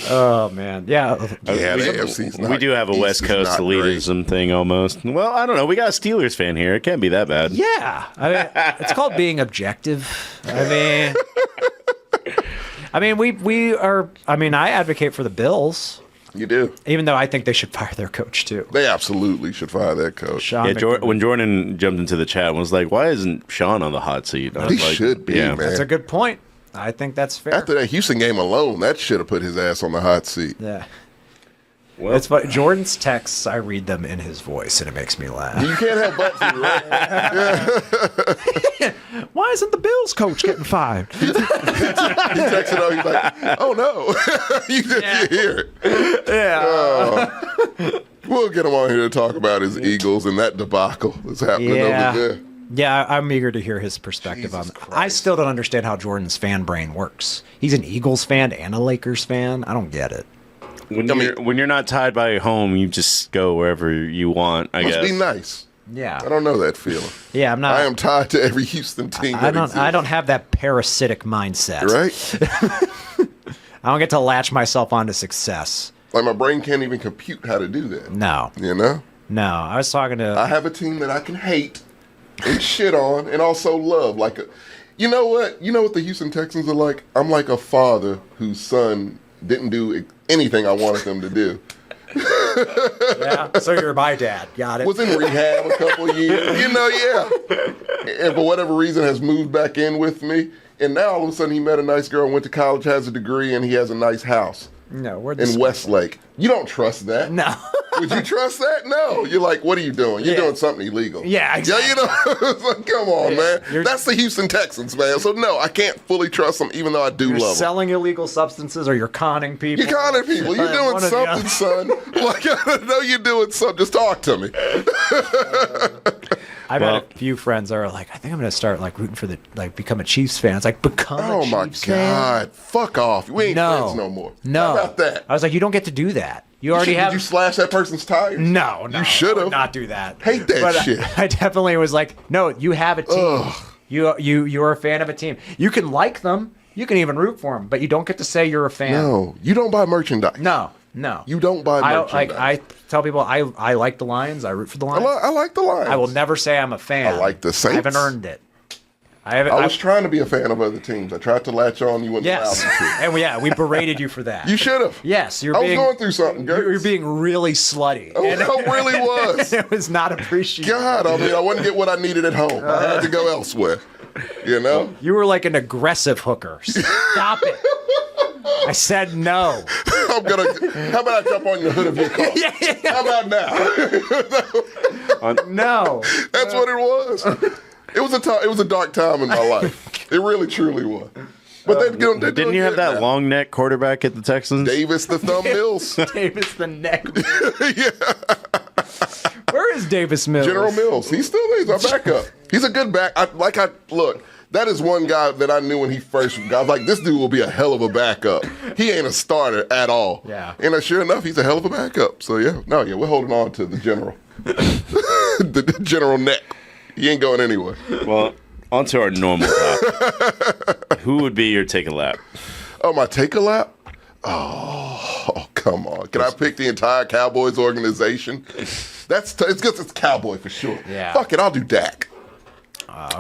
Oh man, yeah. Yeah, the AFC's not. We do have a East West is Coast not great. elitism thing almost. Well, I don't know. We got a Steelers fan here. It can't be that bad. Yeah, I mean, it's called being objective. I mean, we are. I mean, I advocate for the Bills, You do. even though I think they should fire their coach too. They absolutely should fire that coach. Sean Yeah, McDermott. when Jordan jumped into the chat and was like, "Why isn't Sean on the hot seat?" I was He like, should be, man. That's a good point. I think that's fair. After that Houston game alone, that should have put his ass on the hot seat. Yeah. Well, It's funny. Jordan's texts, I read them in his voice, and it makes me laugh. You can't help but to, right? Why isn't the Bills coach getting fired? He texted out, he's like, oh no. You hear it. Yeah. We'll get him on here to talk about his Eagles and that debacle that's happening Yeah. over there. Yeah, I'm eager to hear his perspective on Jesus it. I Christ. still don't understand how Jordan's fan brain works. He's an Eagles fan and a Lakers fan. I don't get it. when you're not tied by home, you just go wherever you want. I Must guess. be nice. Yeah. I don't know that feeling. Yeah, I'm not. I am tied to every Houston team. I don't have that parasitic mindset. Right? I don't get to latch myself onto success. Like my brain can't even compute how to do that. No. You know? No. I was talking to I have a team that I can hate and shit on and also love. You know what? You know what the Houston Texans are like? I'm like a father whose son didn't do anything I wanted them to do. Yeah. So you're my dad. Got it. Was in rehab a couple of years. You know, yeah. And for whatever reason has moved back in with me. And now all of a sudden he met a nice girl, went to college, has a degree, and he has a nice house No, we're in Westlake. You don't trust that. No. Would you trust that? No. You're like, what are you doing? You're Yeah. doing something illegal. Yeah, exactly. Yeah, you know, it's like, come on, man. You're- That's the Houston Texans, man. So no, I can't fully trust them, even though I do You're love them. selling illegal substances or you're conning people. You're conning people. You're doing One or the something, other. son. Like, I know you're doing something. Just talk to me. I've had a few friends that are like, I think I'm going to start like rooting for become a Chiefs fan. It's like, become a Oh, Chiefs my fan? God. Fuck off. We ain't friends no more. No. How about that? I was like, you don't get to do that. You already have. Did you slash that person's tires? No, You should I have. would not do that. Hate that But shit. I definitely was like, no, you have a team. Ugh. You're a fan of a team. You can like them. You can even root for them, but you don't get to say you're a fan. No, you don't buy merchandise. No. You don't buy merchandise. I tell people I like the Lions. I root for the Lions. I like the Lions. I will never say I'm a fan. I like the Saints. I haven't earned it. I was trying to be a fan of other teams. I tried to latch on. You wouldn't Yes, allow me to. and we berated you for that. You should have. Yes, I was going through something, Gertz. You're being really slutty. Oh, I really was. It was not appreciated. God, I mean, I wouldn't get what I needed at home. I had to go elsewhere. You know? You were like an aggressive hooker. Stop it. I said no. How about I jump on the hood of your car? How about now? No. That's what it was. It was a dark time in my life. It really, truly was. But Didn't you have that long neck quarterback at the Texans? Davis the Thumb Mills? Davis the neck. Yeah. Where is Davis Mills? General Mills. He's still there. He's our backup. He's a good back. Look, that is one guy that I knew when he first got. I was like, this dude will be a hell of a backup. He ain't a starter at all. Yeah. And sure enough, he's a hell of a backup. So yeah, we're holding on to the general, the general neck. He ain't going anywhere. Well, on to our normal topic. Who would be your take a lap? Oh, my take a lap? Oh, come on. Can I pick the entire Cowboys organization? It's Cowboy for sure. Yeah. Fuck it, I'll do Dak.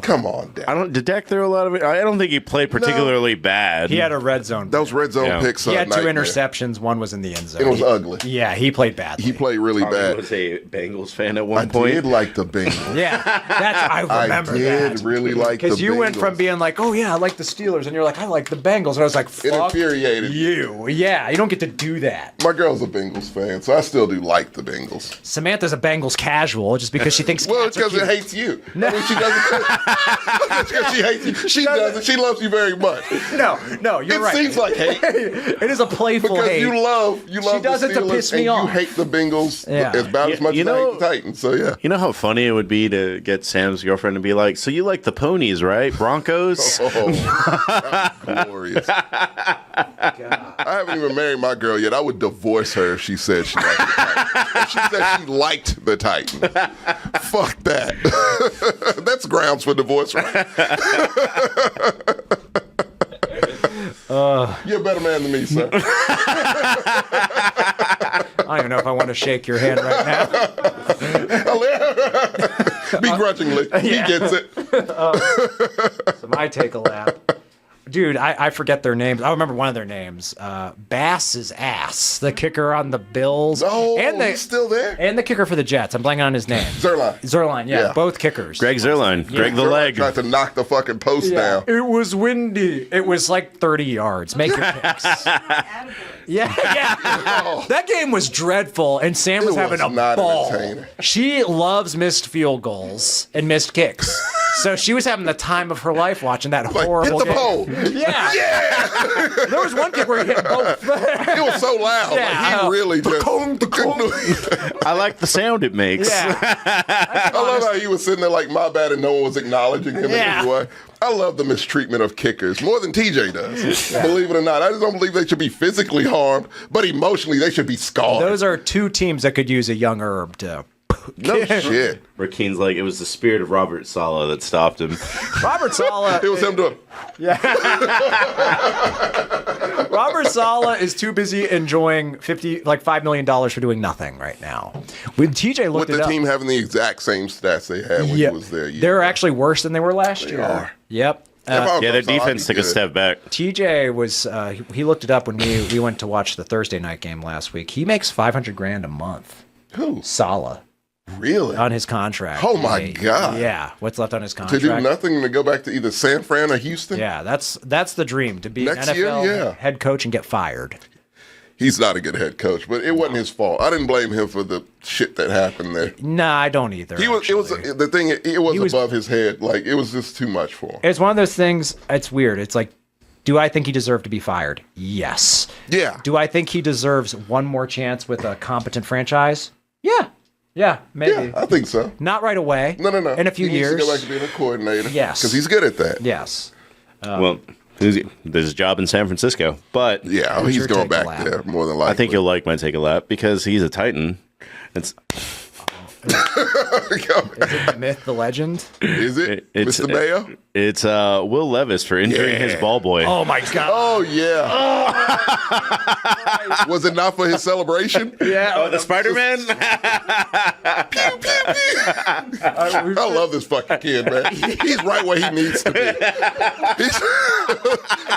Come on, Dak. Did Dak throw a lot of it? I don't think he played particularly bad. He had a red zone. Those red zone picks. He had 2 nightmare. interceptions. One was in the end zone. It was ugly. Yeah, he played badly. He played really Tommy bad. was a Bengals fan at one I point. did like the Bengals. Yeah, I remember I did that. really like the Bengals. Because you went from being like, oh yeah, I like the Steelers, and you're like, I like the Bengals, and I was like, It fuck infuriated you. Yeah, you don't get to do that. My girl's a Bengals fan, so I still do like the Bengals. Samantha's a Bengals casual just because she thinks Well, cats it's are because it cute. hates you. I mean, she doesn't. Because she hates you. She doesn't. She loves you very much. No, you're right. It seems like hate. It is a playful Because hate. you love does the it to Steelers piss me and off. you hate the Bengals Yeah. about as much You as I know- hate the Titans. So yeah. You know how funny it would be to get Sam's girlfriend to be like, so you like the ponies, right? Broncos? Oh, that was glorious. I haven't even married my girl yet. I would divorce her if she said she liked the Titans. If she said she liked the Titans. Fuck that. That's grounds for divorce, right? You're a better man than me, sir. I don't even know if I want to shake your hand right now. Begrudgingly. Yeah. He gets it. So my take a lap. Dude, I forget their names. I remember one of their names. Bass's ass, the kicker on the Bills. Oh, and he's still there? And the kicker for the Jets. I'm blanking on his name. Zerline. Yeah, Yeah. both kickers. Greg Zerline. Greg the Zerline leg. tried to knock the fucking post down. It was windy. It was like 30 yards. Make your picks. Yeah. That game was dreadful, and Sam was It having was a not ball. entertaining. She loves missed field goals and missed kicks. So she was having the time of her life watching that horrible hit the game. pole. Yeah. There was one kick where he hit both. It was so loud. Yeah. Like, he really just. I like the sound it makes. Yeah. I love how he was sitting there like, my bad, and no one was acknowledging him in Yeah. any way. I love the mistreatment of kickers more than TJ does. Believe it or not. I just don't believe they should be physically harmed, but emotionally they should be scarred. Those are two teams that could use a young herb to. No shit. Rakeen's like, it was the spirit of Robert Saleh that stopped him. Robert Saleh. It was him doing. Robert Saleh is too busy enjoying $5 million for doing nothing right now. When TJ looked With it the up, team having the exact same stats they had when he was there. they're actually worse than they were last year. are. Yep. Yeah, their defense took a step back. TJ was he looked it up when we went to watch the Thursday night game last week. He makes $500,000 a month. Who? Saleh. Really? On his contract. Oh my God. Yeah. What's left on his To contract? do nothing to go back to either San Fran or Houston? Yeah, that's the dream, to be Next an year, NFL yeah. head coach and get fired. He's not a good head coach, but it wasn't his fault. I didn't blame him for the shit that happened there. Nah, I don't either. It was the thing. It was above his head. Like it was just too much for him. It's one of those things. It's weird. It's like, do I think he deserved to be fired? Yes. Yeah. Do I think he deserves one more chance with a competent franchise? Yeah. Yeah, maybe. Yeah, I think so. Not right away. No. In a few he years. needs to go back to being a coordinator. Yes. Because he's good at that. Yes. Well, there's a job in San Francisco, but Yeah, he's your going take, back Lab? there more than likely. I think you'll like my take a lap because he's a Titan. It's Is it the myth, the legend? Is it it's Mr. Mayo? It's Will Levis for injuring his ball boy. Oh my God. Oh yeah. Was it not for his celebration? Yeah. Oh, the Spider-Man? I love this fucking kid, man. He's right where he needs to be.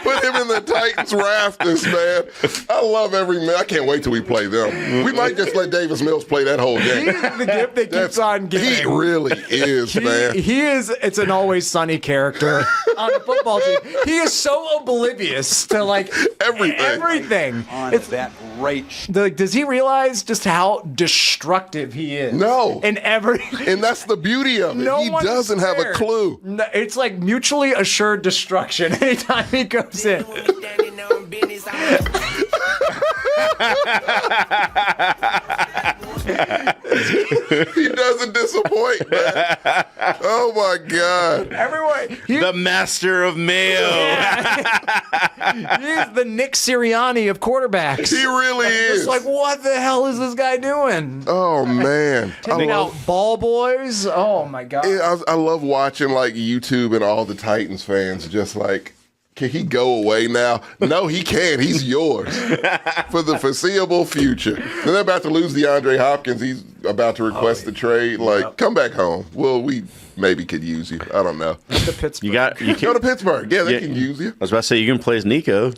Put him in the Titans rafters, man. I love every man. I can't wait till we play them. We might just let Davis Mills play that whole game. He's the gift that keeps on giving. He really is, man. He is. It's an Always Sunny character on the football team. He is so oblivious to like everything. It's that rate. Does he realize just how destructive he is? No. And And that's the beauty of it. No He one doesn't have a cares. clue. No, it's like mutually assured destruction anytime he goes in. He doesn't disappoint, man. Oh my God. Everyone, The master of Mayo. he's the Nick Sirianni of quarterbacks. He really is. It's like, what the hell is this guy doing? Oh man. Taking out ball boys? Oh my God. I love watching like YouTube and all the Titans fans just like Can he go away now? No, he can't. He's yours for the foreseeable future. Then they're about to lose DeAndre Hopkins. He's about to request the trade. Like, come back home. Well, we maybe could use you. I don't know. To Pittsburgh. Go to Pittsburgh. Yeah, they can use you. I was about to say, you can replace Nico.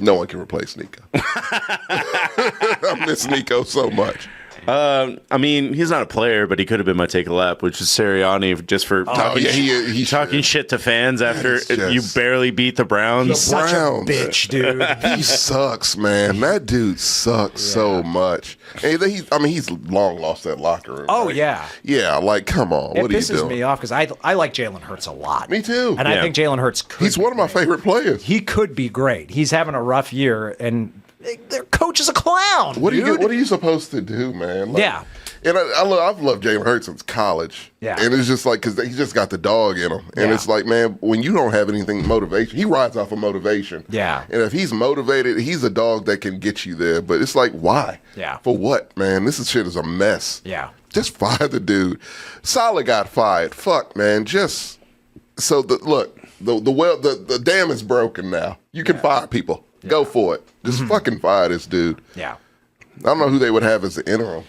No one can replace Nico. I miss Nico so much. I mean, he's not a player, but he could have been my take a lap, which is Sirianni just for talking, he talking shit to fans after you barely beat the Browns. He's such a bitch, dude. He sucks, man. That dude sucks so much. And he's long lost that locker room. Oh, right? yeah. Yeah, like, come on. It What are you pisses doing? me off because I like Jalen Hurts a lot. Me too. And I think Jalen Hurts could He's one of my favorite players. He could be great. He's having a rough year, and their coach is a clown. What dude. are you supposed to do, man? Like, Yeah. And I've loved Jalen Hurts since college. Yeah. And it's just like, because he just got the dog in him. And Yeah. it's like, man, when you don't have anything motivation, he rides off of motivation. Yeah. And if he's motivated, he's a dog that can get you there. But it's like, why? Yeah. For what, man? Shit is a mess. Yeah. Just fire the dude. Saleh got fired. Fuck, man. Just so the dam is broken now. You can fire people. Yeah. Go for it. Just fucking fire this dude. Yeah. I don't know who they would have as the interim.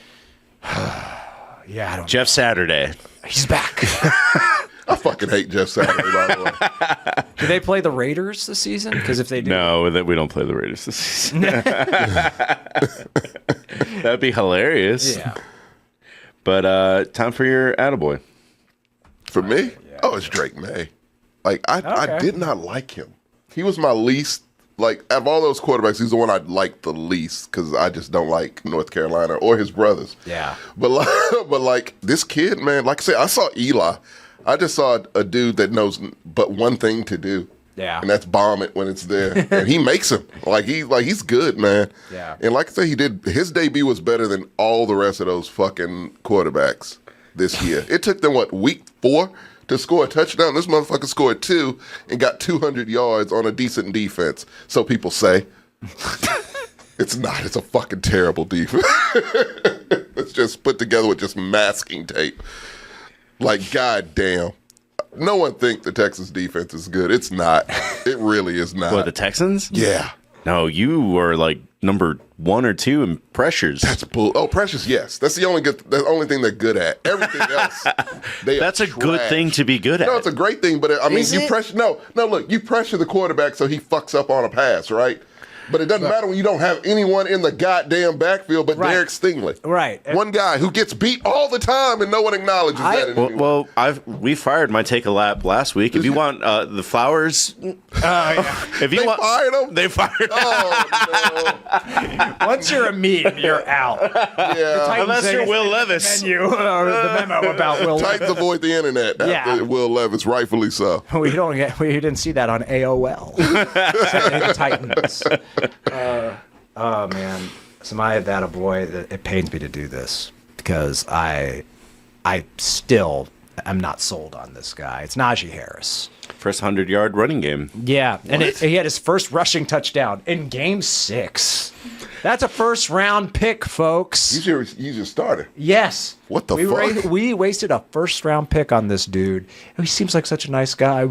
Yeah, I don't Jeff Saturday. He's back. I fucking hate Jeff Saturday, by the way. Do they play the Raiders this season? Because if they do, No, we don't play the Raiders this season. That'd be hilarious. Yeah. But time for your attaboy. For me? Yeah. Oh, it's Drake May. Like, I did not like him. He was my least, like, out of all those quarterbacks, he's the one I liked the least because I just don't like North Carolina or his brothers. Yeah. But like, this kid, man, like I said, I saw Eli. I just saw a dude that knows but one thing to do. Yeah. And that's bomb it when it's there. And he makes him. He's good, man. Yeah. And like I said, his debut was better than all the rest of those fucking quarterbacks this year. It took them, week 4 to score a touchdown? This motherfucker scored 2 and got 200 yards on a decent defense. So people say. It's not. It's a fucking terrible defense. It's just put together with just masking tape. Like, goddamn. No one think the Texas defense is good. It's not. It really is not. What, the Texans? Yeah. No, you were like number 1 or 2 in pressures. That's bull. Oh, pressures, yes. That's the only thing they're good at. Everything else, that's a good thing to be good at. No, it's a great thing, but I mean, pressure. No, look, you pressure the quarterback so he fucks up on a pass, right? But it doesn't matter when you don't have anyone in the goddamn backfield but Derek Stingley. Right. One guy who gets beat all the time and no one acknowledges that anymore. Well, we fired my take a lap last week. If you want the Flowers, if you want, fired him. They fired him. Oh no! Once you're a meme, you're out. Yeah. Unless you're Will Levis. Menu or the memo about Will Levis. Titans avoid the internet. After Will Levis, rightfully so. We didn't see that on AOL. Titans. Oh man, so my attaboy, it pains me to do this because I still am not sold on this guy. It's Najee Harris. First 100-yard running game. Yeah, and he had his first rushing touchdown in Game 6. That's a first-round pick, folks. He's your starter. Yes. What the fuck? We wasted a first-round pick on this dude. He seems like such a nice guy.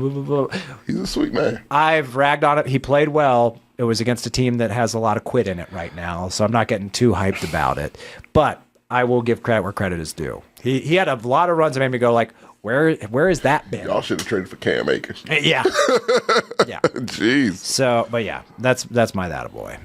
He's a sweet man. I've ragged on it. He played well. It was against a team that has a lot of quit in it right now, so I'm not getting too hyped about it. But I will give credit where credit is due. He had a lot of runs that made me go like, where has that been? Y'all should have traded for Cam Akers. Yeah. Yeah. Jeez. So, but yeah, that's my attaboy.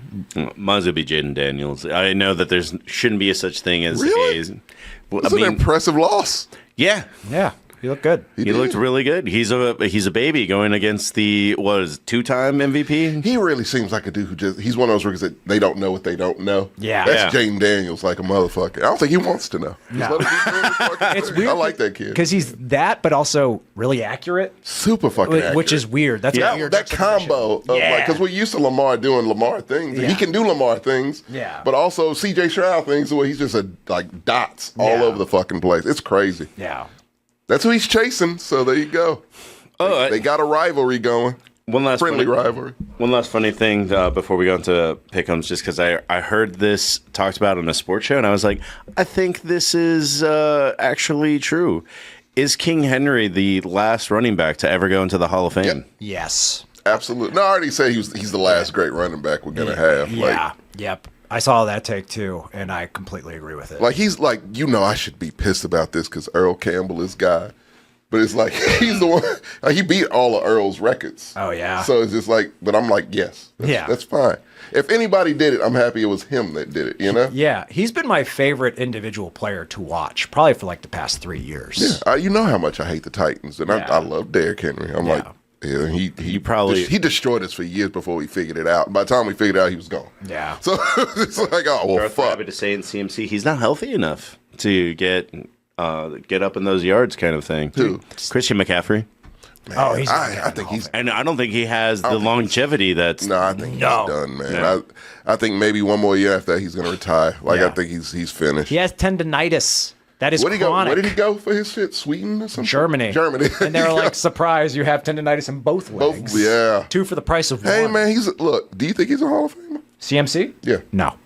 Mine's gonna be Jaden Daniels. I know that shouldn't be a such thing as really? That's an impressive loss. Yeah. Yeah. He looked good. He looked really good. He's a baby going against the 2-time MVP. He really seems like a dude who he's one of those rookies that they don't know what they don't know. Yeah. That's Jaden Daniels like a motherfucker. I don't think he wants to know. No. It's weird. I like that kid. Because he's that, but also really accurate. Super fucking accurate. Which is weird. That's a weird that combo of because we're used to Lamar doing Lamar things. Yeah. He can do Lamar things. Yeah. But also CJ Stroud things where he's just dots all over the fucking place. It's crazy. Yeah. That's who he's chasing, so there you go. They got a rivalry going. One last friendly rivalry. One last funny thing before we go into pick'ems, just because I heard this talked about on a sports show, and I was like, I think this is actually true. Is King Henry the last running back to ever go into the Hall of Fame? Yep. Yes. Absolutely. No, I already said he's the last great running back we're gonna have. Yeah. Yep. I saw that take too, and I completely agree with it. Like he's like, I should be pissed about this because Earl Campbell is guy, but it's like he's the one. Like, he beat all of Earl's records. Oh yeah. So it's just like, but I'm like, yes, that's fine. If anybody did it, I'm happy it was him that did it. You know? Yeah, he's been my favorite individual player to watch, probably for like the past 3 years. Yeah, you know how much I hate the Titans, and I love Derrick Henry. I'm like. Yeah, he destroyed us for years before we figured it out. By the time we figured it out, he was gone. Yeah. So it's like, oh well, fuck. Rabbit to say in CMC, he's not healthy enough to get up in those yards, kind of thing. Who? Christian McCaffrey. Man, Oh, he's. I think he's. And I don't think he has the longevity that's. No, I think he's done, man. Yeah. I think maybe one more year after that, he's going to retire. Like I think he's finished. He has tendonitis. That is chronic. Where did he go for his shit? Sweden or something? Germany. And they're like, surprise, you have tendonitis in both legs. Yeah. 2 for the price of 1. Hey, man, do you think he's a Hall of Famer? CMC? Yeah. No.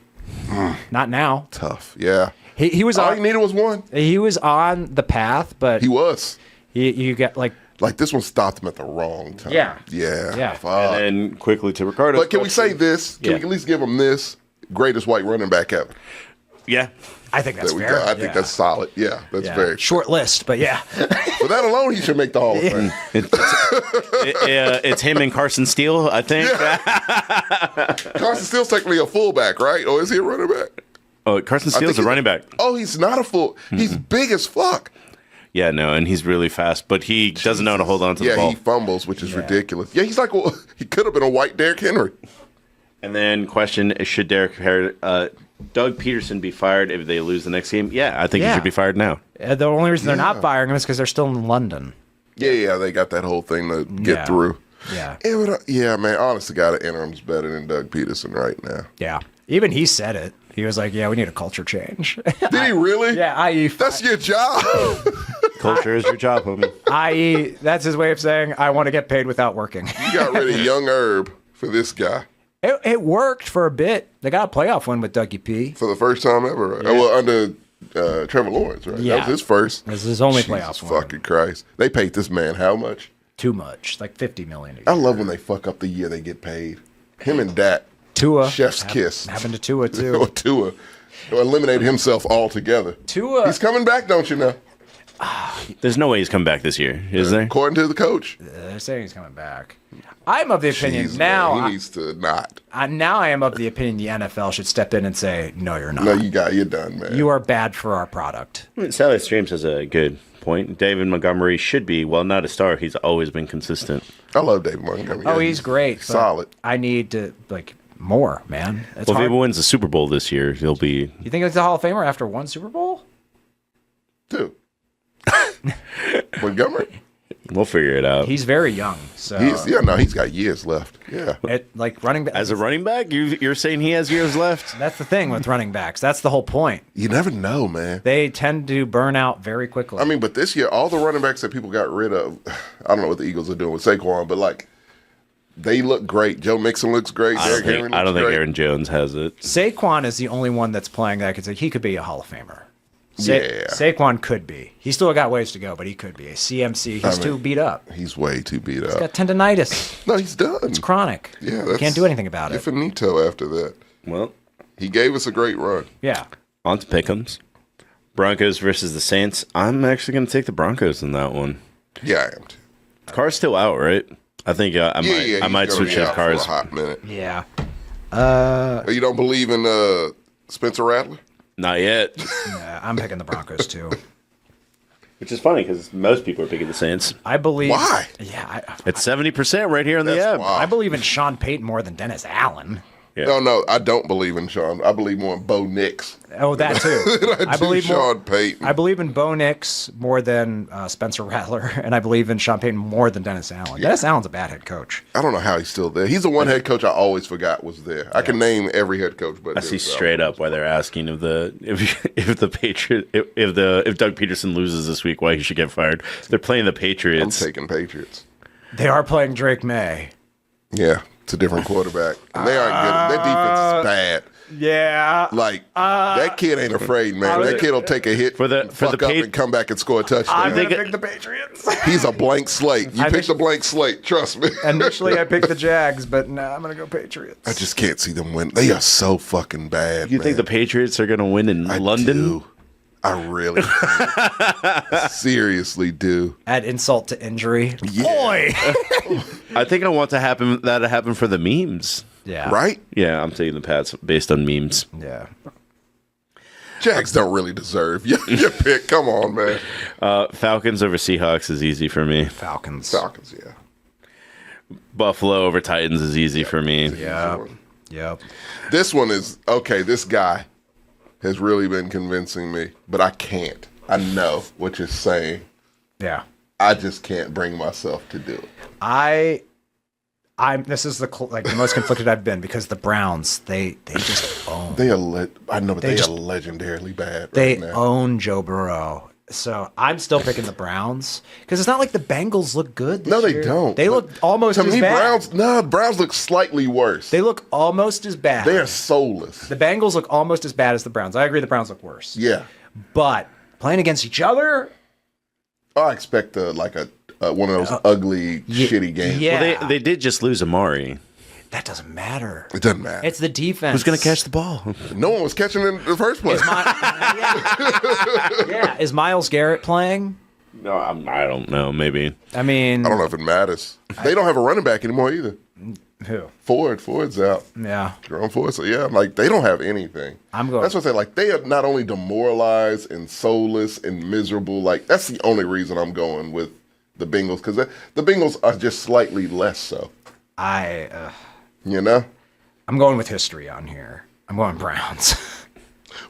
Not now. Tough, yeah. He was all you needed was 1. He was on the path, but... He was. You get like... Like, this one stopped him at the wrong time. Yeah. Yeah. Fuck. And then quickly to Ricardo. But can we say this? Can we at least give him this? Greatest white running back ever. Yeah. I think that's fair. I think that's solid. Yeah, that's very short list, but yeah. For that alone, he should make the Hall of Fame. It's him and Carson Steele, I think. Yeah. Carson Steele's technically a fullback, right? Or is he a running back? Oh, Carson Steele's a running back. Oh, he's not a full. He's big as fuck. Yeah, no, and he's really fast, but he doesn't know how to hold on to the ball. Yeah, he fumbles, which is ridiculous. Yeah, he's like, he could have been a white Derrick Henry. And then question, should Doug Peterson be fired if they lose the next game? Yeah, I think he should be fired now. The only reason they're not firing him is because they're still in London. Yeah, they got that whole thing to get through. Yeah. Man, honest to God, the interim's better than Doug Peterson right now. Yeah. Even he said it. He was like, we need a culture change. Did he really? Yeah, i.e. That's your job. Culture is your job, homie. i.e. that's his way of saying, I want to get paid without working. You got rid of Young Herb for this guy. It worked for a bit. They got a playoff win with Dougie P. For the first time ever, right? Yeah. Well, under Trevor Lawrence, right? Yeah. That was his first. This is his only playoff win. Fucking Christ. They paid this man how much? Too much. Like $50 million a year. I love when they fuck up the year they get paid. Him and Dak. Tua. Chef's kiss. Happened to Tua, too. Or Tua. Eliminated himself altogether. Tua. He's coming back, don't you know? There's no way he's coming back this year, is there? According to the coach. They're saying he's coming back. I'm of the opinion he needs to not. Now I am of the opinion the NFL should step in and say, no, you're not. No, you're done, man. You are bad for our product. Sally Streams has a good point. David Montgomery should be, well, not a star. He's always been consistent. I love David Montgomery. Oh, he's great. Solid. I need to, more, man. If he wins the Super Bowl this year, he'll be... You think he's a Hall of Famer after 1 Super Bowl? 2. Montgomery? We'll figure it out. He's very young, so he's got years left. Yeah, running back. As a running back, you're saying he has years left? That's the thing with running backs. That's the whole point. You never know, man. They tend to burn out very quickly. I mean, but this year, all the running backs that people got rid of, I don't know what the Eagles are doing with Saquon, but they look great. Joe Mixon looks great. I don't think Aaron Jones has it. Saquon is the only one that's playing that I could say he could be a Hall of Famer. Yeah. Saquon could be. He's still got ways to go, but he could be. A CMC, he's too beat up. He's way too beat up. He's got tendonitis. No, he's done. It's chronic. Yeah, can't do anything about it. Finito after that. Well, he gave us a great run. Yeah. On to Pick'ems. Broncos versus the Saints. I'm actually going to take the Broncos in that one. Yeah, I am too. Carr's still out, right? I think I might switch out Carr's. For a hot minute. Yeah. You don't believe in Spencer Rattler? Not yet. Yeah, I'm picking the Broncos too. Which is funny because most people are picking the Saints. I believe. Why? Yeah, it's 70% right here on the app. I believe in Sean Payton more than Dennis Allen. Yeah. No, I don't believe in Sean. I believe more in Bo Nix. Oh, that too. I believe Sean Payton. I believe in Bo Nix more than Spencer Rattler, and I believe in Sean Payton more than Dennis Allen. Yeah. Dennis Allen's a bad head coach. I don't know how he's still there. He's the one head coach I always forgot was there. I can name every head coach, but I see straight up why they're asking if Doug Peterson loses this week, why he should get fired. They're playing the Patriots. I'm taking Patriots. They are playing Drake May. Yeah. It's a different quarterback. And they aren't good. Their defense is bad. Yeah. Like that kid ain't afraid, man. That kid will take a hit for the fuck up and come back and score a touchdown. I'm going to pick the Patriots. He's a blank slate. You picked a blank slate. Trust me. Initially, I picked the Jags, but now I'm going to go Patriots. I just can't see them win. They are so fucking bad. You think the Patriots are going to win in London? Do. I really do. Seriously do. Add insult to injury. Yeah. Boy. I think I want that to happen for the memes. Yeah. Right? Yeah, I'm taking the Pats based on memes. Yeah. Jags don't really deserve your pick. Come on, man. Falcons over Seahawks is easy for me. Falcons, yeah. Buffalo over Titans is easy for me. Yeah. Yep. This one is, okay, this guy has really been convincing me, but I can't. I know what you're saying. Yeah. I just can't bring myself to do it. This is the most conflicted I've been because the Browns, they just own. They are legendarily bad They right now. own Joe Burrow. So I'm still picking the Browns because it's not like the Bengals look good this No, they year. don't. They look almost To as me, bad. the Browns look slightly worse. They look almost as bad. They are soulless. The Bengals look almost as bad as the Browns. I agree the Browns look worse. Yeah. But playing against each other, I expect one of those ugly, shitty games. yeah. Well, they did just lose Amari. That doesn't matter. It doesn't matter. It's the defense. Who's going to catch the ball? No one was catching in the first place. Yeah. Is Myles Garrett playing? No, I don't know. Maybe. I mean, I don't know if it matters. They don't have a running back anymore either. Who? Ford's out. Yeah. Jerome Ford. So yeah, like they don't have anything. That's what I say. Like they are not only demoralized and soulless and miserable. Like that's the only reason I'm going with the Bengals because the Bengals are just slightly less so. I'm going with history on here. I'm going Browns.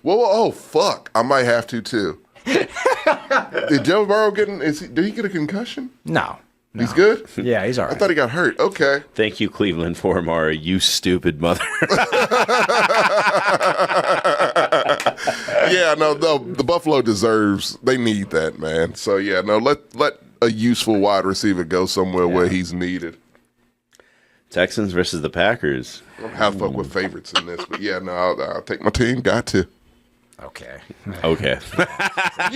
Oh fuck! I might have to too. Did Joe Burrow did he get a concussion? No. He's good? Yeah, he's all right. I thought he got hurt. Okay. Thank you, Cleveland, for Amari, you stupid mother. Yeah, no, the Buffalo they need that, man. So yeah, no, let a useful wide receiver go somewhere where he's needed. Texans versus the Packers. I don't have fuck with favorites in this, but yeah, no, I'll take my team. Got to. Okay. You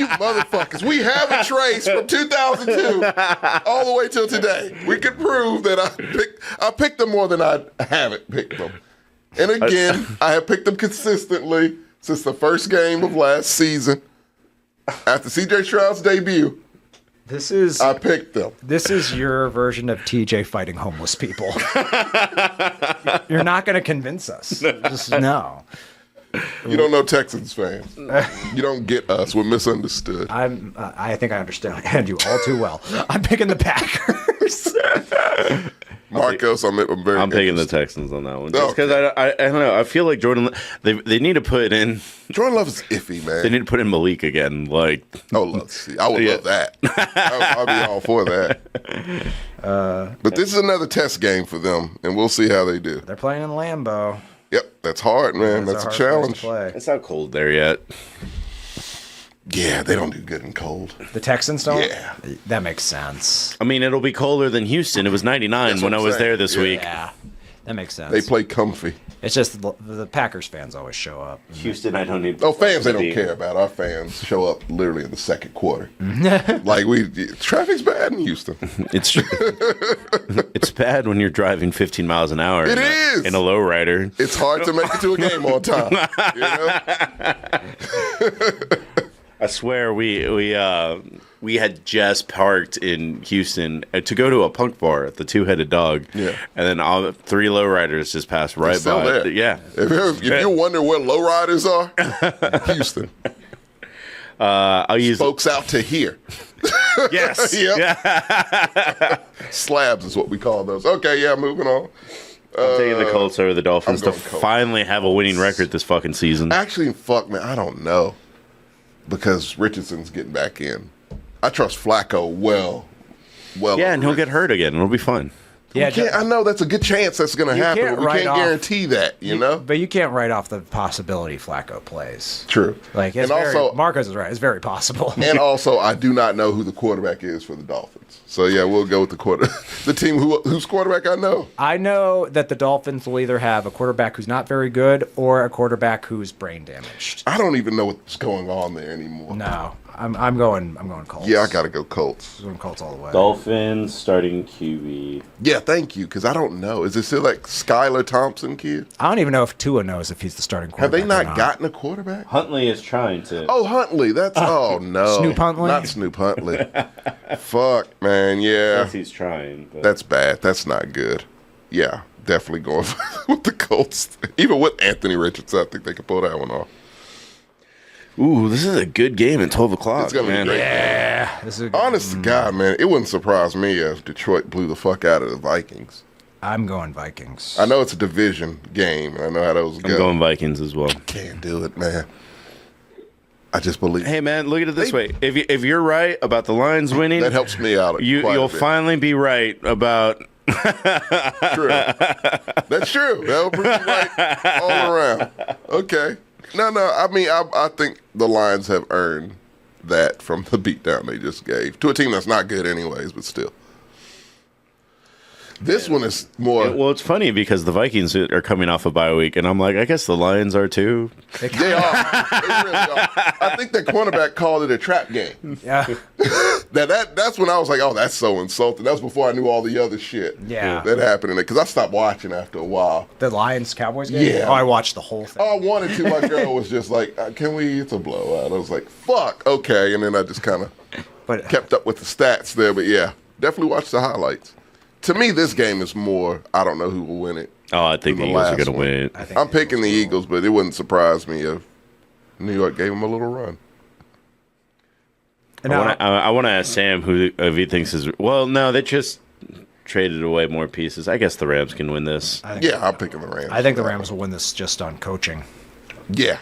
motherfuckers, we have a trace from 2002 all the way till today. We can prove that I picked them more than I haven't picked them. And again, I have picked them consistently since the first game of last season. After C.J. Stroud's debut, I picked them. This is your version of TJ fighting homeless people. You're not going to convince us. Just no. You don't know Texans fans. You don't get us. We're misunderstood. I think I understand you all too well. I'm picking the Packers. Marcos, I'm picking the Texans on that one. Just because I don't know. I feel like Jordan. They need to put in. Jordan Love is iffy, man. They need to put in Malik again. Like, let's see. I would love that. I'll be all for that. But this is another test game for them, and we'll see how they do. They're playing in Lambeau. Yep, that's hard, man. That's a challenge. It's not cold there yet. Yeah, they don't do good in cold. The Texans don't? Yeah. That makes sense. I mean, it'll be colder than Houston. It was 99 when I was there this week. Yeah, that makes sense. They play comfy. It's just the Packers fans always show up. Houston, I don't need. Fans they don't care about. Our fans show up literally in the second quarter. Like traffic's bad in Houston. It's true. It's bad when you're driving 15 miles an hour. It is in a lowrider. It's hard to make it to a game on time. You know? I swear we had just parked in Houston to go to a punk bar at the Two-Headed Dog. Yeah. And then all 3 lowriders just passed right by. There. Yeah. If you wonder where lowriders are, Houston. I'll use folks out to here. Yes. Yeah. Slabs is what we call those. Okay, yeah, moving on. I'm taking the Colts over the Dolphins to finally have a winning record this fucking season. Actually, fuck, man, I don't know. Because Richardson's getting back in. I trust Flacco well. Yeah, and he'll get hurt again. It'll be fun. Yeah, I know that's a good chance that's going to happen. can't But we write can't off- guarantee that, you know? But you can't write off the possibility Flacco plays. True. Like, it's and very, also, Marcos is right. It's very possible. and also, I do not know who the quarterback is for the Dolphins. So yeah, we'll go with the team whose quarterback I know. I know that the Dolphins will either have a quarterback who's not very good or a quarterback who's brain damaged. I don't even know what's going on there anymore. No, I'm going Colts. Yeah, I gotta go Colts. I'm going Colts all the way. Dolphins starting QB. Yeah, thank you, because I don't know. Is it still like Skylar Thompson kid? I don't even know if Tua knows if he's the starting Have quarterback. they not gotten a quarterback? Huntley is trying to. Oh, Huntley. That's no. Snoop Huntley? Not Snoop Huntley. Fuck, man. Yeah. Yes, he's trying. But. That's bad. That's not good. Yeah, definitely going with the Colts. Even with Anthony Richardson, I think they could pull that one off. Ooh, this is a good game at 12 o'clock. It's gonna be man. great. Yeah. This is a good, Honest to God, man, it wouldn't surprise me if Detroit blew the fuck out of the Vikings. I'm going Vikings. I know it's a division game, and I know how those go. I'm going Vikings as well. Can't do it, man. I just believe. Hey, man, look at it this way. If you're right about the Lions winning, That helps me out. you'll finally be right about. True. That's true. That'll prove you right all around. Okay. No. I mean, I think the Lions have earned that from the beatdown they just gave to a team that's not good, anyways, but still. This one is more. Well, it's funny because the Vikings are coming off a bye week, and I'm like, I guess the Lions are too. They are. They really are. I think the cornerback called it a trap game. Yeah. That's when I was like, oh, that's so insulting. That was before I knew all the other shit Yeah. that happened in it. Because I stopped watching after a while. The Lions Cowboys game? Yeah. Oh, I watched the whole thing. All I wanted to, my girl was just like, it's a blowout. I was like, fuck, okay. And then I just kind of But kept up with the stats there. But yeah, definitely watched the highlights. To me, this game is more, I don't know who will win it. Oh, I think the The Eagles are last going to one. win it. I think I'm picking the Eagles, but it wouldn't surprise me if New York gave them a little run. And I want to ask Sam if he thinks is. Well, no, they just traded away more pieces. I guess the Rams can win this. Yeah, I'm picking the Rams. I think the Rams will win this just on coaching. Yeah.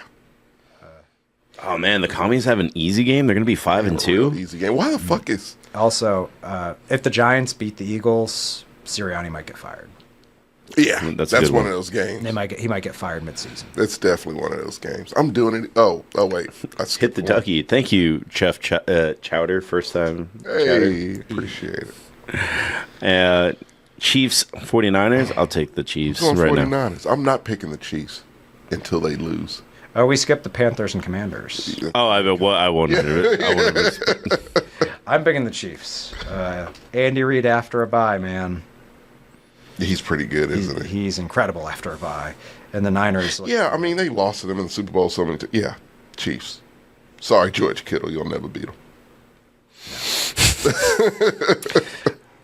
Oh man, the Commies have an easy game. They're going to be 5-2. Easy game. Why the fuck is... Also, if the Giants beat the Eagles, Sirianni might get fired. Yeah, That's that's a good one one. of those games. He might get fired midseason. That's definitely one of those games. I'm doing it. Oh, wait. I Hit skipped the one. ducky. Thank you, Chef Chowder. First time. Hey, appreciate it. Chiefs 49ers. I'll take the Chiefs Going right now. 49ers. I'm not picking the Chiefs until they lose. Oh, we skipped the Panthers and Commanders. Oh, I won't. I won't. I'm picking the Chiefs. Andy Reid after a bye, man. He's pretty good, isn't he? He's incredible after a bye. And the Niners. Yeah, I mean, they lost to them in the Super Bowl so many times. Yeah, Chiefs. Sorry, George Kittle. You'll never beat them.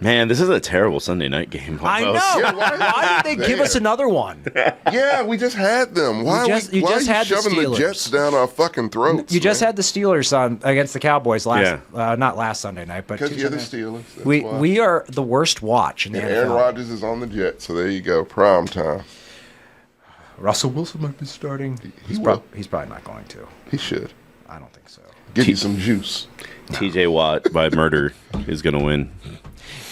Man, this is a terrible Sunday night game. I know. almost. Yeah, Why did they give us another one? Yeah, we just had them. Why You are just you had the shoving the Steelers. Jets down our fucking throats? You just man? had the Steelers on against the Cowboys last, Yeah. not last Sunday night, but Because you're the Tuesday night. Steelers. That's We why. we are the worst watch in the And NFL. Aaron Rodgers is on the Jets, so there you go. Prime time. Russell Wilson might be starting. He's will. probably not going to. He should. I don't think so. Give you some juice. TJ Watt by murder is going to win.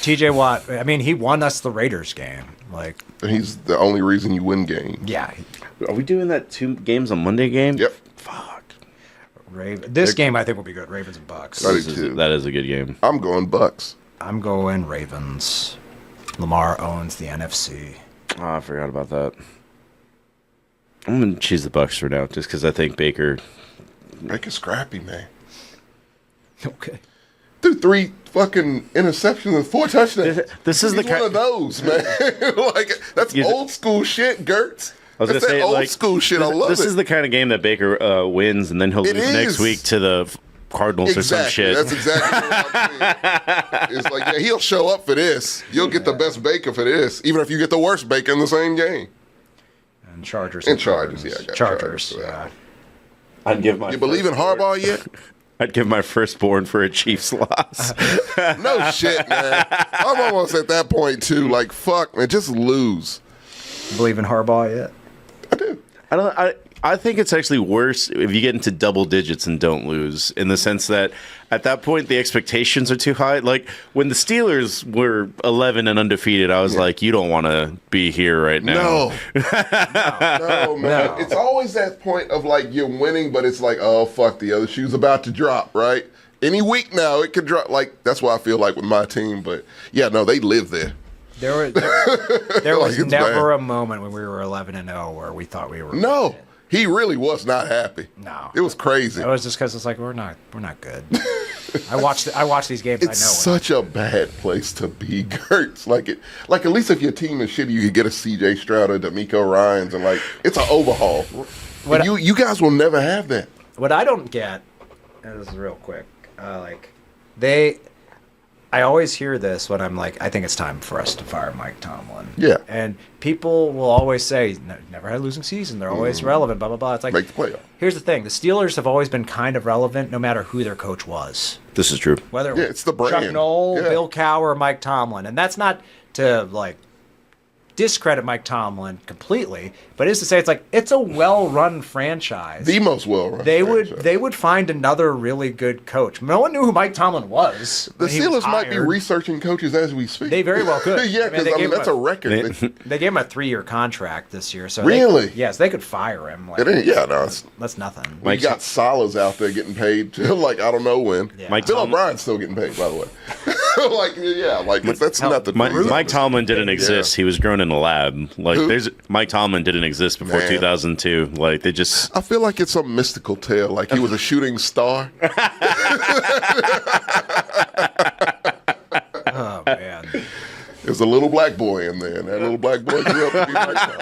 TJ Watt. I mean, he won us the Raiders game. Like, And he's the only reason you win games. yeah, Are we doing that 2 games on Monday game? Yep. Fuck. This game I think will be good. Ravens and Bucks. I do This is- too. that is a good game. I'm going Bucks. I'm going Ravens. Lamar owns the NFC. Oh, I forgot about that. I'm going to choose the Bucks for now, just because I think Baker. Make it scrappy, man. Okay. Threw 3 fucking interceptions and 4 touchdowns. This is He's the one kind of those, man. Like that's You- old school shit, Gertz. I was That's gonna that say, old like, school shit. I love This it. is the kind of game that Baker wins, and then he'll It lose next is. week to the Cardinals or some shit. That's exactly what I'm saying. It's like, yeah, he'll show up for this. You'll get the best Baker for this, even if you get the worst Baker in the same game. And Chargers. And Chargers, yeah, I got Chargers. Chargers for that. I'd give my You believe in Harbaugh yet? I'd give my firstborn for a Chiefs loss. No shit, man. I'm almost at that point too. Like, fuck, man, just lose. Believe in Harbaugh yet? I do. I don't. I think it's actually worse if you get into double digits and don't lose, in the sense that at that point the expectations are too high. Like when the Steelers were 11 and undefeated, I was like, you don't want to be here right now. No, man. No. It's always that point of like you're winning, but it's like, oh fuck, the other shoe's about to drop, right? Any week now it could drop. Like that's what I feel like with my team. But yeah, no, they live there. There was it's never bad. a moment when we were 11-0 where we thought we were. No, he really was not happy. No. It was crazy. It was just because it's like we're not good. I watch these games. It's I know such a bad place to be, Gertz. Like at least if your team is shitty, you could get a C.J. Stroud or D'Amico Ryans, and like it's an overhaul. What You guys will never have that. What I don't get, and this is real quick, I always hear this when I'm like, I think it's time for us to fire Mike Tomlin. Yeah. And people will always say, never had a losing season. They're always relevant, blah, blah, blah. It's like, Make the playoff. Here's the thing. The Steelers have always been kind of relevant no matter who their coach was. This is true. Whether Yeah, it's the brand. Chuck Noll, Yeah. Bill Cowher, or Mike Tomlin. And that's not to, like, discredit Mike Tomlin completely, but is to say it's a well-run franchise. The most well-run. They franchise. would find another really good coach. No one knew who Mike Tomlin was. The when he was Steelers might be hired. researching coaches as we speak. They very well could. Yeah, because they gave that's him a record. They gave him a 3-year contract this year. So Really? Yes, they could fire him. Like, It ain't, yeah, no. that's nothing. We got Salas out there getting paid till like I don't know when. Yeah. Mike Bill Tomlin- O'Brien's still getting paid, by the way. That's nothing. Mike Tomlin didn't exist. He was grown in a lab. Like Who? Mike Tomlin didn't exist before Man. 2002. Like they just. I feel like it's some mystical tale, like he was a shooting star. Oh man. There's a little black boy in there, and that little black boy grew up to be Mike Tomlin.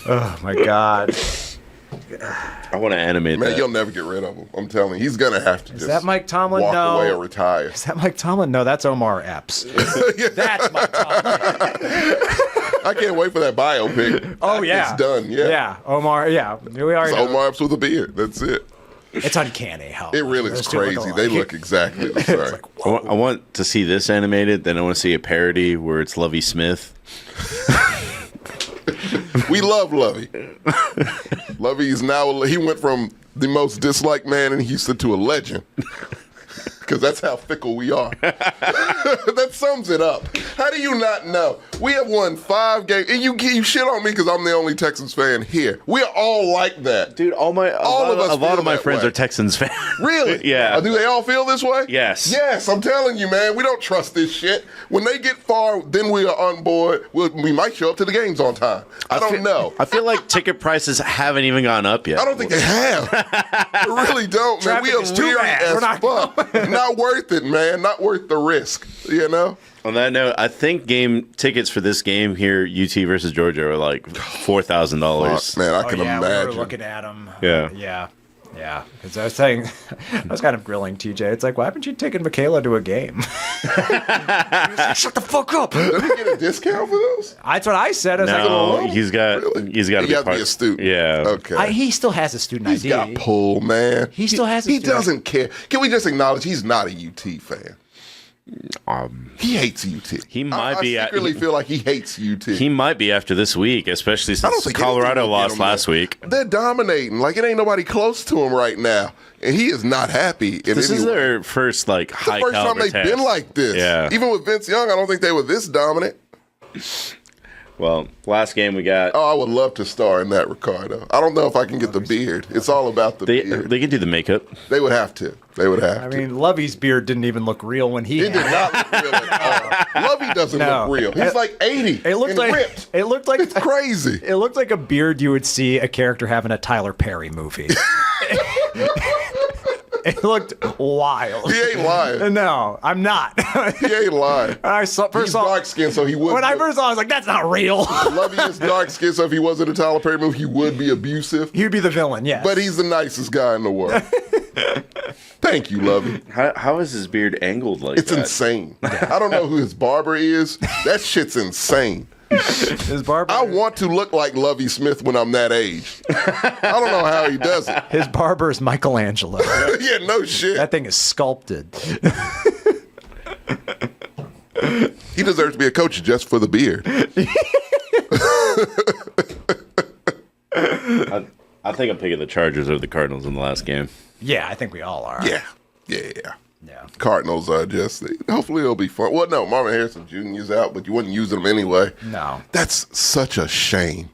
Oh my God. I want to animate Man, that. you'll never get rid of him. I'm telling you, he's gonna have to. Is that Mike Tomlin? Walk No. away or retire. Is that Mike Tomlin? No, that's Omar Epps. That's Mike Tomlin. I can't wait for that biopic. Oh yeah. It's done. Yeah. Yeah. Omar. Yeah. We already It's know. Omar Epps with a beard. That's it. It's uncanny how It really is those two look crazy. alike. They look exactly the same. I want to see this animated. Then I want to see a parody where it's Lovey Smith. We love Lovey. Lovey is now, he went from the most disliked man in Houston to a legend. Because that's how fickle we are. That sums it up. How do you not know? We have won 5 games. And you shit on me because I'm the only Texans fan here. We are all like that. Dude, a of us lot feel of my that friends way. are Texans fans. Really? Yeah. Do they all feel this way? Yes. Yes, I'm telling you, man. We don't trust this shit. When they get far, then we are on board. We might show up to the games on time. I don't know. I feel like ticket prices haven't even gone up yet. I don't think they have. I really don't, man. Traffic We are is too weary bad. as We're not fuck. Not worth it, man. Not worth the risk. You know? On that note, I think game tickets for this game here, UT versus Georgia, are like $4,000. Man, I Oh, can yeah, imagine. we were looking at him. Yeah. Yeah. Because I was saying, I was kind of grilling TJ. It's like, why haven't you taken Michaela to a game? Shut the fuck up. Did he get a discount for those? That's what I said. I was like, No, alone? he's got Really? he's got to He be has to part. be a student. Yeah. Okay. he still has a student He's ID. got pull, man. He still has his He student doesn't care. Can we just acknowledge he's not a UT fan? He hates UT. He might be I at- secretly feel like he hates UT. He might be after this week, especially I don't since think Colorado anything will get lost him last there. week. They're dominating. Like, it ain't nobody close to him right now. And he is not happy. This is their first like the high first time caliber they've test. been like this. Yeah. Even with Vince Young, I don't think they were this dominant. Well, last game we got. Oh, I would love to star in that, Ricardo. I don't know if I can get the beard. It's all about the They beard. can do the makeup. They would have to. They would have I to. mean, Lovey's beard didn't even look real when he It had did not look real at all. Lovey doesn't No. look real. He's like 80. It looked and like ripped. it looked like It's crazy. It looked like a beard you would see a character have in a Tyler Perry movie. It looked wild. He ain't lying. No, I'm not. He ain't lying. I saw He's dark skinned, so he would. when I first saw it, I was like, that's not real. Lovey is dark skinned, so if he wasn't a Tyler Perry movie, he would be abusive. He'd be the villain, yes. But he's the nicest guy in the world. Thank you, Lovey. How is his beard angled like It's that? insane. I don't know who his barber is. That shit's insane. His barber, I want to look like Lovey Smith when I'm that age. I don't know how he does it. his barber is Michelangelo. Yeah, no shit. That thing is sculpted. He deserves to be a coach just for the beard. I think I'm picking the Chargers over the Cardinals in the last game. Yeah, I think we all are. Yeah. Yeah. Cardinals are just, hopefully it'll be fun. Well, no, Marvin Harrison Jr. is out, but you wouldn't use him anyway. No. That's such a shame.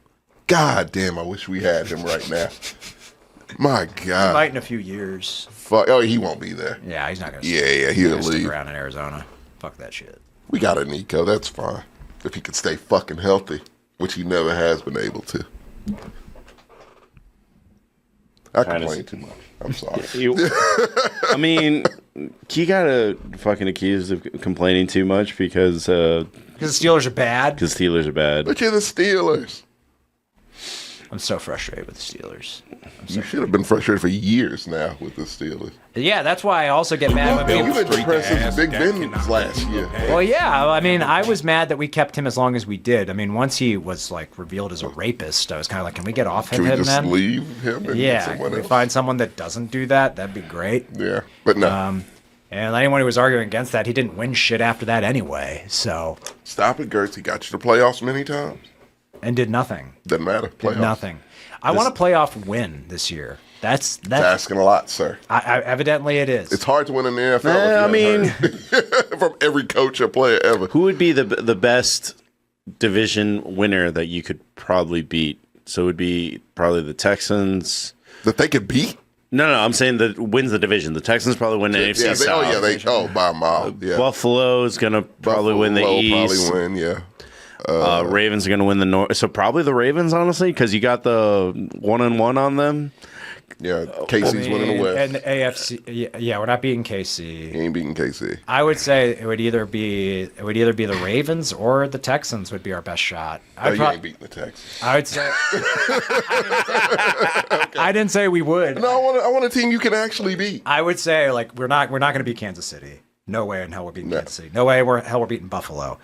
God damn, I wish we had him right now. My God. Might in a few years. Fuck. Oh, he won't be there. Yeah, he's not going to he'll stick leave. around in Arizona. Fuck that shit. We got a Nico. That's fine. If he could stay fucking healthy, which he never has been able to. I complain too much. I'm sorry. I mean, he got fucking accused of complaining too much because the Steelers are bad. Because Steelers are bad. But you're the Steelers. I'm so frustrated with the Steelers. You should have been frustrated for years now with the Steelers. Yeah, that's why I also get mad when You've people... been depressed since Big Ben's last year. Well, yeah. I mean, I was mad that we kept him as long as we did. I mean, once he was like revealed as a rapist, I was kind of like, can we get off Can of we him just then? leave him and get Yeah, someone can we else? find someone that doesn't do that? That'd be great. Yeah, but no. And anyone who was arguing against that, he didn't win shit after that anyway. So Stop it, Gertz. He got you to playoffs many times. and did nothing. Doesn't matter. Playoffs. Did nothing. I want a playoff win this year. That's asking a lot, sir. Evidently, it is. It's hard to win in the NFL. From every coach or player ever. Who would be the best division winner that you could probably beat? So it would be probably the Texans. That they could beat? No, I'm saying that wins the division. The Texans probably win the AFC South. by a mile. Yeah. Buffalo is going to probably win the East. Probably win, yeah. Ravens are going to win the North. So probably the Ravens, honestly, because you got the 1-1 on them. Yeah, KC's winning the West. And the AFC, yeah, we're not beating KC. He ain't beating KC. I would say it would either be the Ravens or the Texans would be our best shot. You ain't beating the Texans. I would say. I didn't say we would. No, I want a team you can actually beat. I would say like we're not going to beat Kansas City. No way in hell we're beating Kansas City. No way we're beating Buffalo.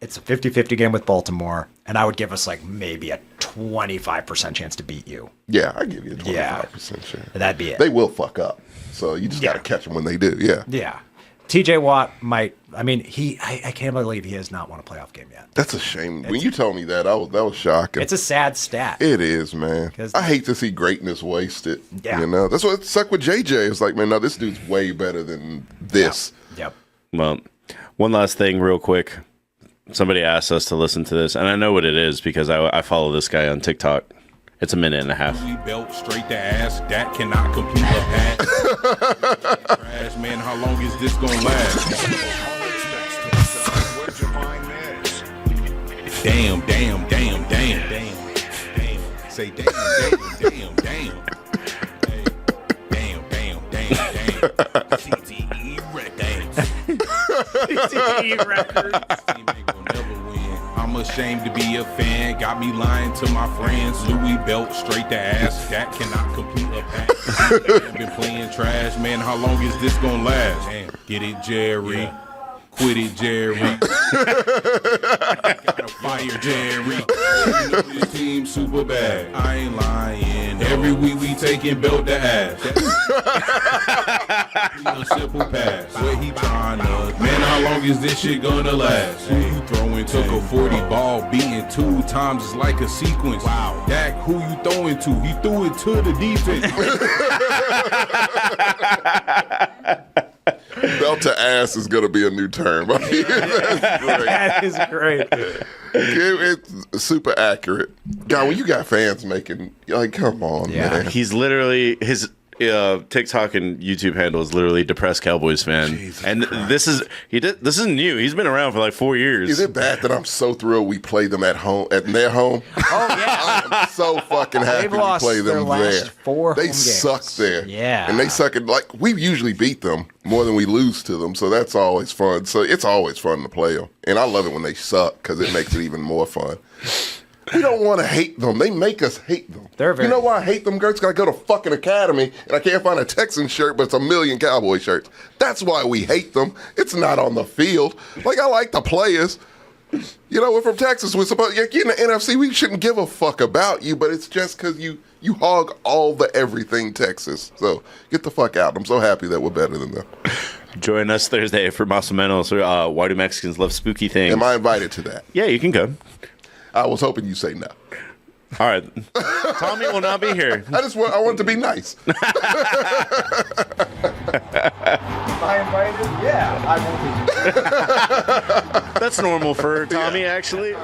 It's a 50-50 game with Baltimore, and I would give us like maybe a 25% chance to beat you. Yeah, I give you a 25% chance. That'd be it. They will fuck up, so you just got to catch them when they do. Yeah. Yeah. TJ Watt might. I mean, I can't believe he has not won a playoff game yet. That's a shame. When you told me that, that was shocking. It's a sad stat. It is, man. I hate to see greatness wasted. Yeah. You know, that's what sucked with JJ. It's like, man, no, this dude's way better than this. Yep. Well, one last thing, real quick. Somebody asked us to listen to this, and I know what it is because I follow this guy on TikTok. It's a minute and a half. We belt straight to ass. That cannot complete a pass. Trash, man, how long is this gonna last? Damn. Say damn. CTE records. I'm ashamed to be a fan. Got me lying to my friends. Louis belt straight to ass. That cannot complete a pass. Been playing trash, man. How long is this gonna last? Damn. Get it, Jerry. Yeah. Quit it, Jerry. Gotta fire Jerry. You know this team super bad. I ain't lying. Every week we taking belt to ass. A simple pass. Where he trying to? Man, how long is this shit gonna last? Who you throwing? Took a 40 ball, beating 2 times. It's like a sequence. Wow. Dak, who you throwing to? He threw it to the defense. Belt to ass is gonna be a new term. I mean, That is great. It's super accurate. God, when you got fans making, like, come on, man. He's literally his TikTok and YouTube handle is literally depressed Cowboys fan, and this isn't new. He's been around for like 4 years. Is it bad that I'm so thrilled we play them at home, at their home? Oh yeah, I'm so fucking happy we play them there. They suck there, yeah, and they suck at like we usually beat them more than we lose to them, so that's always fun. So it's always fun to play them, and I love it when they suck because it makes it even more fun. We don't want to hate them. They make us hate them. You know why I hate them, Gertz? I go to fucking Academy, and I can't find a Texan shirt, but it's a million Cowboy shirts. That's why we hate them. It's not on the field. Like, I like the players. You know, we're from Texas. We're supposed you're in the NFC. We shouldn't give a fuck about you, but it's just because you hog all the everything Texas. So get the fuck out. I'm so happy that we're better than them. Join us Thursday for Mexcellence. Why do Mexicans love spooky things? Am I invited to that? Yeah, you can go. I was hoping you say no. All right. Tommy will not be here. I want to be nice. Am I invited? Yeah, I will be. That's normal for Tommy, actually.